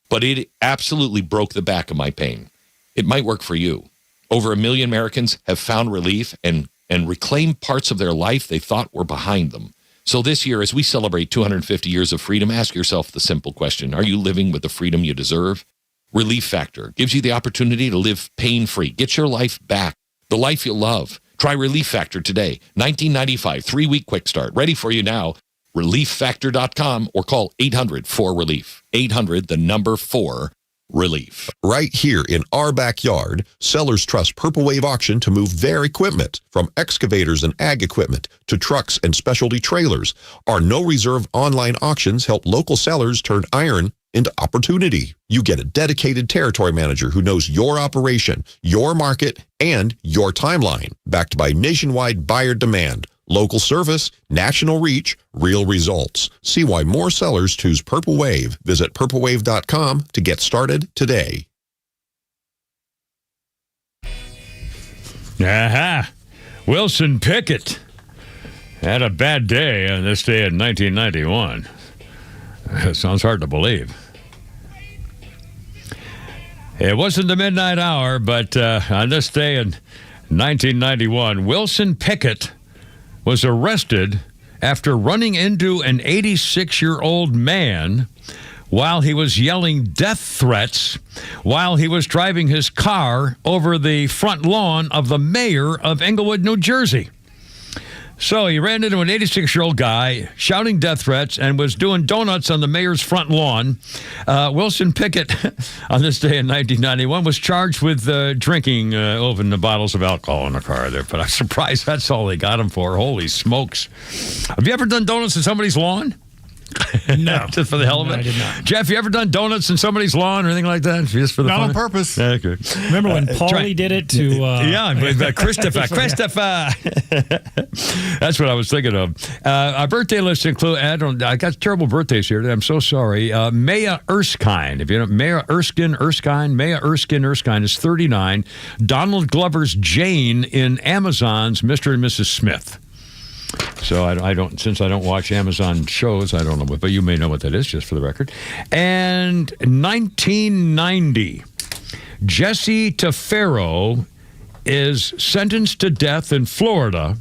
But it absolutely broke the back of my pain. It might work for you. Over 1 million Americans have found relief and reclaimed parts of their life they thought were behind them. So this year, as we celebrate 250 years of freedom, ask yourself the simple question: are you living with the freedom you deserve? Relief Factor gives you the opportunity to live pain-free. Get your life back, the life you love. Try Relief Factor today. $19.95, 3-week quick start. Ready for you now. ReliefFactor.com or call 800-4RELIEF. 800-4-RELIEF. Right here in our backyard, sellers trust Purple Wave Auction to move their equipment, from excavators and ag equipment to trucks and specialty trailers. Our no-reserve online auctions help local sellers turn iron into opportunity. You get a dedicated territory manager who knows your operation, your market, and your timeline, backed by nationwide buyer demand. Local service, national reach, real results. See why more sellers choose Purple Wave. Visit purplewave.com to get started today. Aha! Wilson Pickett had a bad day on this day in 1991. It sounds hard to believe. It wasn't the midnight hour, but on this day in 1991, Wilson Pickett was arrested after running into an 86-year-old man while he was yelling death threats while he was driving his car over the front lawn of the mayor of Englewood, New Jersey. So he ran into an 86-year-old guy shouting death threats and was doing donuts on the mayor's front lawn. Wilson Pickett, on this day in 1991, was charged with drinking open the bottles of alcohol in the car there. But I'm surprised that's all they got him for. Holy smokes. Have you ever done donuts on somebody's lawn? No. Just for the hell of it? I did not. Jeff, you ever done donuts in somebody's lawn or anything like that? Just for the Not fun? on purpose. Okay. Remember when Paulie did it to... Christopher. That's what I was thinking of. Our birthday list include, I got terrible birthdays here. I'm so sorry. Maya Erskine. If you know, Maya Erskine is 39. Donald Glover's Jane in Amazon's Mr. and Mrs. Smith. So I don't, since I don't watch Amazon shows, I don't know what, but you may know what that is, just for the record. And 1990, Jesse Tafero is sentenced to death in Florida.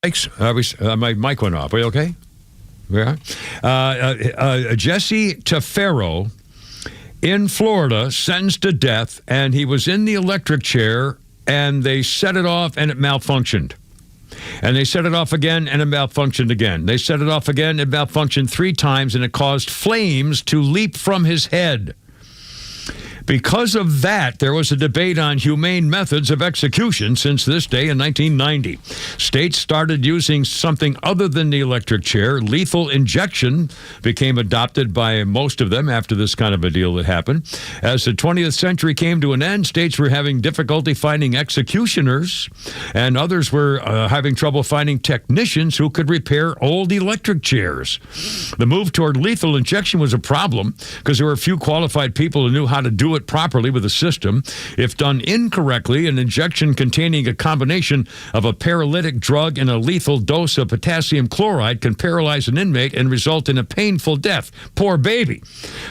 My mic went off. Are you okay? Yeah. Jesse Tafero in Florida, sentenced to death, and he was in the electric chair. And they set it off, and it malfunctioned. And they set it off again, and it malfunctioned again. They set it off again, it malfunctioned 3 times, and it caused flames to leap from his head. Because of that, there was a debate on humane methods of execution since this day in 1990. States started using something other than the electric chair. Lethal injection became adopted by most of them after this kind of a deal that happened. As the 20th century came to an end, states were having difficulty finding executioners, and others were having trouble finding technicians who could repair old electric chairs. The move toward lethal injection was a problem because there were few qualified people who knew how to do it properly with the system. If done incorrectly, an injection containing a combination of a paralytic drug and a lethal dose of potassium chloride can paralyze an inmate and result in a painful death. Poor baby.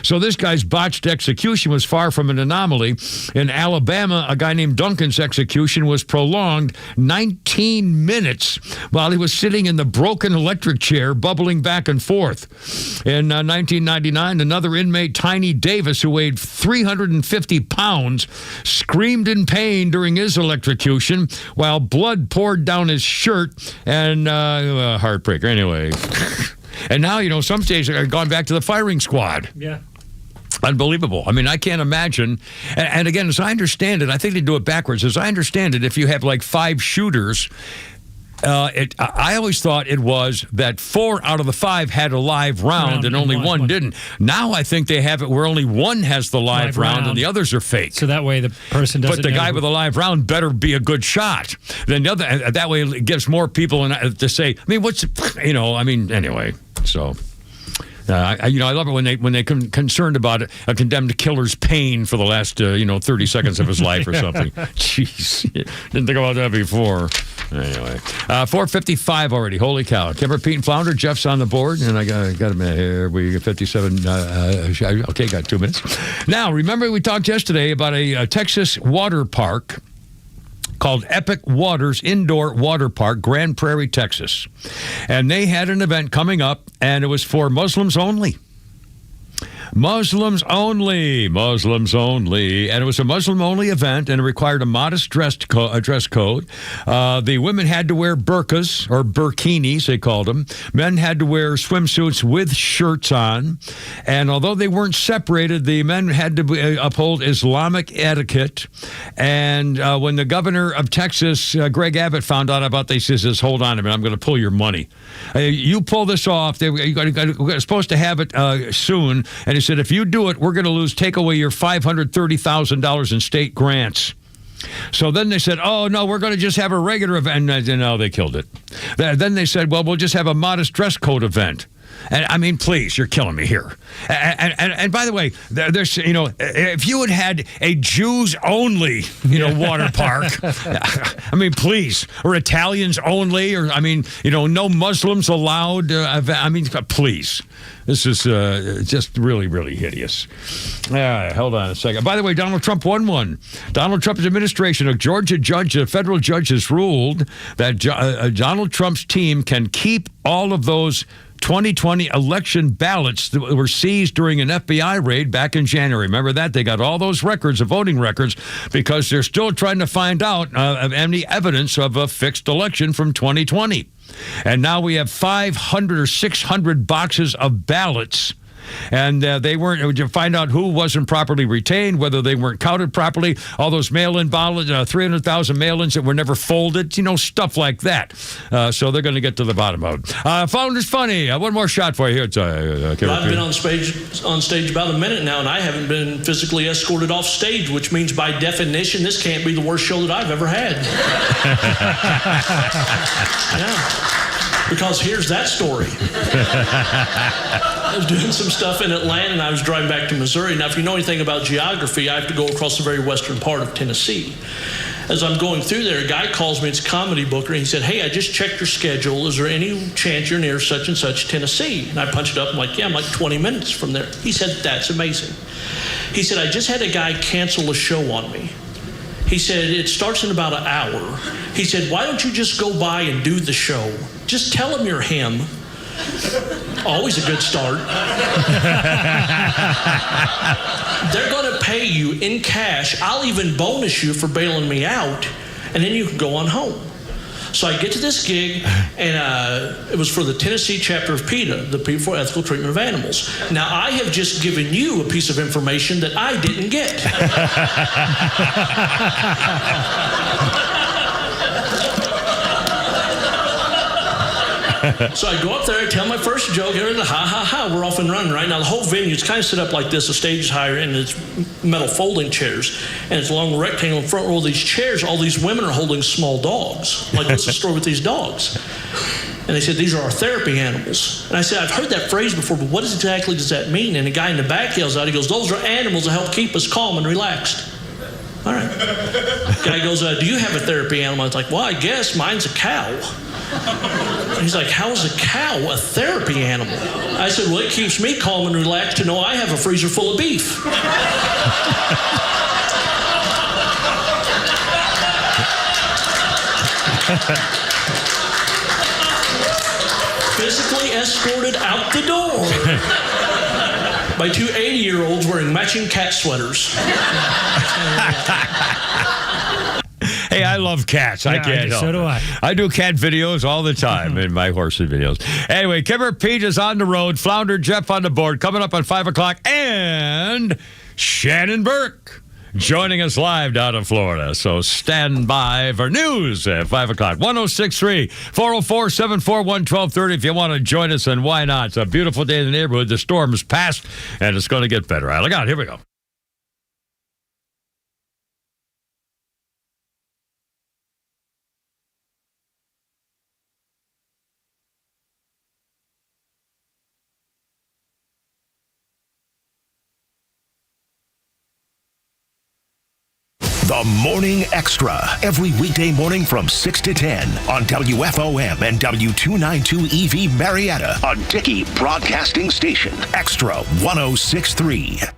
So this guy's botched execution was far from an anomaly. In Alabama, a guy named Duncan's execution was prolonged 19 minutes while he was sitting in the broken electric chair, bubbling back and forth. In 1999, another inmate, Tiny Davis, who weighed 350 pounds, screamed in pain during his electrocution while blood poured down his shirt, and heartbreaker anyway. And now, some states have gone back to the firing squad. Yeah. Unbelievable. I mean, I can't imagine. And again, as I understand it, I think they do it backwards. As I understand it, if you have like 5 shooters, I always thought it was that 4 out of the 5 had a live round and only one didn't. Now I think they have it where only one has the live round and the others are fake. So that way the person doesn't. But the guy with the live round better be a good shot. Then the other, that way it gives more people to say, I mean, anyway. So. I love it when they concerned about a condemned killer's pain for the last 30 seconds of his life or something. Jeez, didn't think about that before. Anyway, 4:55 already. Holy cow! Kimber, Pete, and Flounder. Jeff's on the board, and I got a minute here. We 57. Okay, got 2 minutes. Now, remember we talked yesterday about a Texas water park called Epic Waters Indoor Water Park, Grand Prairie, Texas. And they had an event coming up, and it was for Muslims only. Muslims only. And it was a Muslim-only event, and it required a modest dress code. The women had to wear burqas, or burkinis, they called them. Men had to wear swimsuits with shirts on. And although they weren't separated, the men had to uphold Islamic etiquette. And when the governor of Texas, Greg Abbott, found out about this, he says, hold on a minute, I'm going to pull your money. You pull this off. We're supposed to have it soon. And he said, if you do it, we're going to take away your $530,000 in state grants. So then they said, oh, no, we're going to just have a regular event. And no, they killed it. Then they said, well, we'll just have a modest dress code event. And I mean, please, you're killing me here. And by the way, there's, if you had a Jews only, water park, I mean, please, or Italians only, or no Muslims allowed. Please. This is just really, really hideous. Hold on a second. By the way, Donald Trump won one. Donald Trump's administration, a federal judge has ruled that Donald Trump's team can keep all of those 2020 election ballots that were seized during an FBI raid back in January. Remember that? They got all those records, the voting records, because they're still trying to find out of any evidence of a fixed election from 2020. And now we have 500 or 600 boxes of ballots. And they weren't, to find out who wasn't properly retained, whether they weren't counted properly, all those mail-in ballots, 300,000 mail-ins that were never folded, stuff like that. So they're going to get to the bottom of it. Founder's Funny. One more shot for you here. I've been on stage about a minute now, and I haven't been physically escorted off stage, which means by definition, this can't be the worst show that I've ever had. Yeah. Because here's that story. I was doing some stuff in Atlanta, and I was driving back to Missouri. Now, if you know anything about geography, I have to go across the very western part of Tennessee. As I'm going through there, a guy calls me, it's a comedy booker, and he said, hey, I just checked your schedule. Is there any chance you're near such and such Tennessee? And I punched it up. I'm like, yeah, I'm like 20 minutes from there. He said, that's amazing. He said, I just had a guy cancel a show on me. He said, it starts in about an hour. He said, why don't you just go by and do the show? Just tell him you're him. Always a good start. They're going to pay you in cash. I'll even bonus you for bailing me out, and then you can go on home. So I get to this gig, and it was for the Tennessee chapter of PETA, the People for Ethical Treatment of Animals. Now, I have just given you a piece of information that I didn't get. So I go up there, I tell my first joke, everything, ha, ha, ha, we're off and running, right? Now, the whole venue is kind of set up like this. The stage is higher, and it's metal folding chairs. And it's a long rectangle. In front row of these chairs, all these women are holding small dogs. Like, what's the story with these dogs? And they said, these are our therapy animals. And I said, I've heard that phrase before, but what exactly does that mean? And the guy in the back yells out, he goes, those are animals that help keep us calm and relaxed. All right. Guy goes, do you have a therapy animal? I was like, well, I guess mine's a cow. And he's like, how is a cow a therapy animal? I said, well, it keeps me calm and relaxed to know I have a freezer full of beef. Physically escorted out the door by two 80-year-olds wearing matching cat sweaters. Hey, I love cats. I can't help it. So do I. I do cat videos all the time in my horse videos. Anyway, Kimmer Pete is on the road. Flounder Jeff on the board. Coming up at 5 o'clock. And Shannon Burke joining us live down in Florida. So stand by for news at 5 o'clock. 1063-404-741-1230 if you want to join us, and why not? It's a beautiful day in the neighborhood. The storm is past, and it's going to get better. All right, look out. Here we go. The Morning Extra, every weekday morning from 6 to 10 on WFOM and W292 EV Marietta on Dickey Broadcasting Station, Extra 106.3.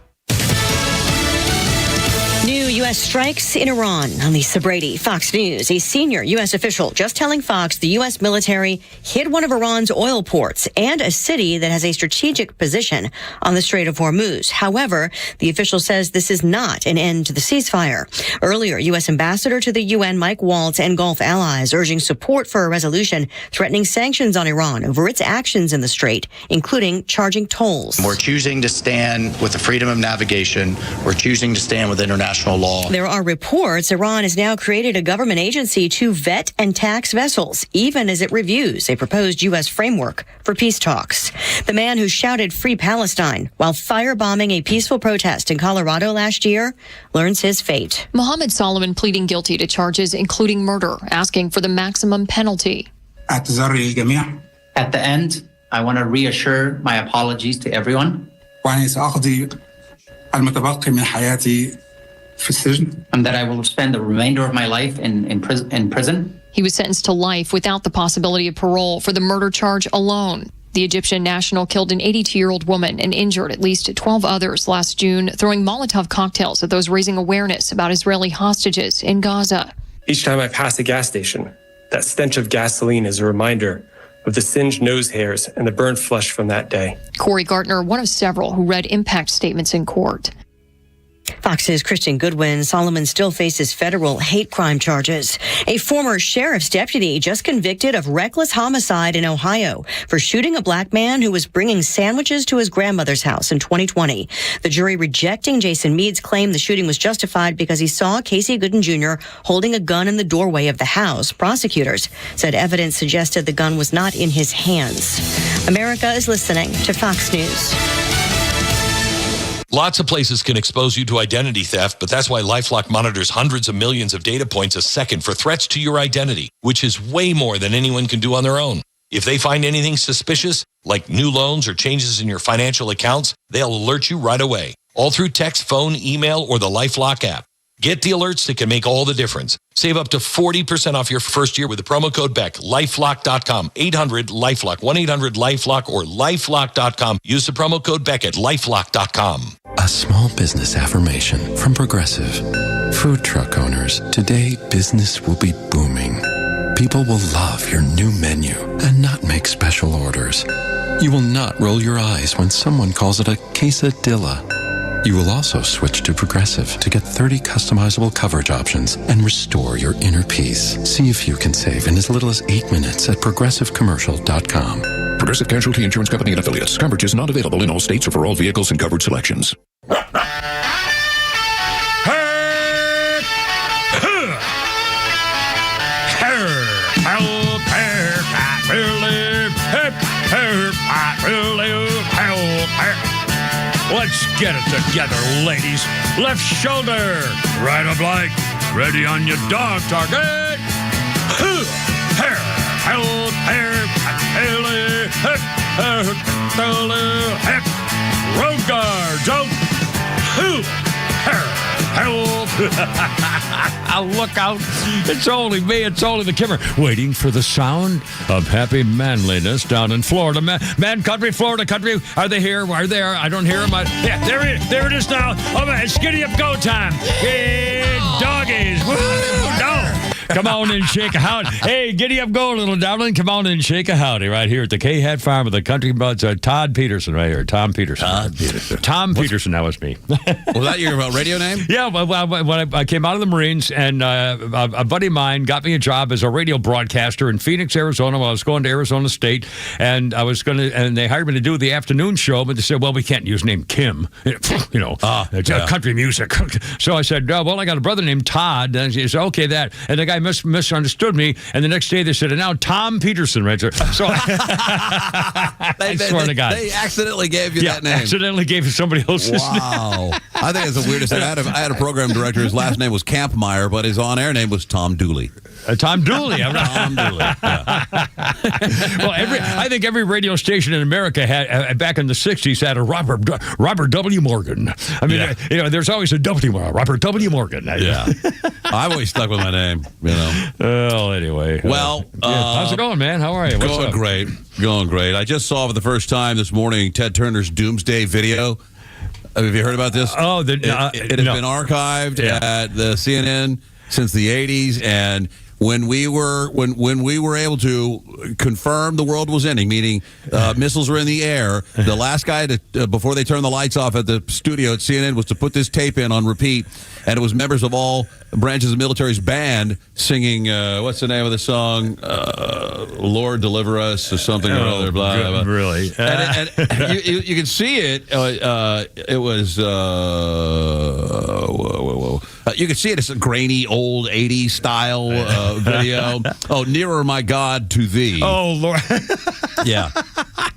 New U.S. strikes in Iran. On Lisa Brady, Fox News. A senior U.S. official just telling Fox the U.S. military hit one of Iran's oil ports and a city that has a strategic position on the Strait of Hormuz. However, the official says this is not an end to the ceasefire. Earlier, U.S. Ambassador to the UN Mike Waltz and Gulf allies urging support for a resolution threatening sanctions on Iran over its actions in the Strait, including charging tolls. We're choosing to stand with the freedom of navigation. We're choosing to stand with international law. There are reports Iran has now created a government agency to vet and tax vessels, even as it reviews a proposed U.S. framework for peace talks. The man who shouted "Free Palestine" while firebombing a peaceful protest in Colorado last year learns his fate. Mohammed Solomon pleading guilty to charges including murder, asking for the maximum penalty. At the end, I want to reassure my apologies to everyone. And that I will spend the remainder of my life in prison. He was sentenced to life without the possibility of parole for the murder charge alone. The Egyptian national killed an 82-year-old woman and injured at least 12 others last June, throwing Molotov cocktails at those raising awareness about Israeli hostages in Gaza. Each time I pass a gas station, that stench of gasoline is a reminder of the singed nose hairs and the burnt flesh from that day. Corey Gartner, one of several who read impact statements in court. Fox's Kristen Goodwin. Solomon still faces federal hate crime charges. A former sheriff's deputy just convicted of reckless homicide in Ohio for shooting a black man who was bringing sandwiches to his grandmother's house in 2020. The jury rejecting Jason Mead's claim the shooting was justified because he saw Casey Gooden Jr. holding a gun in the doorway of the house. Prosecutors said evidence suggested the gun was not in his hands. America is listening to Fox News. Lots of places can expose you to identity theft, but that's why LifeLock monitors hundreds of millions of data points a second for threats to your identity, which is way more than anyone can do on their own. If they find anything suspicious, like new loans or changes in your financial accounts, they'll alert you right away, all through text, phone, email, or the LifeLock app. Get the alerts that can make all the difference. Save up to 40% off your first year with the promo code BECK. LifeLock.com. 800-LifeLock. 1-800-LifeLock or LifeLock.com. Use the promo code BECK at LifeLock.com. A small business affirmation from Progressive. Food truck owners, today business will be booming. People will love your new menu and not make special orders. You will not roll your eyes when someone calls it a quesadilla. You will also switch to Progressive to get 30 customizable coverage options and restore your inner peace. See if you can save in as little as 8 minutes at progressivecommercial.com. Progressive Casualty Insurance Company and Affiliates. Coverage is not available in all states or for all vehicles and covered selections. Let's get it together, ladies. Left shoulder, right of leg, ready on your dog target. Road guards out. Look out. It's only me. It's only the Kimmer. Waiting for the sound of happy manliness down in Florida. Man country, Florida country. Are they here? Are they? I don't hear them. Yeah, there it is now. Oh, man, it's Giddy Up Go time. Hey, doggies. Woo, no. Come on and shake a howdy. Hey, giddy up, go, little darling. Come on and shake a howdy right here at the K-Hat Farm with the country buds. Todd Peterson right here. Tom Peterson. Tom Peterson, that was me. Was that your radio name? Yeah, well, when I came out of the Marines, and a buddy of mine got me a job as a radio broadcaster in Phoenix, Arizona, while I was going to Arizona State, and and they hired me to do the afternoon show, but they said, well, we can't use the name Kim. Country music. So I said, well, I got a brother named Todd. And he said, okay, that. And the guy misunderstood me, and the next day they said, and now Tom Peterson, right there. So I swear to God. They accidentally gave you that name. Accidentally gave you somebody else's name. Wow. I think it's the weirdest thing. I had a program director, his last name was Kampmeyer, but his on-air name was Tom Dooley. Tom Dooley. Tom Dooley. Yeah. Well, I think every radio station in America had back in the '60s had a Robert W. Morgan. I mean, there's always a W. Robert W. Morgan. Yeah, I've always stuck with my name. Well, anyway. Well, how's it going, man? How are you? What's going up? Great. Going great. I just saw for the first time this morning Ted Turner's Doomsday video. Have you heard about this? Oh, it has been archived at the CNN since the 80s, and when we were able to confirm the world was ending, meaning missiles were in the air, the last guy to before they turned the lights off at the studio at CNN was to put this tape in on repeat, and it was members of all branches of the military's band singing what's the name of the song? Lord Deliver Us or something or other. Blah, blah, blah. Really? And you can see it. It was. You can see it. It's a grainy, old 80s style video. Oh, Nearer My God to Thee. Oh, Lord. Yeah.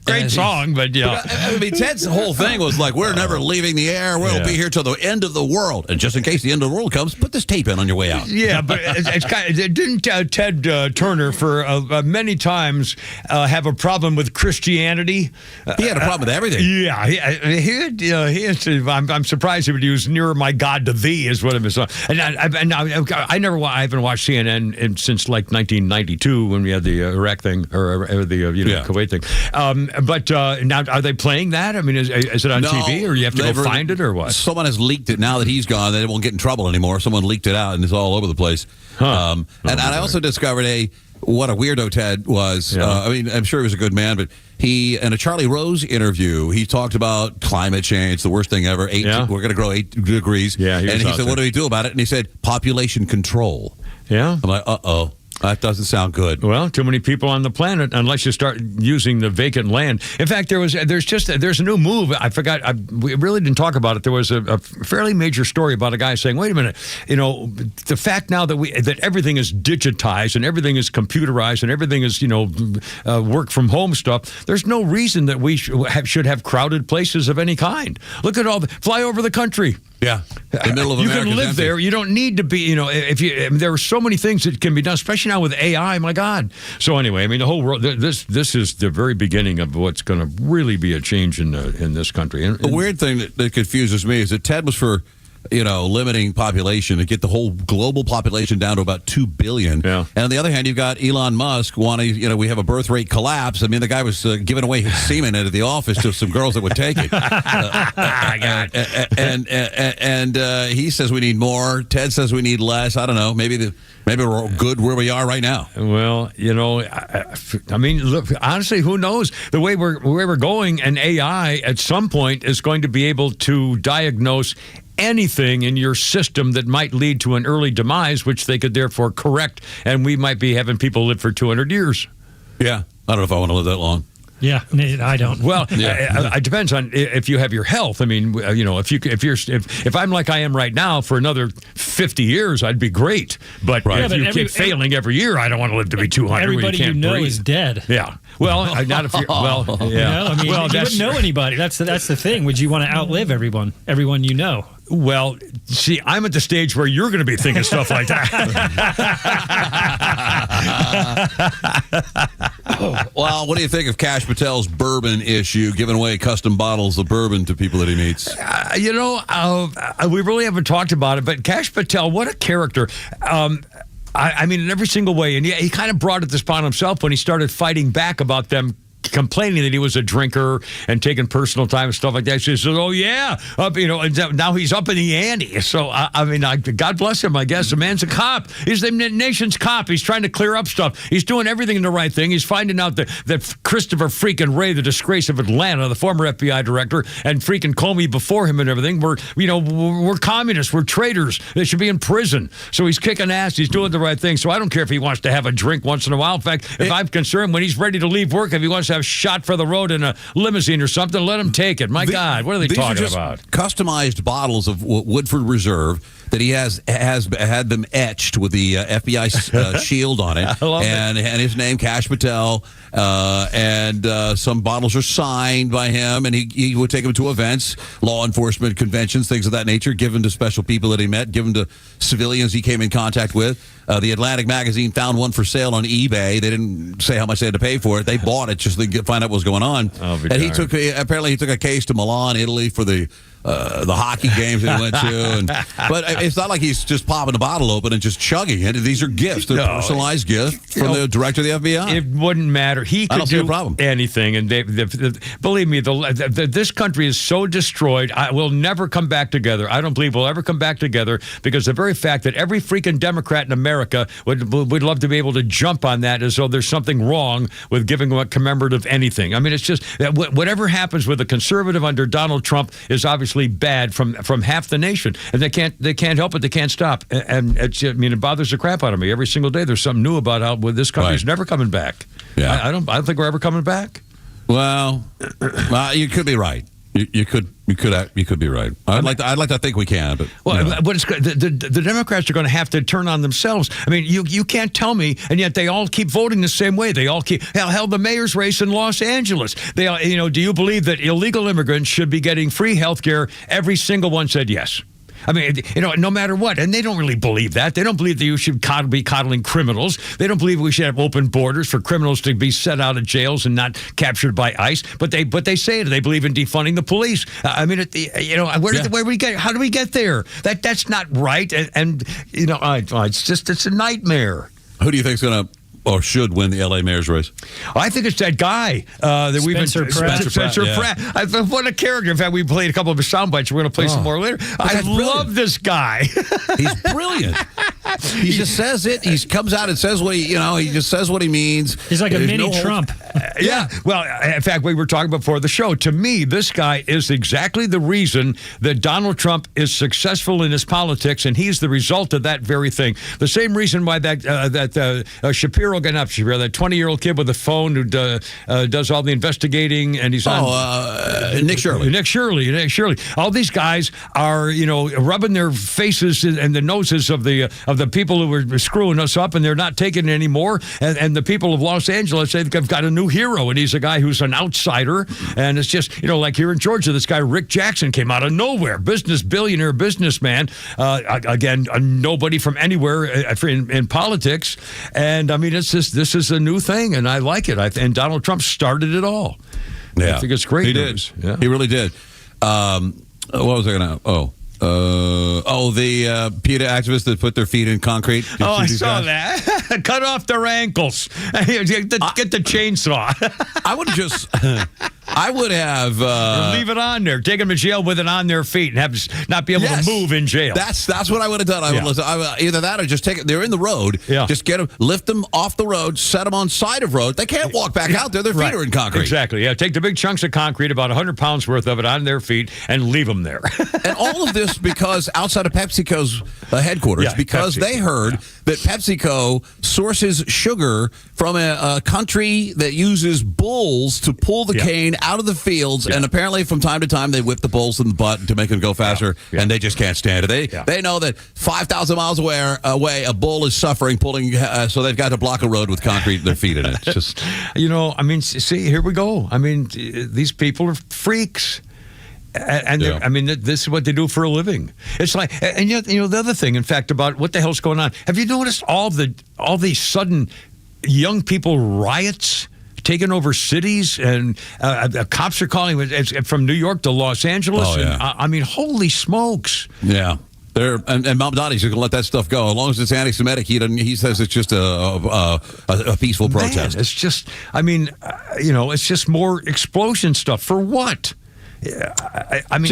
Great song, but yeah. I mean, Ted's whole thing was like, we're never leaving the air. We'll be here till the end of the world. And just in case the end of the world comes, put this tape in on your way out. Yeah, but it's kind of, didn't Ted Turner for many times have a problem with Christianity? He had a problem with everything. Yeah, I'm surprised he would use "Nearer My God to Thee" is one of his songs. And I haven't watched CNN since like 1992 when we had the Iraq thing or the Kuwait thing. But now, are they playing that? I mean, is it on TV, or you have to go find it, or what? Someone has leaked it. Now that he's gone, they won't get in trouble anymore. Someone leaked it out, and it's all over the place. Huh. And I also discovered what a weirdo Ted was. Yeah. I mean, I'm sure he was a good man, but he, in a Charlie Rose interview, he talked about climate change, the worst thing ever. We're going to grow 8 degrees. Yeah, and he said, what do we do about it? And he said, population control. Yeah. I'm like, uh-oh. That doesn't sound good. Well, too many people on the planet, unless you start using the vacant land. In fact, there's a new move. I forgot. We really didn't talk about it. There was a fairly major story about a guy saying, "Wait a minute, the fact now that everything is digitized and everything is computerized and everything is work from home stuff. There's no reason that we should have crowded places of any kind. Look at fly over the country." Yeah, the middle of you America's can live empty. there. You don't need to be. There are so many things that can be done, especially now with AI. My God. So anyway, I mean, the whole world. This is the very beginning of what's going to really be a change in this country. The weird thing that confuses me is that Ted was for limiting population to get the whole global population down to about 2 billion. Yeah. And on the other hand, you've got Elon Musk wanting, we have a birth rate collapse. I mean, the guy was giving away his semen at the office to some girls that would take it. And he says we need more. Ted says we need less. I don't know. Maybe we're good where we are right now. Well, I mean, look, honestly, who knows? The way we're going, and AI at some point is going to be able to diagnose anything in your system that might lead to an early demise, which they could therefore correct, and we might be having people live for 200 years. Yeah, I don't know if I want to live that long. Yeah, I don't. Well, it depends on if you have your health. I mean, if I'm like I am right now for another 50 years, I'd be great. But if you keep failing every year, I don't want to live to be 200. Everybody you breathe. is dead. Yeah. Well, not if you're. Well, yeah. You wouldn't know anybody. That's the thing. Would you want to outlive everyone? Everyone you know. Well, see, I'm at the stage where you're going to be thinking stuff like that. Well, what do you think of Kash Patel's bourbon issue, giving away custom bottles of bourbon to people that he meets? We really haven't talked about it, but Kash Patel, what a character. I mean, in every single way. And he kind of brought it this upon himself when he started fighting back about them complaining that he was a drinker and taking personal time and stuff like that. She says, "Oh yeah, and now he's up in the ante." So God bless him. I guess the man's a cop. He's the nation's cop. He's trying to clear up stuff. He's doing everything in the right thing. He's finding out that Christopher freaking Wray, the disgrace of Atlanta, the former FBI director, and freaking Comey before him and everything, we're communists. We're traitors. They should be in prison. So he's kicking ass. He's doing the right thing. So I don't care if he wants to have a drink once in a while. In fact, if I'm concerned, when he's ready to leave work, if he wants to have shot for the road in a limousine or something, let him take it. My God, what are they talking about? Customized bottles of Woodford Reserve that he has had them etched with the FBI shield on it, and his name, Kash Patel, and some bottles are signed by him, and he would take them to events, law enforcement conventions, things of that nature, give them to special people that he met, give them to civilians he came in contact with. The Atlantic magazine found one for sale on eBay. They didn't say how much they had to pay for it. They bought it just to find out what was going on. And he took a case to Milan, Italy for the hockey games that he went to. But it's not like he's just popping the bottle open and just chugging it. These are gifts. They're personalized gifts from the director of the FBI. It wouldn't matter. He could do anything. And believe me, this country is so destroyed. We'll never come back together. I don't believe we'll ever come back together because the very fact that every freaking Democrat in America would love to be able to jump on that as though there's something wrong with giving a commemorative anything. I mean, it's just that whatever happens with a conservative under Donald Trump is obviously bad from half the nation, and they can't help it. They can't stop, and it bothers the crap out of me every single day. There's something new about how this country's never coming back. Yeah, I don't think we're ever coming back. Well, you could be right. You could be right. I'd like to think we can, but but it's the Democrats are going to have to turn on themselves. I mean, you can't tell me, and yet they all keep voting the same way. They all keep held the mayor's race in Los Angeles. They do you believe that illegal immigrants should be getting free health care? Every single one said yes. I mean, no matter what. And they don't really believe that. They don't believe that you should be coddling criminals. They don't believe we should have open borders for criminals to be set out of jails and not captured by ICE. But they say it. They believe in defunding the police. I mean, where we get? How do we get there? That's not right. And it's a nightmare. Who do you think's going to or should win the L.A. mayor's race? I think it's that guy that we've been Spencer Pratt. What a character! In fact, we played a couple of his sound bites. We're going to play some more later. I love this guy. He's brilliant. He just says it. He comes out and says what he just says what he means. He's like a mini Trump. Yeah. Well, in fact, we were talking before the show. To me, this guy is exactly the reason that Donald Trump is successful in his politics, and he's the result of that very thing. The same reason why that Shapiro, that 20-year-old kid with a phone who does all the investigating, and he's on Nick Shirley. Nick Shirley. All these guys are, rubbing their faces and the noses of the people who were screwing us up, and they're not taking it anymore. And the people of Los Angeles, they've got a new hero, and he's a guy who's an outsider. And it's just, like here in Georgia, this guy Rick Jackson came out of nowhere, billionaire businessman. Again, nobody from anywhere in politics. And I mean, this is a new thing, and I like it. And Donald Trump started it all. Yeah, I think it's great. He news. did. Yeah. He really did. What was I going to? The PETA activists that put their feet in concrete. I saw that. Cut off their ankles. Get the chainsaw. I would have leave it on there. Take them to jail with it on their feet and not be able to move in jail. That's what I would have done. I would either that or just take it. They're in the road. Yeah. Just get them, lift them off the road, set them on side of road. They can't walk back out there. Their feet are in concrete. Exactly. Yeah. Take the big chunks of concrete, about 100 pounds worth of it, on their feet and leave them there. And all of this because outside of PepsiCo's headquarters, because they heard that PepsiCo sources sugar from a country that uses bulls to pull the cane out of the fields, and apparently from time to time they whip the bulls in the butt to make them go faster, and they just can't stand it. They know that 5,000 miles away a bull is suffering pulling, so they've got to block a road with concrete with their feet in it. It's just, I mean, see, here we go. I mean, these people are freaks. And I mean, this is what they do for a living. It's like, and the other thing, in fact, about what the hell's going on. Have you noticed all these sudden young people riots taking over cities, and cops are calling from New York to Los Angeles? Oh, yeah. And, I mean, holy smokes! Yeah. And Mamdani's going to let that stuff go. As long as it's anti-Semitic, he says it's just a peaceful protest. Man, it's just, I mean, it's just more explosion stuff. For what? I mean,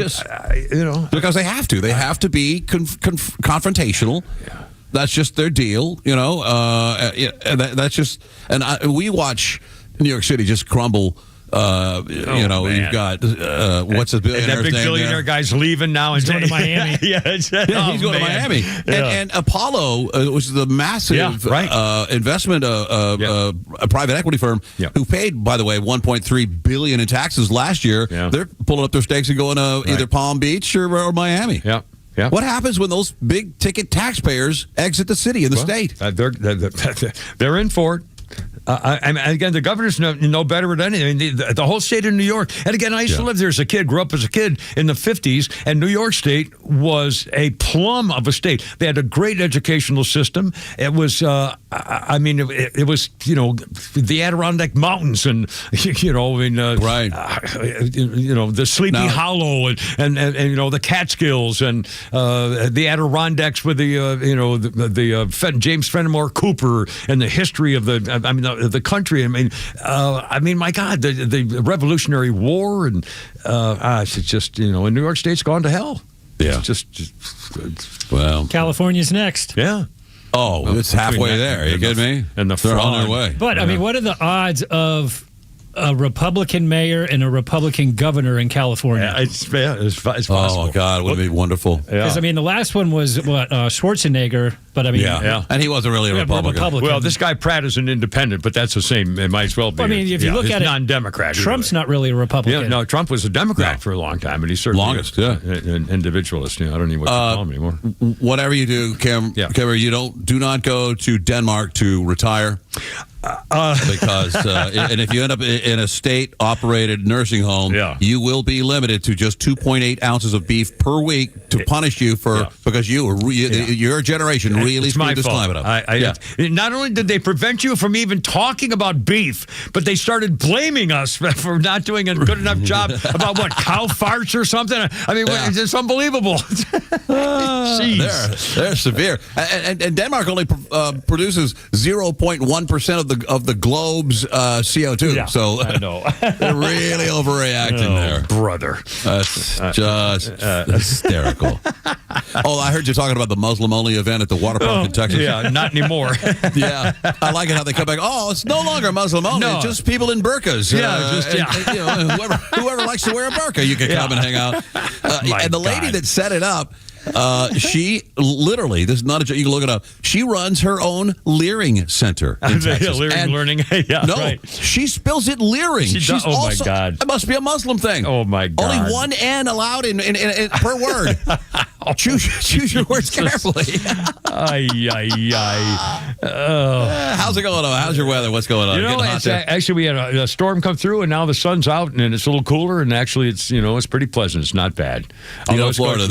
because they have to. They have to be confrontational. Yeah. That's just their deal, that's just. And we watch New York City just crumble. You've got what's the billionaire's that big name billionaire there? guy's leaving now. He's going to Miami. He's going to Miami. Yeah. And Apollo, which is the massive investment, a private equity firm, who paid, by the way, $1.3 billion in taxes last year. Yeah. They're pulling up their stakes and going to either Palm Beach or Miami. Yeah. Yeah. What happens when those big ticket taxpayers exit the city and the state? They're in for it. Again, the governors know better than anything. The whole state of New York. And again, I used to live there as a kid, grew up as a kid in the 50s, and New York State was a plum of a state. They had a great educational system. It was, it was, the Adirondack Mountains and, the Sleepy Hollow and the Catskills and the Adirondacks with the James Fenimore Cooper and the history of the country. I mean, my God, the Revolutionary War and it's just and New York State's gone to hell. Yeah, it's just well, California's next. Yeah. Oh, it's halfway there. You kidding me? And they're on their way. But I mean, what are the odds of a Republican mayor and a Republican governor in California? It's possible. Oh, God, it would be wonderful. Because, I mean, the last one was, Schwarzenegger, but I mean... Yeah. And he wasn't really a Republican. Well, this guy Pratt is an independent, but that's the same. It might as well be. I mean, if you look at it... non-Democrat. Trump's not really a Republican. Yeah, no, Trump was a Democrat for a long time, and he's certainly an individualist. I don't even know what to call him anymore. Whatever you do, Kim, you do not go to Denmark to retire. Because and if you end up in a state-operated nursing home, you will be limited to just 2.8 ounces of beef per week to punish you for because your generation really screwed this climate up. Not only did they prevent you from even talking about beef, but they started blaming us for not doing a good enough job about what, cow farts or something. I mean, it's unbelievable. They're severe, and Denmark only produces 0.1% of the globe's CO2. Yeah, so I know. They're really overreacting there, brother. That's just hysterical. Oh, I heard you talking about the Muslim-only event at the water park in Texas. Yeah, not anymore. Yeah, I like it how they come back. Oh, it's no longer Muslim-only. No. It's just people in burqas. Whoever likes to wear a burqa, you can come and hang out. And the lady that set it up, she literally, this is not a joke, you can look it up. She runs her own Leering Center in Texas. Learning. She spells it Leering. She's my God. It must be a Muslim thing. Oh, my God. Only one N allowed in per word. Choose your words carefully. How's it going on? How's your weather? What's going on? Actually, we had a storm come through, and now the sun's out, and it's a little cooler, and actually, it's pretty pleasant. It's not bad. Florida,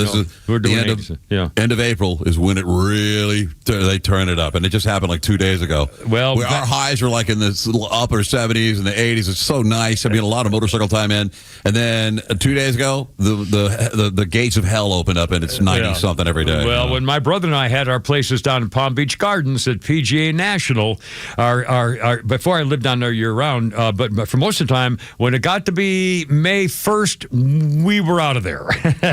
we're doing end of April is when it really they turn it up, and it just happened like 2 days ago. Well, our highs were like in the upper 70s and the 80s. It's so nice. I mean, a lot of motorcycle time in, and then 2 days ago, the gates of hell opened up, and it's 90 something every day. Well, when my brother and I had our places down in Palm Beach Gardens at PGA National, our before I lived down there year round, but for most of the time, when it got to be May 1st, we were out of there.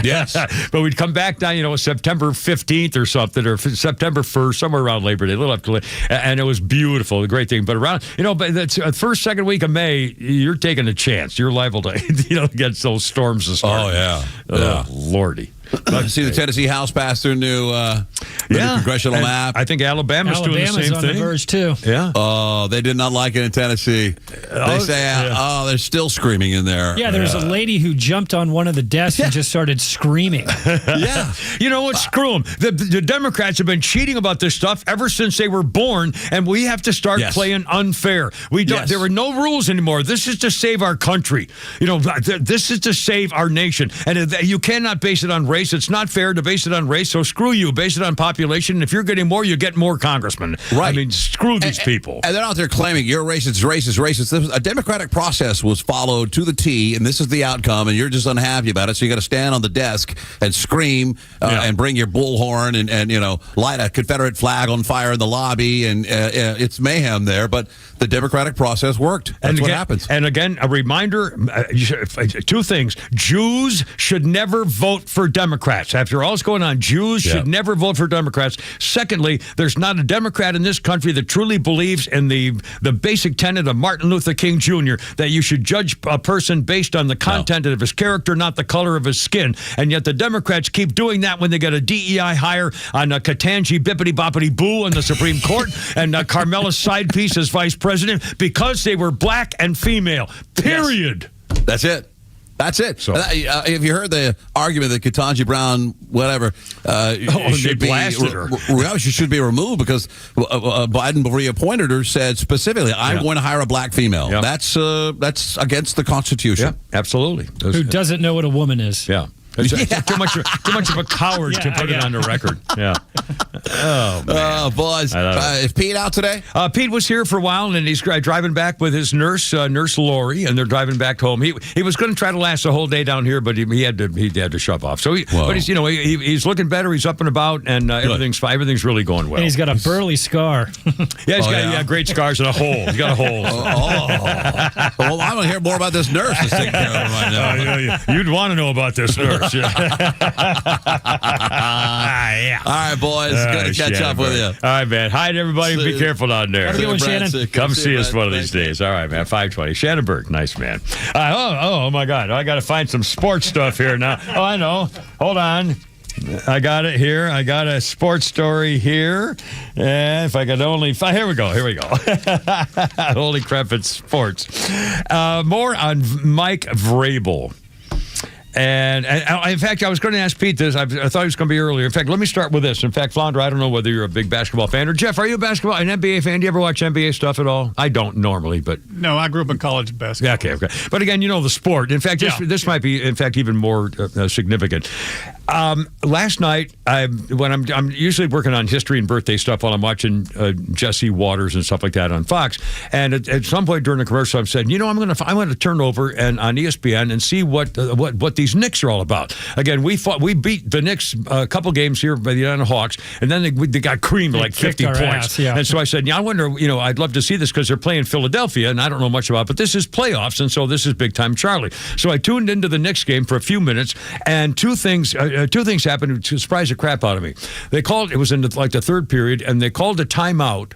Yes, but we'd come back down. September 15th or something, or September 1st, somewhere around Labor Day, a little after, and it was beautiful, a great thing. But around, but the first, second week of May, you're taking a chance. You're liable to, get those storms to start. Oh, yeah. Oh, Lordy. See the Tennessee House passed their new congressional map. I think Alabama's doing the same on thing. The verge too. Yeah. Oh, they did not like it in Tennessee. They say, they're still screaming in there. Yeah, there's a lady who jumped on one of the desks and just started screaming. Yeah. You know what? Screw them. The Democrats have been cheating about this stuff ever since they were born, and we have to start playing unfair. We don't. There are no rules anymore. This is to save our country. This is to save our nation, and you cannot base it on race. It's not fair to base it on race, so screw you. Base it on population. And if you're getting more, you get more congressmen. Right. I mean, screw these people. And they're out there claiming you're racist, racist, racist. A democratic process was followed to the T, and this is the outcome, and you're just unhappy about it. So you got to stand on the desk and scream and bring your bullhorn and light a Confederate flag on fire in the lobby, and it's mayhem there. But the democratic process worked. That's what happens. And again, a reminder: two things. Jews should never vote for Democrats. After all that's going on, Jews should never vote for Democrats. Secondly, there's not a Democrat in this country that truly believes in the basic tenet of Martin Luther King Jr., that you should judge a person based on the content of his character, not the color of his skin. And yet the Democrats keep doing that when they get a DEI hire on Ketanji Bippity Boppity Boo in the Supreme Court and Carmela's side piece as vice president because they were black and female. Period. Yes. That's it. That's it. So, have you heard the argument that Ketanji Brown, whatever, she should be removed because Biden, before he appointed her, said specifically, "I'm going to hire a black female." Yep. That's against the Constitution. Yeah, absolutely. Who doesn't know what a woman is? Yeah. Too much of a coward to put it on the record. Yeah. Oh, man. Oh, boys. Is Pete out today? Pete was here for a while, and he's driving back with his nurse, Nurse Lori, and they're driving back home. He was going to try to last the whole day down here, but he had to shove off. So, but he's looking better. He's up and about, and everything's really going well. And he's got a burly scar. Yeah, he's got great scars and a hole. He's got a hole. Well, I want to hear more about this nurse that's taking care of him right now. You'd want to know about this nurse. Yeah. All right, boys. Good to catch up with you. All right, man. Hi to everybody. Be careful down there. Have a good one, Shannon. Come see us one of these days. All right, man. 520. Shannonburg. Nice, man. Oh, my God. I got to find some sports stuff here now. Oh, I know. Hold on. I got it here. I got a sports story here. And if I could only find... Here we go. Holy crap, it's sports. More on Mike Vrabel. And in fact, I was going to ask Pete this. I thought he was going to be earlier. In fact, let me start with this. In fact, Flounder, I don't know whether you're a big basketball fan. Or Jeff, are you an NBA fan? Do you ever watch NBA stuff at all? I don't normally, but... No, I grew up in college basketball. Yeah, okay. But again, you know the sport. In fact, this might be, in fact, even more significant. Last night, when I'm usually working on history and birthday stuff while I'm watching Jesse Waters and stuff like that on Fox. And at some point during the commercial, I'm saying, I'm going to turn over and on ESPN and see what these Knicks are all about. Again, we beat the Knicks a couple games here by the Atlanta Hawks, and then they got creamed like 50 points. Ass, yeah. And so I said, I wonder, I'd love to see this because they're playing Philadelphia, and I don't know much about it, but this is playoffs, and so this is big time Charlie. So I tuned into the Knicks game for a few minutes, and two things happened to surprise the crap out of me. They called, it was in the third period, and they called a timeout.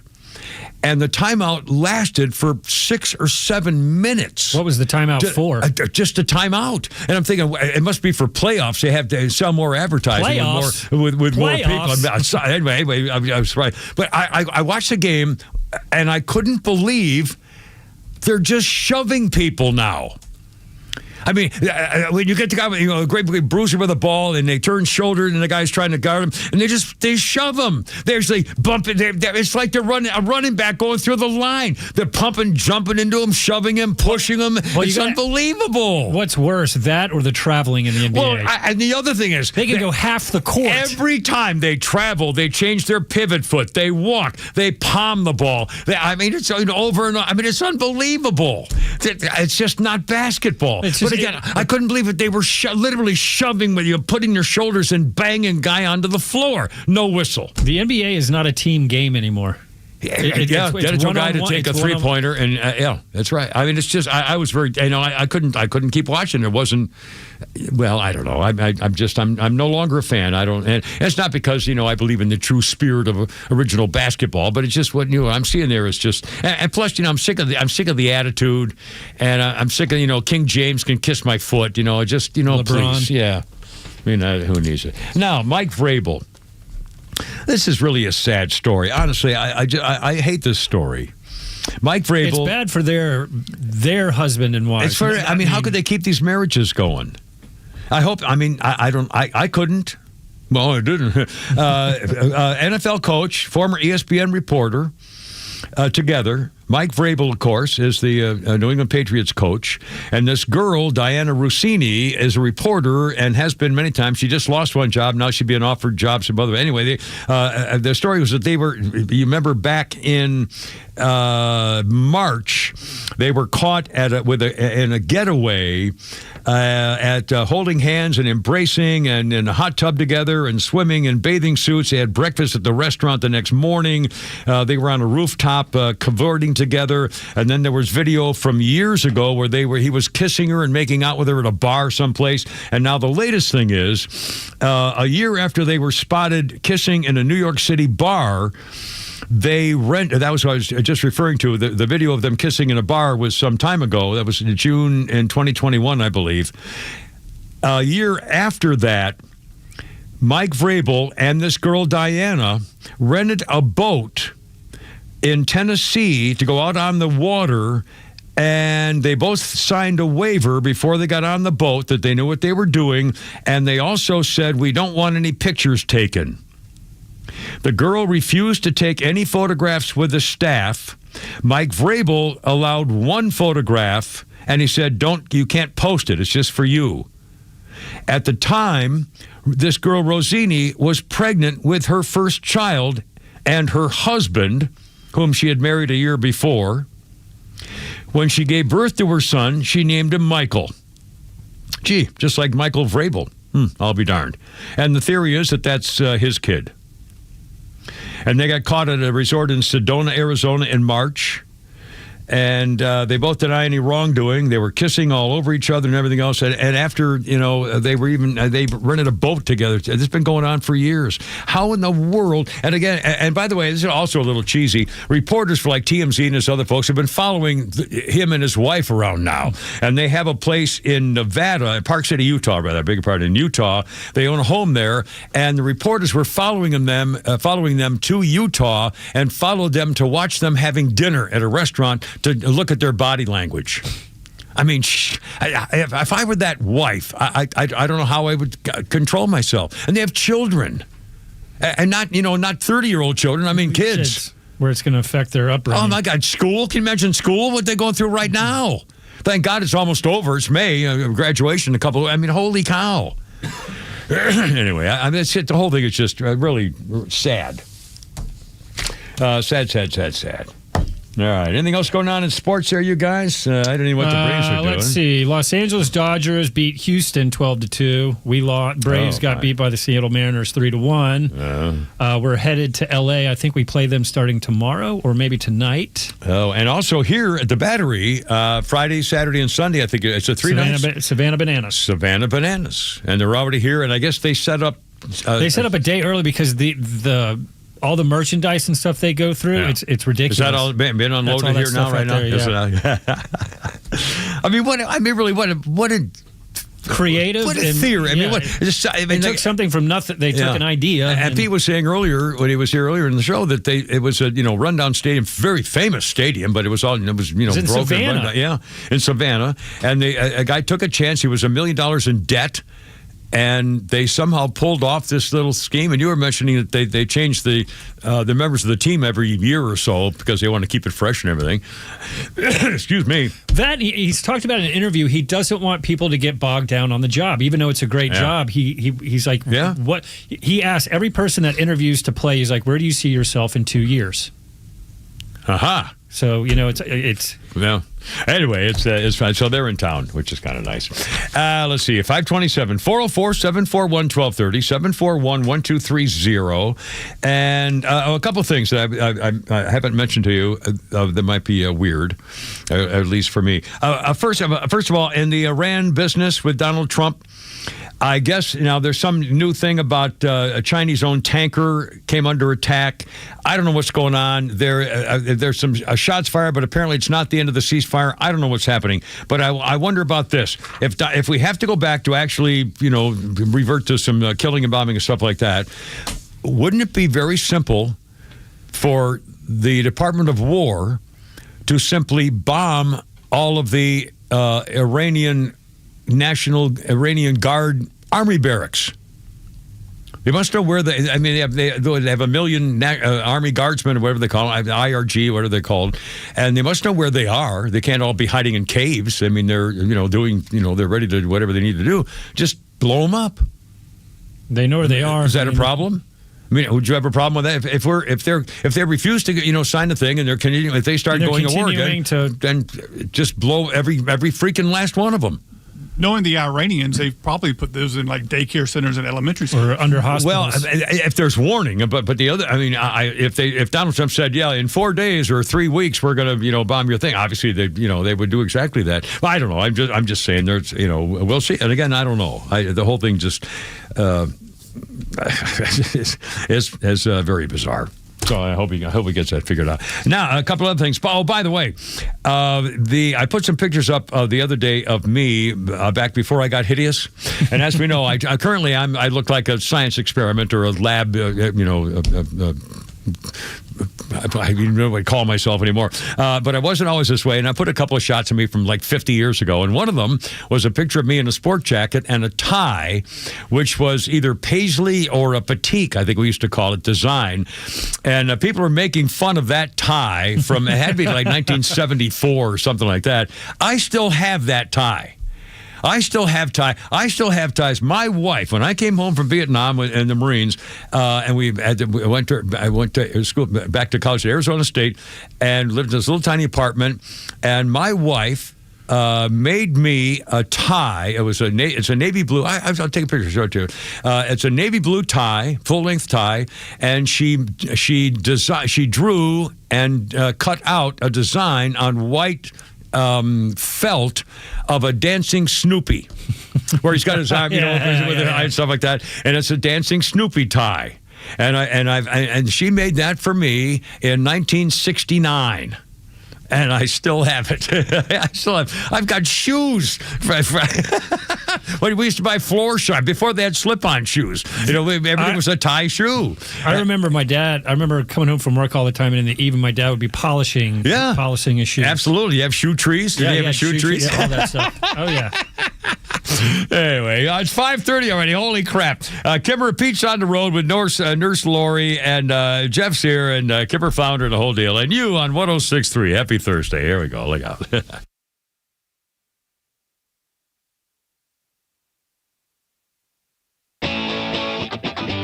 And the timeout lasted for 6 or 7 minutes. What was the timeout for? Just a timeout. And I'm thinking, it must be for playoffs. They have to sell more advertising playoffs? with more people. Anyway, I was right. But I watched the game, and I couldn't believe they're just shoving people now. I mean, when you get the guy with a great big bruiser with a ball, and they turn shoulder, and the guy's trying to guard him, and they shove him. They actually bump it. It's like they're a running back going through the line. They're pumping, jumping into him, shoving him, pushing him. It's unbelievable. What's worse, that or the traveling in the NBA? Well, and the other thing is, they can go half the court. Every time they travel, they change their pivot foot. They walk. They palm the ball. It's over and over. It's unbelievable. It's just not basketball. But again, I couldn't believe it. They were literally shoving with you, putting their shoulders and banging guy onto the floor. No whistle. The NBA is not a team game anymore. It's a guy to take a three-pointer, and that's right. It's just I was very, I couldn't keep watching. It wasn't. Well, I don't know. I'm no longer a fan. I don't, and it's not because I believe in the true spirit of original basketball, but it's just what I'm seeing there is just, and plus I'm sick of the attitude, and I'm sick of King James can kiss my foot. Just LeBron. Please, yeah. Who needs it now? Mike Vrabel. This is really a sad story. Honestly, I hate this story. Mike Vrabel. It's bad for their husband and wife. How could they keep these marriages going? I hope. I couldn't. Well, I didn't. NFL coach, former ESPN reporter, together. Mike Vrabel, of course, is the New England Patriots coach. And this girl, Diana Rossini, is a reporter and has been many times. She just lost one job. Now she's being offered jobs. Anyway, the story was that they were, you remember back in March, they were caught in a getaway at holding hands and embracing and in a hot tub together and swimming in bathing suits. They had breakfast at the restaurant the next morning. They were on a rooftop cavorting together, and then there was video from years ago where he was kissing her and making out with her at a bar someplace. And now the latest thing is, a year after they were spotted kissing in a New York City bar, that was what I was just referring to. The video of them kissing in a bar was some time ago. That was in June in 2021, I believe. A year after that, Mike Vrabel and this girl, Diana, rented a boat in Tennessee to go out on the water, and they both signed a waiver before they got on the boat that they knew what they were doing, and they also said, we don't want any pictures taken. The girl refused to take any photographs with the staff. Mike Vrabel allowed one photograph, and he said, you can't post it. It's just for you. At the time, this girl, Rossini, was pregnant with her first child, and her husband, whom she had married a year before. When she gave birth to her son, she named him Michael. Gee, just like Michael Vrabel. I'll be darned. And the theory is that that's his kid. And they got caught at a resort in Sedona, Arizona in March. And they both deny any wrongdoing. They were kissing all over each other and everything else. And after, they rented a boat together. It's been going on for years. How in the world? And again, and by the way, this is also a little cheesy. Reporters for like TMZ and his other folks have been following him and his wife around now. And they have a place in Nevada, Park City, Utah, rather, I beg your pardon, in Utah. They own a home there. And the reporters were following them to Utah and followed them to watch them having dinner at a restaurant to look at their body language. I mean, if I were that wife, I don't know how I would control myself. And they have children, and not 30-year-old children. I mean, kids. Where it's going to affect their upbringing. Oh my God, school! Can you imagine school? What they're going through right now? Thank God it's almost over. It's May, graduation. Holy cow! Anyway, the whole thing is just really sad. Sad. All right. Anything else going on in sports there, you guys? I don't know what the Braves are doing. Let's see. Los Angeles Dodgers beat Houston 12-2. Braves got beat by the Seattle Mariners 3-1. We're headed to L.A. I think we play them starting tomorrow or maybe tonight. Oh, and also here at the Battery, Friday, Saturday, and Sunday. I think it's a 3 nights. Savannah Bananas. Savannah Bananas, and they're already here. And I guess they set up. They set up a day early because all the merchandise and stuff they go through, it's ridiculous. Is that all been unloaded here now, right now? What a creative, what a theory. They took something from nothing. They took an idea. And Pete was saying earlier, when he was here earlier in the show, that it was a rundown stadium, very famous stadium, but it was broken. In Savannah. In Savannah. And a guy took a chance. He was $1 million in debt. And they somehow pulled off this little scheme. And you were mentioning that they changed the members of the team every year or so because they want to keep it fresh and everything. Excuse me. That he's talked about in an interview. He doesn't want people to get bogged down on the job, even though it's a great job. He's like, what? He asks every person that interviews to play. He's like, where do you see yourself in 2 years? Aha. So it's. Yeah. Anyway, it's fine. So they're in town, which is kind of nice. Let's see. 527 404 741 1230 741 1230. And a couple of things that I haven't mentioned to you that might be weird, at least for me. First of all, in the Iran business with Donald Trump, I guess now there's some new thing about a Chinese-owned tanker came under attack. I don't know what's going on. There's some shots fired, but apparently it's not the end of the ceasefire. I don't know what's happening. But I wonder about this. If we have to go back to actually, revert to some killing and bombing and stuff like that, wouldn't it be very simple for the Department of War to simply bomb all of the Iranian Guard Army barracks? They must know where they have 1 million Army Guardsmen, or whatever they call them, IRG, whatever they're called, and they must know where they are. They can't all be hiding in caves. I mean, they're doing they're ready to do whatever they need to do. Just blow them up. They know where they are. Is that a problem? I mean, would you have a problem with that? If they refuse to sign the thing and if they start going to war again, then just blow every freaking last one of them. Knowing the Iranians, they've probably put those in like daycare centers and elementary schools. Or under hospitals. Well, if there's warning, but the other, if Donald Trump said, in 4 days or 3 weeks we're going to bomb your thing, obviously they would do exactly that. Well, I don't know. I'm just saying there's we'll see. And again, I don't know. The whole thing just is very bizarre. So I hope he gets that figured out. Now, a couple other things. Oh, by the way, I put some pictures up the other day of me back before I got hideous. And as we know, I currently I look like a science experiment or a lab, I don't know what I call myself anymore. But I wasn't always this way. And I put a couple of shots of me from like 50 years ago. And one of them was a picture of me in a sport jacket and a tie, which was either paisley or a batik, I think we used to call it, design. And people were making fun of that tie from, it had to be like 1974 or something like that. I still have that tie. I still have ties. My wife, when I came home from Vietnam and the Marines, and I went to school, back to college at Arizona State, and lived in this little tiny apartment. And my wife made me a tie. It's a navy blue. I'll take a picture, show it to you. It's a navy blue tie, full length tie, and she drew and cut out a design on white felt of a dancing Snoopy, where he's got his arm, with his eye and stuff like that, and it's a dancing Snoopy tie, and she made that for me in 1969. And I still have it. I've got shoes. When we used to buy floor shine before they had slip-on shoes. Everything was a tie shoe. I remember my dad. I remember coming home from work all the time, and in the evening, my dad would be polishing his shoes. Absolutely. You have shoe trees? Did you have shoe trees? Yeah, all that stuff. Oh, yeah. Anyway, it's 5:30 already. Holy crap. Kimmer Pete's on the road with Nurse Lori, and Jeff's here, and Kimmer founder, the whole deal. And you on 106.3. Happy Thursday. Here we go. Look out.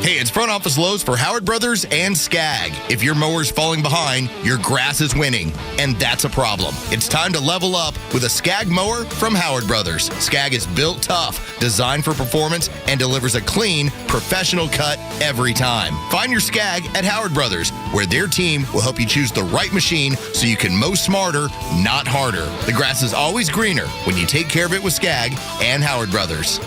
Hey, it's Front Office Lowe's for Howard Brothers and Skag. If your mower's falling behind, your grass is winning, and that's a problem. It's time to level up with a Skag mower from Howard Brothers. Skag is built tough, designed for performance, and delivers a clean, professional cut every time. Find your Skag at Howard Brothers, where their team will help you choose the right machine so you can mow smarter, not harder. The grass is always greener when you take care of it with Skag and Howard Brothers.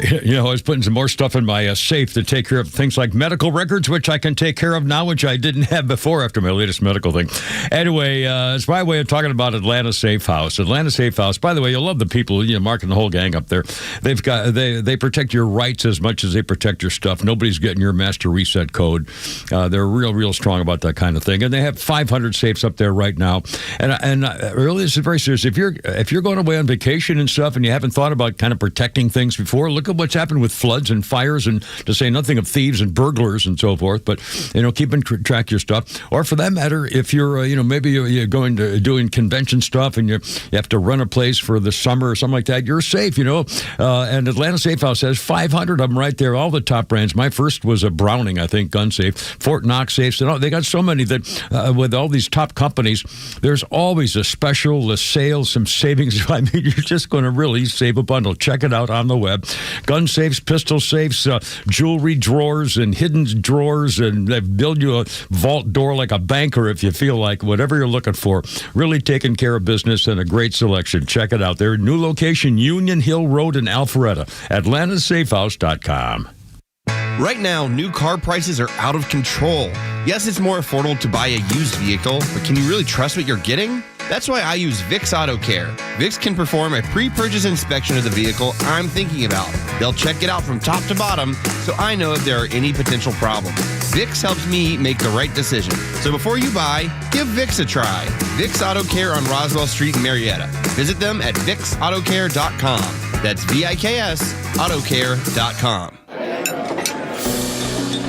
I was putting some more stuff in my safe to take care of things like medical records, which I can take care of now, which I didn't have before after my latest medical thing. Anyway, it's my way of talking about Atlanta Safe House. Atlanta Safe House, by the way, you'll love the people, Mark and the whole gang up there. They protect your rights as much as they protect your stuff. Nobody's getting your master reset code. They're real strong about that kind of thing. And they have 500 safes up there right now. And really, this is very serious. If you're going away on vacation and stuff and you haven't thought about kind of protecting things before, look at what's happened with floods and fires, and to say nothing of thieves and burglars and so forth. But keeping track of your stuff, or for that matter, if you're maybe you're going to doing convention stuff and you have to run a place for the summer or something like that, you're safe. And Atlanta Safe House has 500 of them right there, all the top brands. My first was a Browning, I think, gun safe. Fort Knox safes, and they got so many that with all these top companies, there's always a special, a sale, some savings. I mean, you're just going to really save a bundle. Check it out on the web. Gun safes, pistol safes, jewelry drawers and hidden drawers, and they build you a vault door like a banker if you feel like, whatever you're looking for. Really taking care of business and a great selection. Check it out. Their new location, Union Hill Road in Alpharetta. AtlantaSafeHouse.com. Right now, new car prices are out of control. Yes, it's more affordable to buy a used vehicle, but can you really trust what you're getting? That's why I use VIX Auto Care. VIX can perform a pre-purchase inspection of the vehicle I'm thinking about. They'll check it out from top to bottom, so I know if there are any potential problems. VIX helps me make the right decision. So before you buy, give VIX a try. VIX Auto Care on Roswell Street in Marietta. Visit them at VIXAutoCare.com. That's VIKS Autocare.com.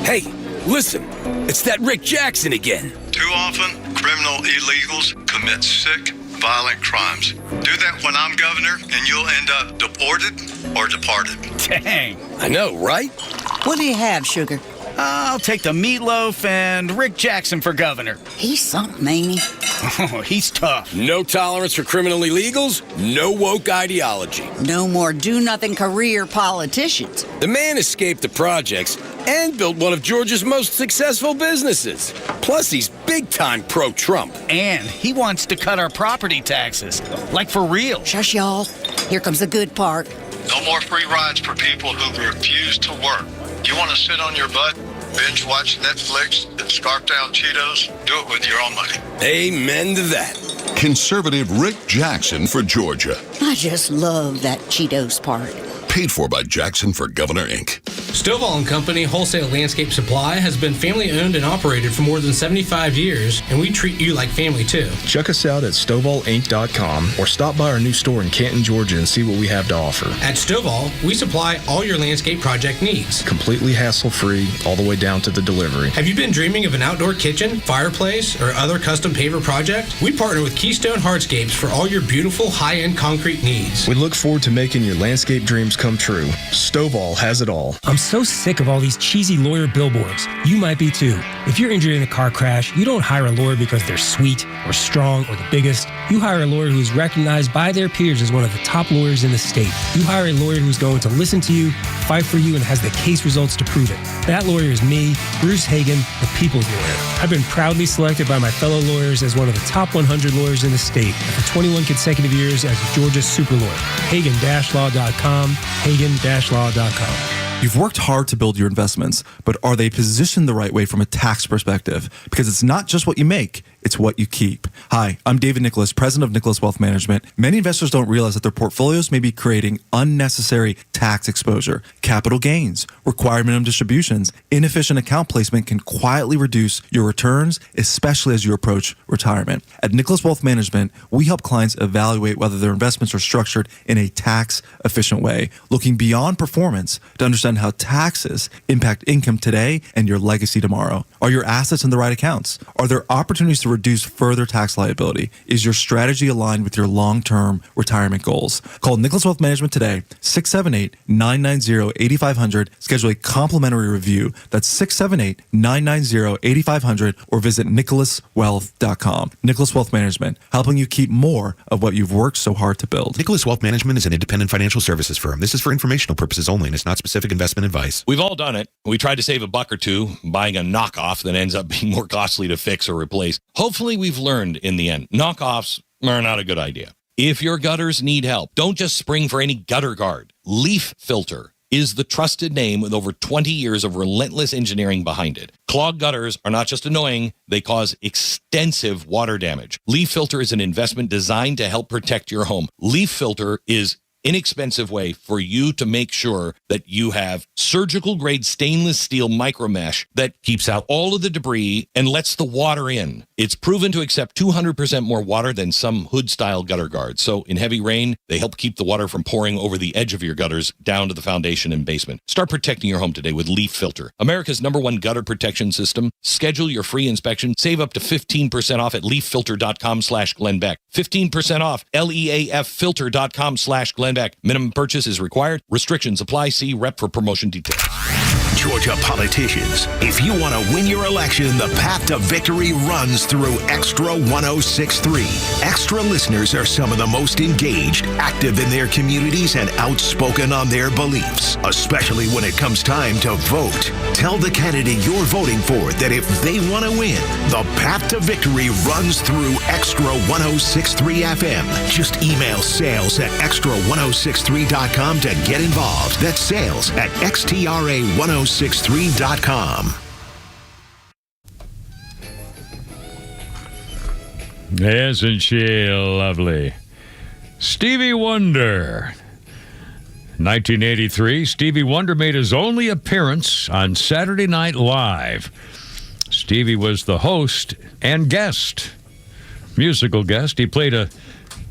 Hey, listen, it's that Rick Jackson again. Too often, criminal illegals commit sick, violent crimes. Do that when I'm governor, and you'll end up deported or departed. Dang. I know, right? What do you have, Sugar? I'll take the meatloaf and Rick Jackson for governor. He's something, ain't he? Oh, he's tough. No tolerance for criminal illegals, no woke ideology. No more do-nothing career politicians. The man escaped the projects and built one of Georgia's most successful businesses. Plus, he's big-time pro-Trump. And he wants to cut our property taxes. Like, for real. Shush, y'all. Here comes the good part. No more free rides for people who refuse to work. You want to sit on your butt, binge watch Netflix, and scarf down Cheetos? Do it with your own money. Amen to that. Conservative Rick Jackson for Georgia. I just love that Cheetos part. Paid for by Jackson for Governor, Inc. Stovall & Company Wholesale Landscape Supply has been family owned and operated for more than 75 years, and we treat you like family too. Check us out at StovallInc.com or stop by our new store in Canton, Georgia and see what we have to offer. At Stovall, we supply all your landscape project needs. Completely hassle-free, all the way down to the delivery. Have you been dreaming of an outdoor kitchen, fireplace, or other custom paver project? We partner with Keystone Hardscapes for all your beautiful high-end concrete needs. We look forward to making your landscape dreams come true. Stovall has it all. I'm so sick of all these cheesy lawyer billboards. You might be too. If you're injured in a car crash, you don't hire a lawyer because they're sweet or strong or the biggest. You hire a lawyer who's recognized by their peers as one of the top lawyers in the state. You hire a lawyer who's going to listen to you, fight for you, and has the case results to prove it. That lawyer is me, Bruce Hagan, the people's lawyer. I've been proudly selected by my fellow lawyers as one of the top 100 lawyers in the state and for 21 consecutive years as Georgia's super lawyer. Hagan-law.com, Hagan-law.com. You've worked hard to build your investments, but are they positioned the right way from a tax perspective? Because it's not just what you make, it's what you keep. Hi, I'm David Nicholas, president of Nicholas Wealth Management. Many investors don't realize that their portfolios may be creating unnecessary tax exposure. Capital gains, required minimum distributions, inefficient account placement can quietly reduce your returns, especially as you approach retirement. At Nicholas Wealth Management, we help clients evaluate whether their investments are structured in a tax-efficient way, looking beyond performance to understand how taxes impact income today and your legacy tomorrow. Are your assets in the right accounts? Are there opportunities to reduce further tax liability? Is your strategy aligned with your long-term retirement goals? Call Nicholas Wealth Management today, 678-990-8500. Schedule a complimentary review. That's 678-990-8500 or visit nicholaswealth.com. Nicholas Wealth Management, helping you keep more of what you've worked so hard to build. Nicholas Wealth Management is an independent financial services firm. This is for informational purposes only and it's not specific investment advice. We've all done it. We tried to save $1 or $2 buying a knockoff that ends up being more costly to fix or replace. Hopefully we've learned in the end. Knockoffs are not a good idea. If your gutters need help, don't just spring for any gutter guard. Leaf Filter is the trusted name with over 20 years of relentless engineering behind it. Clogged gutters are not just annoying, they cause extensive water damage. Leaf Filter is an investment designed to help protect your home. Leaf Filter is inexpensive way for you to make sure that you have surgical grade stainless steel micro mesh that keeps out all of the debris and lets the water in. It's proven to accept 200% more water than some hood style gutter guards. So in heavy rain, they help keep the water from pouring over the edge of your gutters down to the foundation and basement. Start protecting your home today with Leaf Filter, America's #1 gutter protection system. Schedule your free inspection. Save up to 15% off at leaffilter.com/Glenn Beck. 15% off, leaffilter.com/Glenn Beck. Minimum purchase is required. Restrictions apply. See rep for promotion details. Georgia politicians, if you want to win your election, the path to victory runs through Extra 1063. Extra listeners are some of the most engaged, active in their communities, and outspoken on their beliefs, especially when it comes time to vote. Tell the candidate you're voting for that if they want to win, the path to victory runs through Extra 1063 FM. Just email sales@extra1063.com to get involved. That's sales at xtra1063.com. Isn't she lovely? Stevie Wonder. 1983, Stevie Wonder made his only appearance on Saturday Night Live. Stevie was the host and guest, musical guest. He played a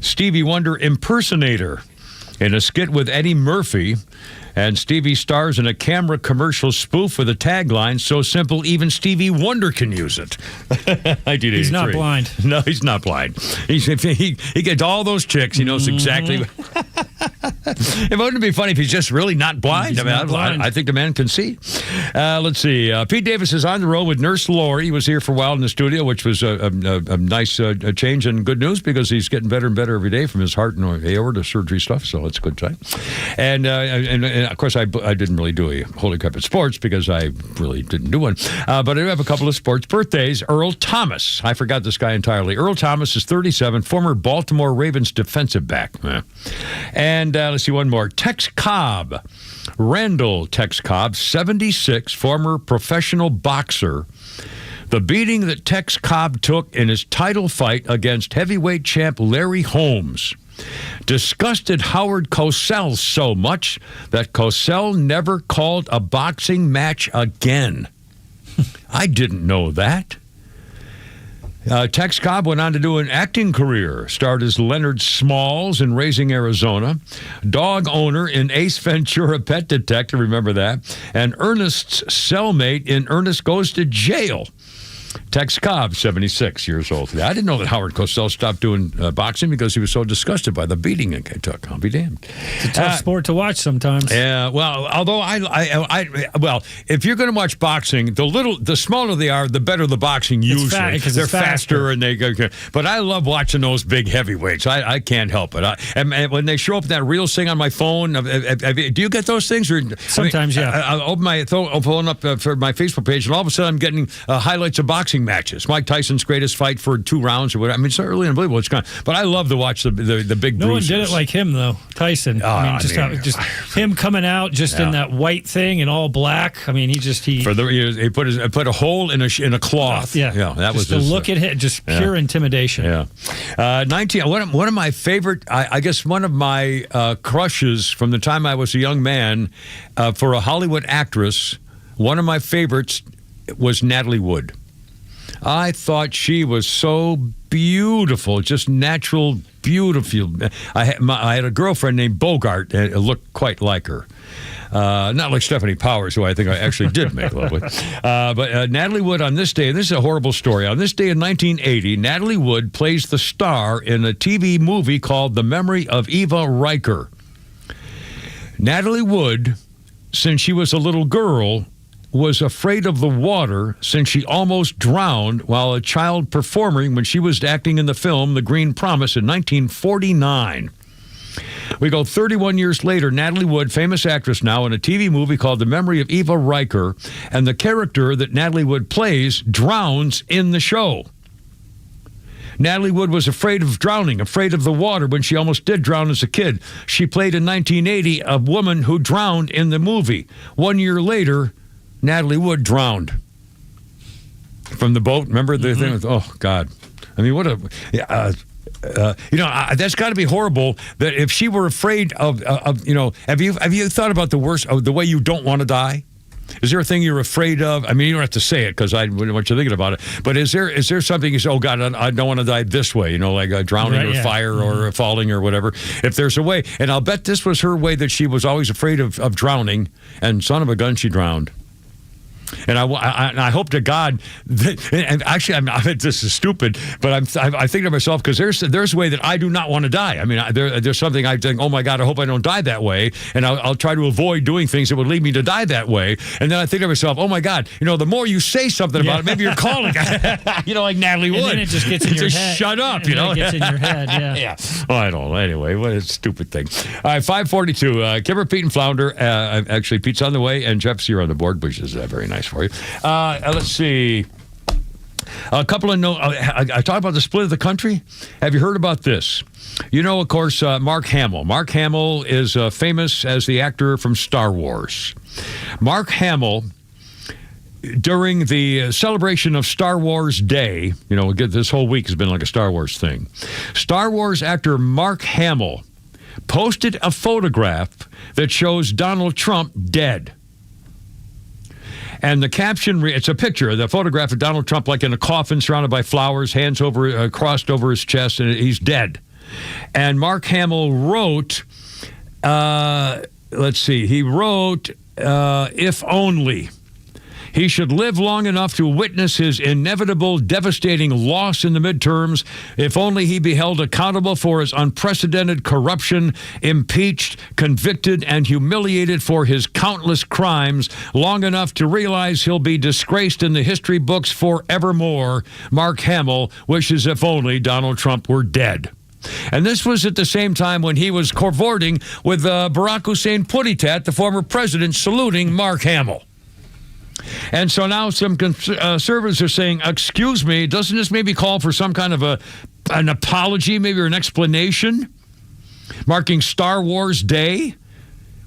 Stevie Wonder impersonator in a skit with Eddie Murphy. And Stevie stars in a camera commercial spoof with a tagline, "So simple, even Stevie Wonder can use it." He's not blind. No, he's not blind. He gets all those chicks. He knows exactly. It wouldn't be funny if he's just really not blind. I think the man can see. Let's see. Pete Davis is on the road with Nurse Lori. He was here for a while in the studio, which was a nice change and good news because he's getting better and better every day from his heart and aorta surgery stuff. So it's a good time. And of course, I didn't really do a Holy Carpet Sports because I really didn't do one. But I do have a couple of sports birthdays. Earl Thomas. I forgot this guy entirely. Earl Thomas is 37, former Baltimore Ravens defensive back. And let's see one more. Tex Cobb. Randall Tex Cobb, 76, former professional boxer. The beating that Tex Cobb took in his title fight against heavyweight champ Larry Holmes disgusted Howard Cosell so much that Cosell never called a boxing match again. I didn't know that. Tex Cobb went on to do an acting career, starred as Leonard Smalls in Raising Arizona, dog owner in Ace Ventura Pet Detective, remember that, and Ernest's cellmate in Ernest Goes to Jail. Tex Cobb, 76 years old today. I didn't know that Howard Cosell stopped doing boxing because he was so disgusted by the beating it took. I'll be damned. It's a tough sport to watch sometimes. Yeah, well, although well, if you're going to watch boxing, the smaller they are, the better the boxing usually. They're faster and they go. But I love watching those big heavyweights. I can't help it. And when they show up that Reels thing on my phone, do you get those things? Or, sometimes, yeah. I'll open my phone up for my Facebook page, and all of a sudden I'm getting highlights of boxing boxing matches. Mike Tyson's greatest fight for 2 rounds or whatever. I mean, it's really unbelievable. It's kind of, but I love to watch the big bruisers. No one did it like him, though. Tyson. Just him coming out just in that white thing and all black. I mean, he put a hole in a cloth. That was just to look at it, just pure intimidation. Yeah. 19. One of my favorite, I guess, one of my crushes from the time I was a young man for a Hollywood actress. One of my favorites was Natalie Wood. I thought she was so beautiful, just natural, beautiful. I had a girlfriend named Bogart that looked quite like her. Not like Stephanie Powers, who I think I actually did make love with. But Natalie Wood on this day, and this is a horrible story. On this day in 1980, Natalie Wood plays the star in a TV movie called The Memory of Eva Riker. Natalie Wood, since she was a little girl, was afraid of the water since she almost drowned while a child performing when she was acting in the film The Green Promise in 1949. We go 31 years later, Natalie Wood, famous actress now, in a TV movie called The Memory of Eva Riker, and the character that Natalie Wood plays drowns in the show. Natalie Wood was afraid of drowning, afraid of the water when she almost did drown as a kid. She played in 1980 a woman who drowned in the movie. 1 year later, Natalie Wood drowned from the boat. Remember the thing? Oh, God. I mean, what a... that's got to be horrible that if she were afraid of have you thought about the worst, the way you don't want to die? Is there a thing you're afraid of? I mean, you don't have to say it because I wouldn't want you thinking about it. But is there something you say, oh, God, I don't want to die this way, like drowning or fire or falling or whatever. If there's a way, and I'll bet this was her way, that she was always afraid of drowning, and son of a gun, she drowned. And I hope to God that, and actually, this is stupid, but I think to myself, because there's a way that I do not want to die. I mean, there's something I think, oh my God, I hope I don't die that way, and I'll try to avoid doing things that would lead me to die that way. And then I think to myself, oh my God, the more you say something about it, maybe you're calling, like Natalie Wood. And then it just gets in your head. Shut up, It gets in your head, yeah. Oh, I don't know. Anyway, what a stupid thing. All right, 5:42. Kimber, Pete, and Flounder. Actually, Pete's on the way, and Jeff's here on the board, which is very nice for you. Let's see. A couple of I talked about the split of the country. Have you heard about this? Of course, Mark Hamill. Mark Hamill is famous as the actor from Star Wars. Mark Hamill, during the celebration of Star Wars Day, this whole week has been like a Star Wars thing. Star Wars actor Mark Hamill posted a photograph that shows Donald Trump dead. And the caption, it's a picture, the photograph of Donald Trump like in a coffin surrounded by flowers, hands crossed over his chest, and he's dead. And Mark Hamill wrote, he wrote, if only. He should live long enough to witness his inevitable, devastating loss in the midterms. If only he be held accountable for his unprecedented corruption, impeached, convicted, and humiliated for his countless crimes, long enough to realize he'll be disgraced in the history books forevermore. Mark Hamill wishes if only Donald Trump were dead. And this was at the same time when he was cavorting with Barack Hussein Putitat, the former president, saluting Mark Hamill. And so now some conservatives are saying, excuse me, doesn't this maybe call for some kind of an apology, maybe, or an explanation, marking Star Wars Day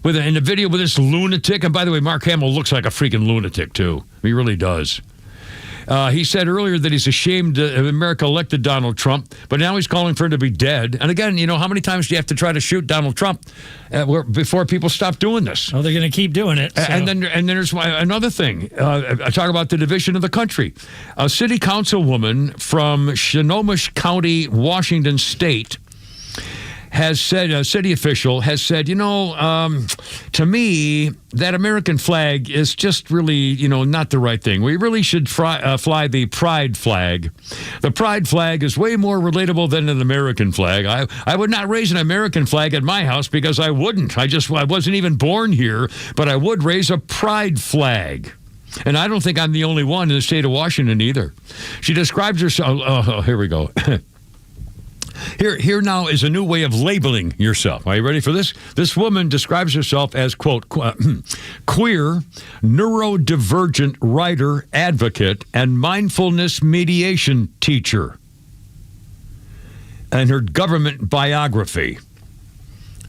in a video with this lunatic? And by the way, Mark Hamill looks like a freaking lunatic, too. He really does. He said earlier that he's ashamed America elected Donald Trump, but now he's calling for him to be dead. And again, how many times do you have to try to shoot Donald Trump before people stop doing this? Oh, they're going to keep doing it. So. And then there's another thing. I talk about the division of the country. A city councilwoman from Snohomish County, Washington State, has said, a city official has said, to me, that American flag is just really, not the right thing. We really should fly the pride flag. The pride flag is way more relatable than an American flag. I would not raise an American flag at my house because I wouldn't. I wasn't even born here, but I would raise a pride flag. And I don't think I'm the only one in the state of Washington either. She describes herself, here we go. Here now is a new way of labeling yourself. Are you ready for this? This woman describes herself as, quote, queer, neurodivergent writer, advocate, and mindfulness mediation teacher. And her government biography.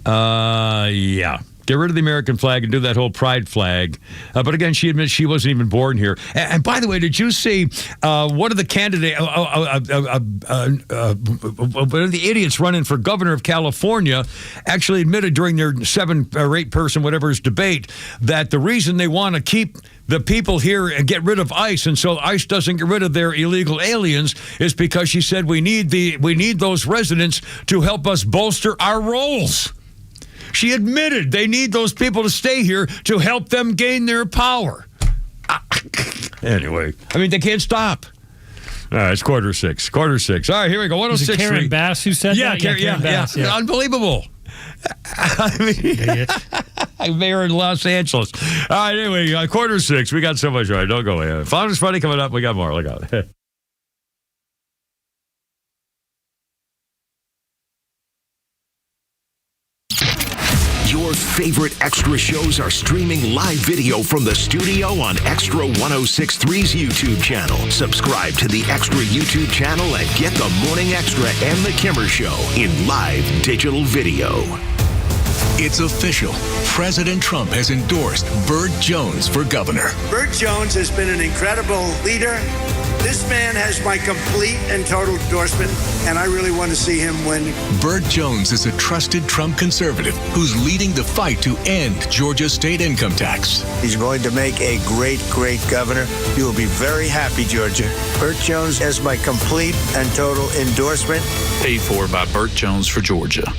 Yeah. Get rid of the American flag and do that whole pride flag. But again, she admits she wasn't even born here. And by the way, did you see one of the candidates, one of the idiots running for governor of California actually admitted during their 7 or 8 person, whatever's debate, that the reason they want to keep the people here and get rid of ICE, and so ICE doesn't get rid of their illegal aliens, is because she said we need those residents to help us bolster our rolls. She admitted they need those people to stay here to help them gain their power. Anyway, I mean, they can't stop. All right, it's 5:45. All right, here we go. 106.3. Was it Karen Bass who said that? Karen Bass. Yeah. Unbelievable. I mean, mayor in Los Angeles. All right, anyway, 5:45. We got so much. All right, don't go away. Founders Friday coming up. We got more. Look out. Your favorite Extra shows are streaming live video from the studio on Extra 106.3's YouTube channel. Subscribe to the Extra YouTube channel and get the Morning Extra and the Kimmer Show in live digital video. It's official. President Trump has endorsed Burt Jones for governor. Burt Jones has been an incredible leader. This man has my complete and total endorsement, and I really want to see him win. Burt Jones is a trusted Trump conservative who's leading the fight to end Georgia's state income tax. He's going to make a great, great governor. You will be very happy, Georgia. Burt Jones has my complete and total endorsement. Paid for by Burt Jones for Georgia.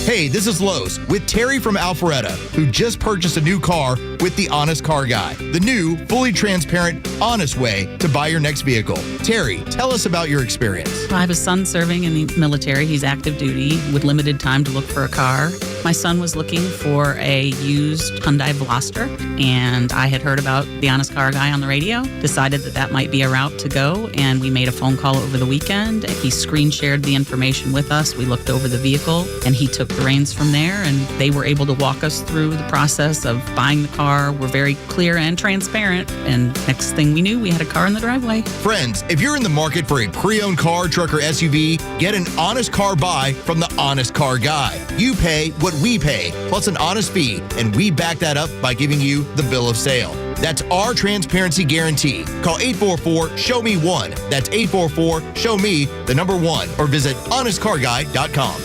Hey, this is Lowe's with Terry from Alpharetta, who just purchased a new car with the Honest Car Guy, the new, fully transparent, honest way to buy your next vehicle. Terry, tell us about your experience. I have a son serving in the military. He's active duty with limited time to look for a car. My son was looking for a used Hyundai Veloster, and I had heard about the Honest Car Guy on the radio, decided that might be a route to go, and we made a phone call over the weekend. He screen shared the information with us. We looked over the vehicle, and he took the reins from there, and they were able to walk us through the process of buying the car. We're very clear and transparent, and next thing we knew, we had a car in the driveway. Friends, if you're in the market for a pre-owned car, truck, or SUV, get an Honest Car Buy from the Honest Car Guy. You pay what we pay, plus an honest fee, and we back that up by giving you the bill of sale. That's our transparency guarantee. Call 844-SHOW-ME-1. That's 844-SHOW-ME, the number 1, or visit honestcarguy.com.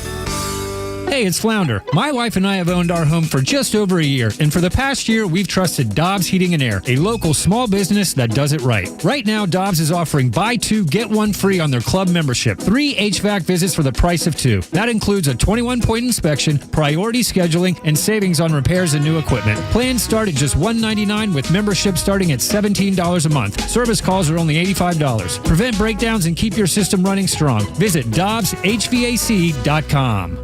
Hey, it's Flounder. My wife and I have owned our home for just over a year, and for the past year, we've trusted Dobbs Heating and Air, a local small business that does it right. Right now, Dobbs is offering buy 2, get 1 free on their club membership. 3 HVAC visits for the price of 2. That includes a 21-point inspection, priority scheduling, and savings on repairs and new equipment. Plans start at just $199 with membership starting at $17 a month. Service calls are only $85. Prevent breakdowns and keep your system running strong. Visit DobbsHVAC.com.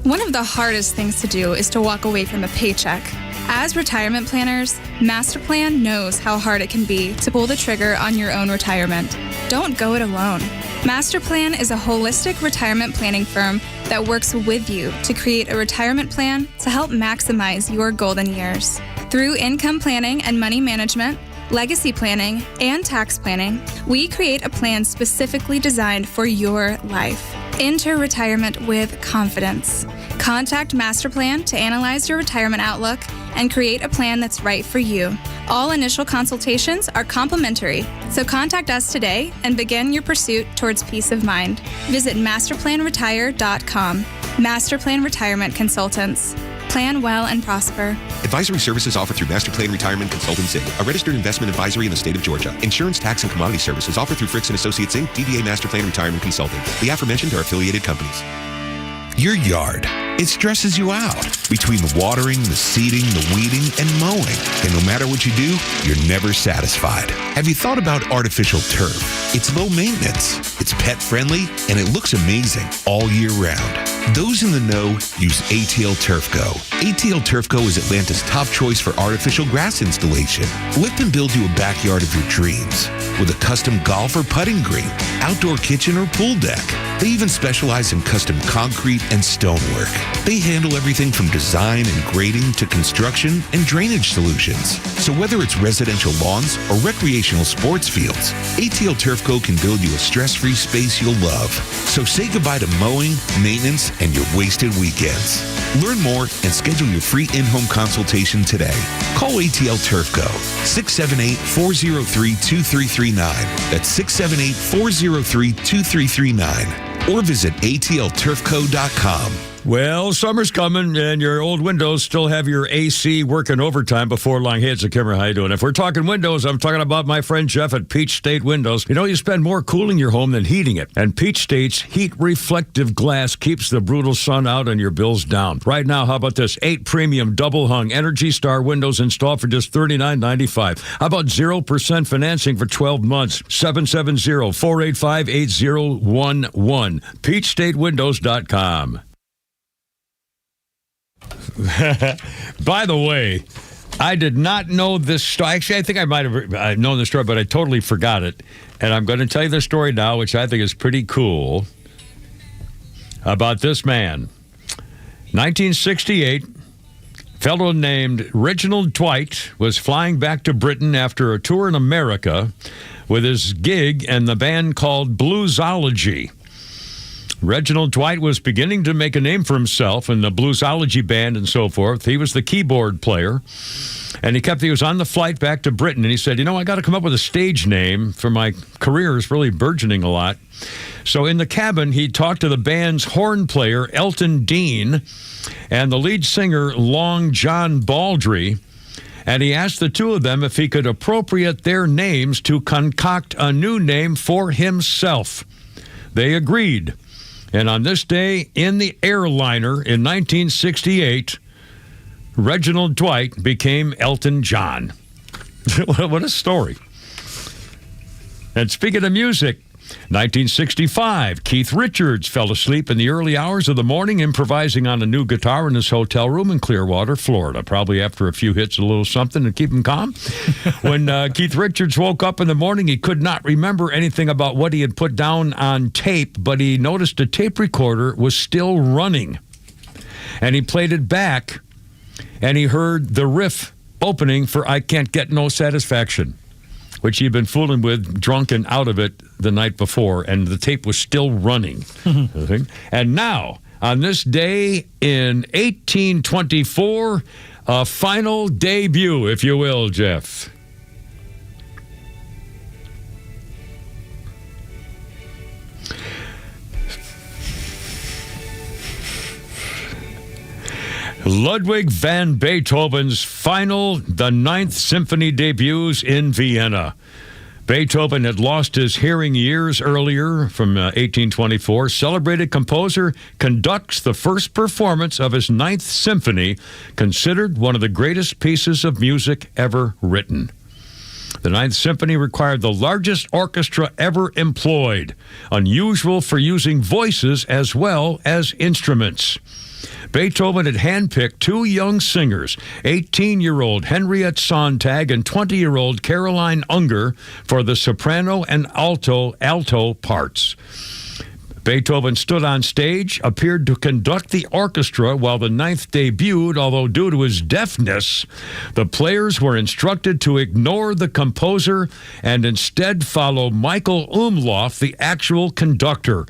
One of the hardest things to do is to walk away from a paycheck. As retirement planners, Masterplan knows how hard it can be to pull the trigger on your own retirement. Don't go it alone. Masterplan is a holistic retirement planning firm that works with you to create a retirement plan to help maximize your golden years. Through income planning and money management, legacy planning, and tax planning, we create a plan specifically designed for your life. Enter retirement with confidence. Contact Masterplan to analyze your retirement outlook and create a plan that's right for you. All initial consultations are complimentary, so contact us today and begin your pursuit towards peace of mind. Visit masterplanretire.com. Masterplan Retirement Consultants. Plan well and prosper. Advisory services offered through Masterplan Retirement Consultants Inc., a registered investment advisory in the state of Georgia. Insurance, tax, and commodity services offered through Fricks & Associates Inc., DBA Masterplan Retirement Consulting. The aforementioned are affiliated companies. Your yard. It stresses you out between the watering, the seeding, the weeding, and mowing. And no matter what you do, you're never satisfied. Have you thought about artificial turf? It's low maintenance, it's pet friendly, and it looks amazing all year round. Those in the know use ATL Turf Go. ATL Turf Go is Atlanta's top choice for artificial grass installation. Let them build you a backyard of your dreams with a custom golf or putting green, outdoor kitchen or pool deck. They even specialize in custom concrete and stonework. They handle everything from design and grading to construction and drainage solutions. So whether it's residential lawns or recreational sports fields, ATL Turf Co. can build you a stress-free space you'll love. So say goodbye to mowing, maintenance, and your wasted weekends. Learn more and schedule your free in-home consultation today. Call ATL Turf Co. 678-403-2339. That's 678-403-2339. Or visit atlturfco.com. Well, summer's coming, and your old windows still have your AC working overtime before long. Hey, it's a Kimmer. How you doing? If we're talking windows, I'm talking about my friend Jeff at Peach State Windows. You know, you spend more cooling your home than heating it. And Peach State's heat-reflective glass keeps the brutal sun out and your bills down. Right now, how about this? 8 premium double-hung Energy Star windows installed for just $39.95. How about 0% financing for 12 months? 770-485-8011. PeachStateWindows.com. By the way, I did not know this story. Actually, I think I might have known the story, but I totally forgot it. And I'm going to tell you the story now, which I think is pretty cool, about this man. 1968, a fellow named Reginald Dwight was flying back to Britain after a tour in America with his gig and the band called Bluesology. Reginald Dwight was beginning to make a name for himself in the Bluesology band and so forth. He was the keyboard player, and he was on the flight back to Britain, and he said, I got to come up with a stage name for my career. It's really burgeoning a lot. So in the cabin, he talked to the band's horn player, Elton Dean, and the lead singer, Long John Baldry, and he asked the two of them if he could appropriate their names to concoct a new name for himself. They agreed. And on this day in the airliner in 1968, Reginald Dwight became Elton John. What a story. And speaking of music, 1965, Keith Richards fell asleep in the early hours of the morning improvising on a new guitar in his hotel room in Clearwater, Florida, probably after a few hits, a little something to keep him calm. When Keith Richards woke up in the morning, he could not remember anything about what he had put down on tape, but he noticed a tape recorder was still running. And he played it back, and he heard the riff opening for I Can't Get No Satisfaction, which he'd been fooling with, drunk and out of it the night before, and the tape was still running. And now, on this day in 1824, a final debut, if you will, Jeff. Ludwig van Beethoven's final, the Ninth Symphony debuts in Vienna. Beethoven had lost his hearing years earlier from 1824. Celebrated composer conducts the first performance of his Ninth Symphony, considered one of the greatest pieces of music ever written. The Ninth Symphony required the largest orchestra ever employed, unusual for using voices as well as instruments. Beethoven had handpicked 2 young singers, 18-year-old Henriette Sontag and 20-year-old Caroline Unger, for the soprano and alto parts. Beethoven stood on stage, appeared to conduct the orchestra while the Ninth debuted, although due to his deafness, the players were instructed to ignore the composer and instead follow Michael Umlauf, the actual conductor.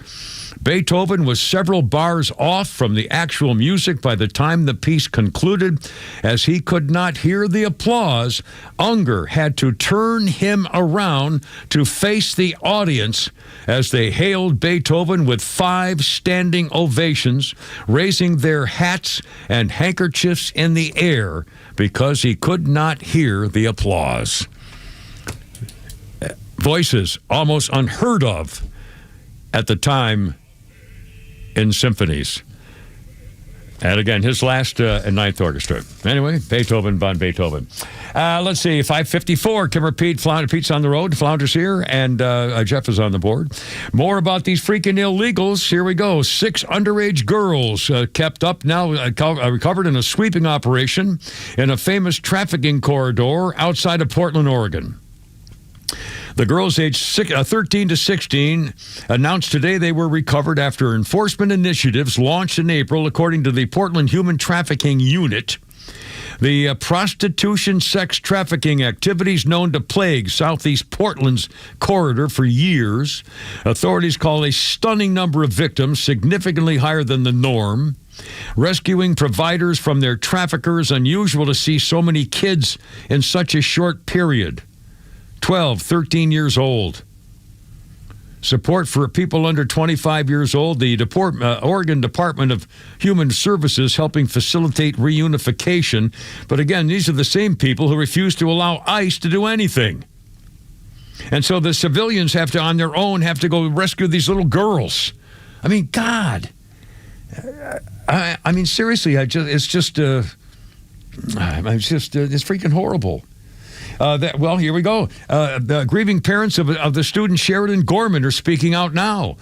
Beethoven was several bars off from the actual music by the time the piece concluded. As he could not hear the applause, Unger had to turn him around to face the audience as they hailed Beethoven with 5 standing ovations, raising their hats and handkerchiefs in the air because he could not hear the applause. Voices almost unheard of at the time in symphonies. And again, his last and Ninth Orchestra. Anyway, Beethoven, von Beethoven. Let's see, 5:54. Kimmer Pete, Pete's on the road. Flounder's here, and Jeff is on the board. More about these freaking illegals. Here we go. 6 underage girls kept up now, recovered in a sweeping operation in a famous trafficking corridor outside of Portland, Oregon. The girls aged 13 to 16 announced today they were recovered after enforcement initiatives launched in April, according to the Portland Human Trafficking Unit. The prostitution sex trafficking activities known to plague Southeast Portland's corridor for years. Authorities call a stunning number of victims, significantly higher than the norm. Rescuing providers from their traffickers, unusual to see so many kids in such a short period. 12, 13 years old. Support for people under 25 years old. The Oregon Department of Human Services helping facilitate reunification. But again, these are the same people who refuse to allow ICE to do anything. And so the civilians have to, on their own, have to go rescue these little girls. I mean, God. I mean, seriously, it's freaking horrible. Well, here we go. The grieving parents of the student Sheridan Gorman are speaking out now.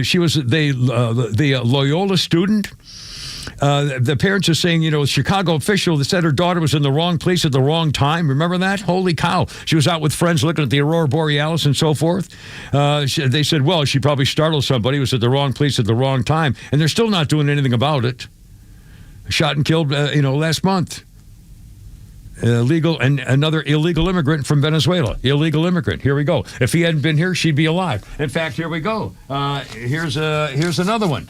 She was the Loyola student. The parents are saying, a Chicago official that said her daughter was in the wrong place at the wrong time. Remember that? Holy cow. She was out with friends looking at the Aurora Borealis and so forth. They said, well, she probably startled somebody, was at the wrong place at the wrong time. And they're still not doing anything about it. Shot and killed, last month. Another illegal immigrant from Venezuela. Illegal immigrant. Here we go. If he hadn't been here, she'd be alive. In fact, here we go. Here's another one.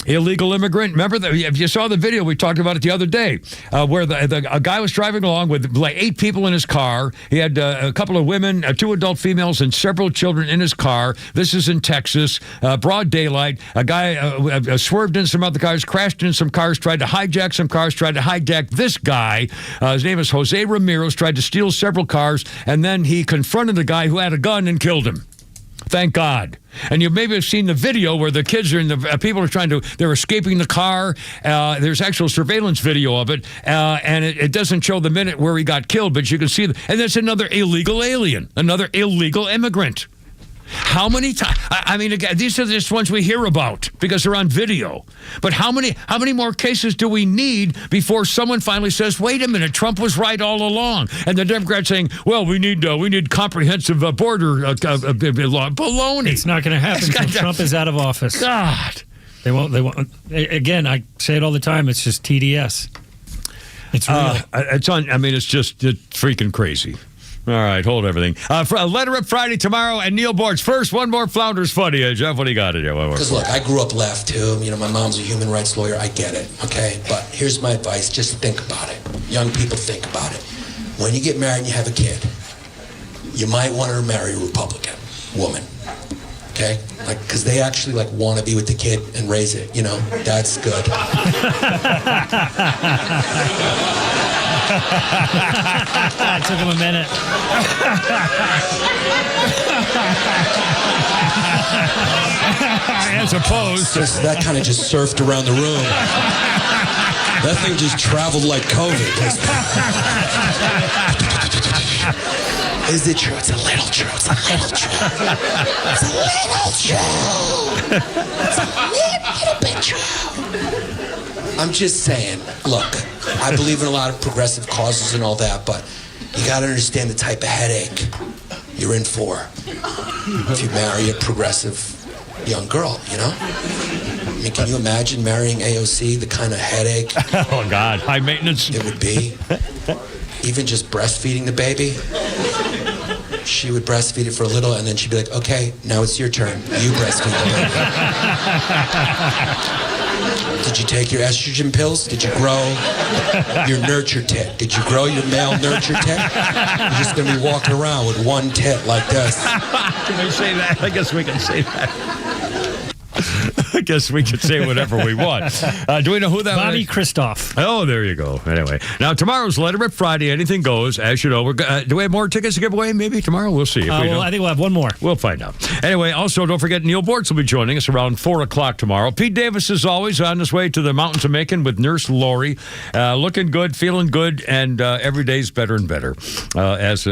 Illegal immigrant. Remember that? If you saw the video, we talked about it the other day, where a guy was driving along with like 8 people in his car. He had a couple of women, 2 adult females, and several children in his car. This is in Texas, broad daylight. A guy swerved in some other cars, crashed in some cars, tried to hijack some cars, tried to hijack this guy. His name is Jose Ramirez, tried to steal several cars, and then he confronted a guy who had a gun and killed him. Thank God. And you maybe have seen the video where the kids are people are they're escaping the car. There's actual surveillance video of it. And it doesn't show the minute where he got killed, but you can see and there's another illegal alien, another illegal immigrant. How many times? I mean, again, these are just ones we hear about because they're on video. But how many more cases do we need before someone finally says, "Wait a minute, Trump was right all along"? And the Democrats saying, "Well, we need comprehensive border law." Baloney. It's not going to happen until Trump is out of office. God, they won't. Again, I say it all the time. It's just TDS. It's real. It's just freaking crazy. All right, hold everything. For a Letter Up Friday tomorrow and Neil Boortz. First, one more Flounders funny. Jeff, what do you got in here? Because look, I grew up left too. My mom's a human rights lawyer. I get it, okay? But here's my advice. Just think about it. Young people, think about it. When you get married and you have a kid, you might want to marry a Republican woman, okay? Because they actually want to be with the kid and raise it. That's good. It took him a minute. As opposed to that kind of just surfed around the room. That thing just traveled like COVID. Is it true? It's a little true. It's a little true. It's a little true. It's a little bit true. I'm just saying, look, I believe in a lot of progressive causes and all that, but you got to understand the type of headache you're in for if you marry a progressive young girl, I mean, can you imagine marrying AOC, the kind of headache? Oh, God, high maintenance. It would be. Even just breastfeeding the baby. She would breastfeed it for a little, and then she'd be like, okay, now it's your turn. You breastfeed the baby. Did you take your estrogen pills? Did you grow your nurture tit? Did you grow your male nurture tit? You're just going to be walking around with one tit like this. Can we say that? I guess we can say that. I guess we can say whatever we want. Do we know who that was? Bobby Christoph. Oh, there you go. Anyway, now tomorrow's Letter Up Friday. Anything goes. As you know, do we have more tickets to give away? Maybe tomorrow. We'll see. I think we'll have one more. We'll find out. Anyway, also don't forget Neil Boortz will be joining us around 4:00 tomorrow. Pete Davis, as always, on his way to the mountains of Macon with Nurse Lori, looking good, feeling good, and every day's better and better. As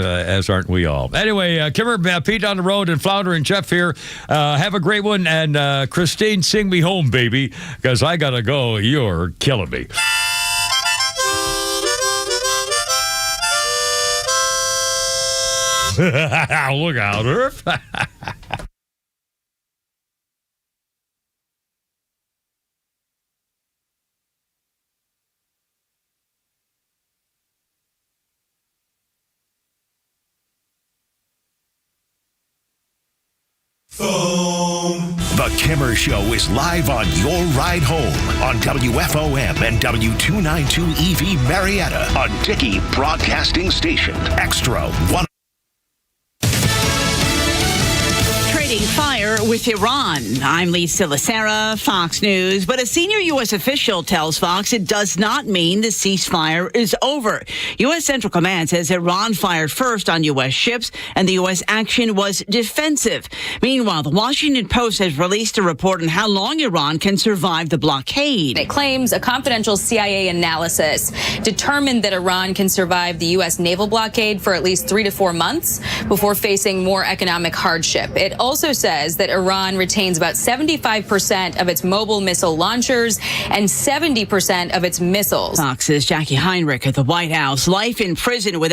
aren't we all? Anyway, Kimmer, Pete on the road, and Flounder and Jeff here. Have a great one, and Christine, sing me home, baby, because I gotta go. You're killing me. Look out, Earth. The Kimmer Show is live on your ride home on WFOM and W292 EV Marietta, a Dickey Broadcasting Station. Extra 1. Fire with Iran. I'm Lisa Lacera, Fox News. But a senior U.S. official tells Fox it does not mean the ceasefire is over. U.S. Central Command says Iran fired first on U.S. ships and the U.S. action was defensive. Meanwhile, the Washington Post has released a report on how long Iran can survive the blockade. It claims a confidential CIA analysis determined that Iran can survive the U.S. naval blockade for at least 3 to 4 months before facing more economic hardship. It also says that Iran retains about 75% of its mobile missile launchers and 70% of its missiles. Fox's Jackie Heinrich at the White House. Life in prison without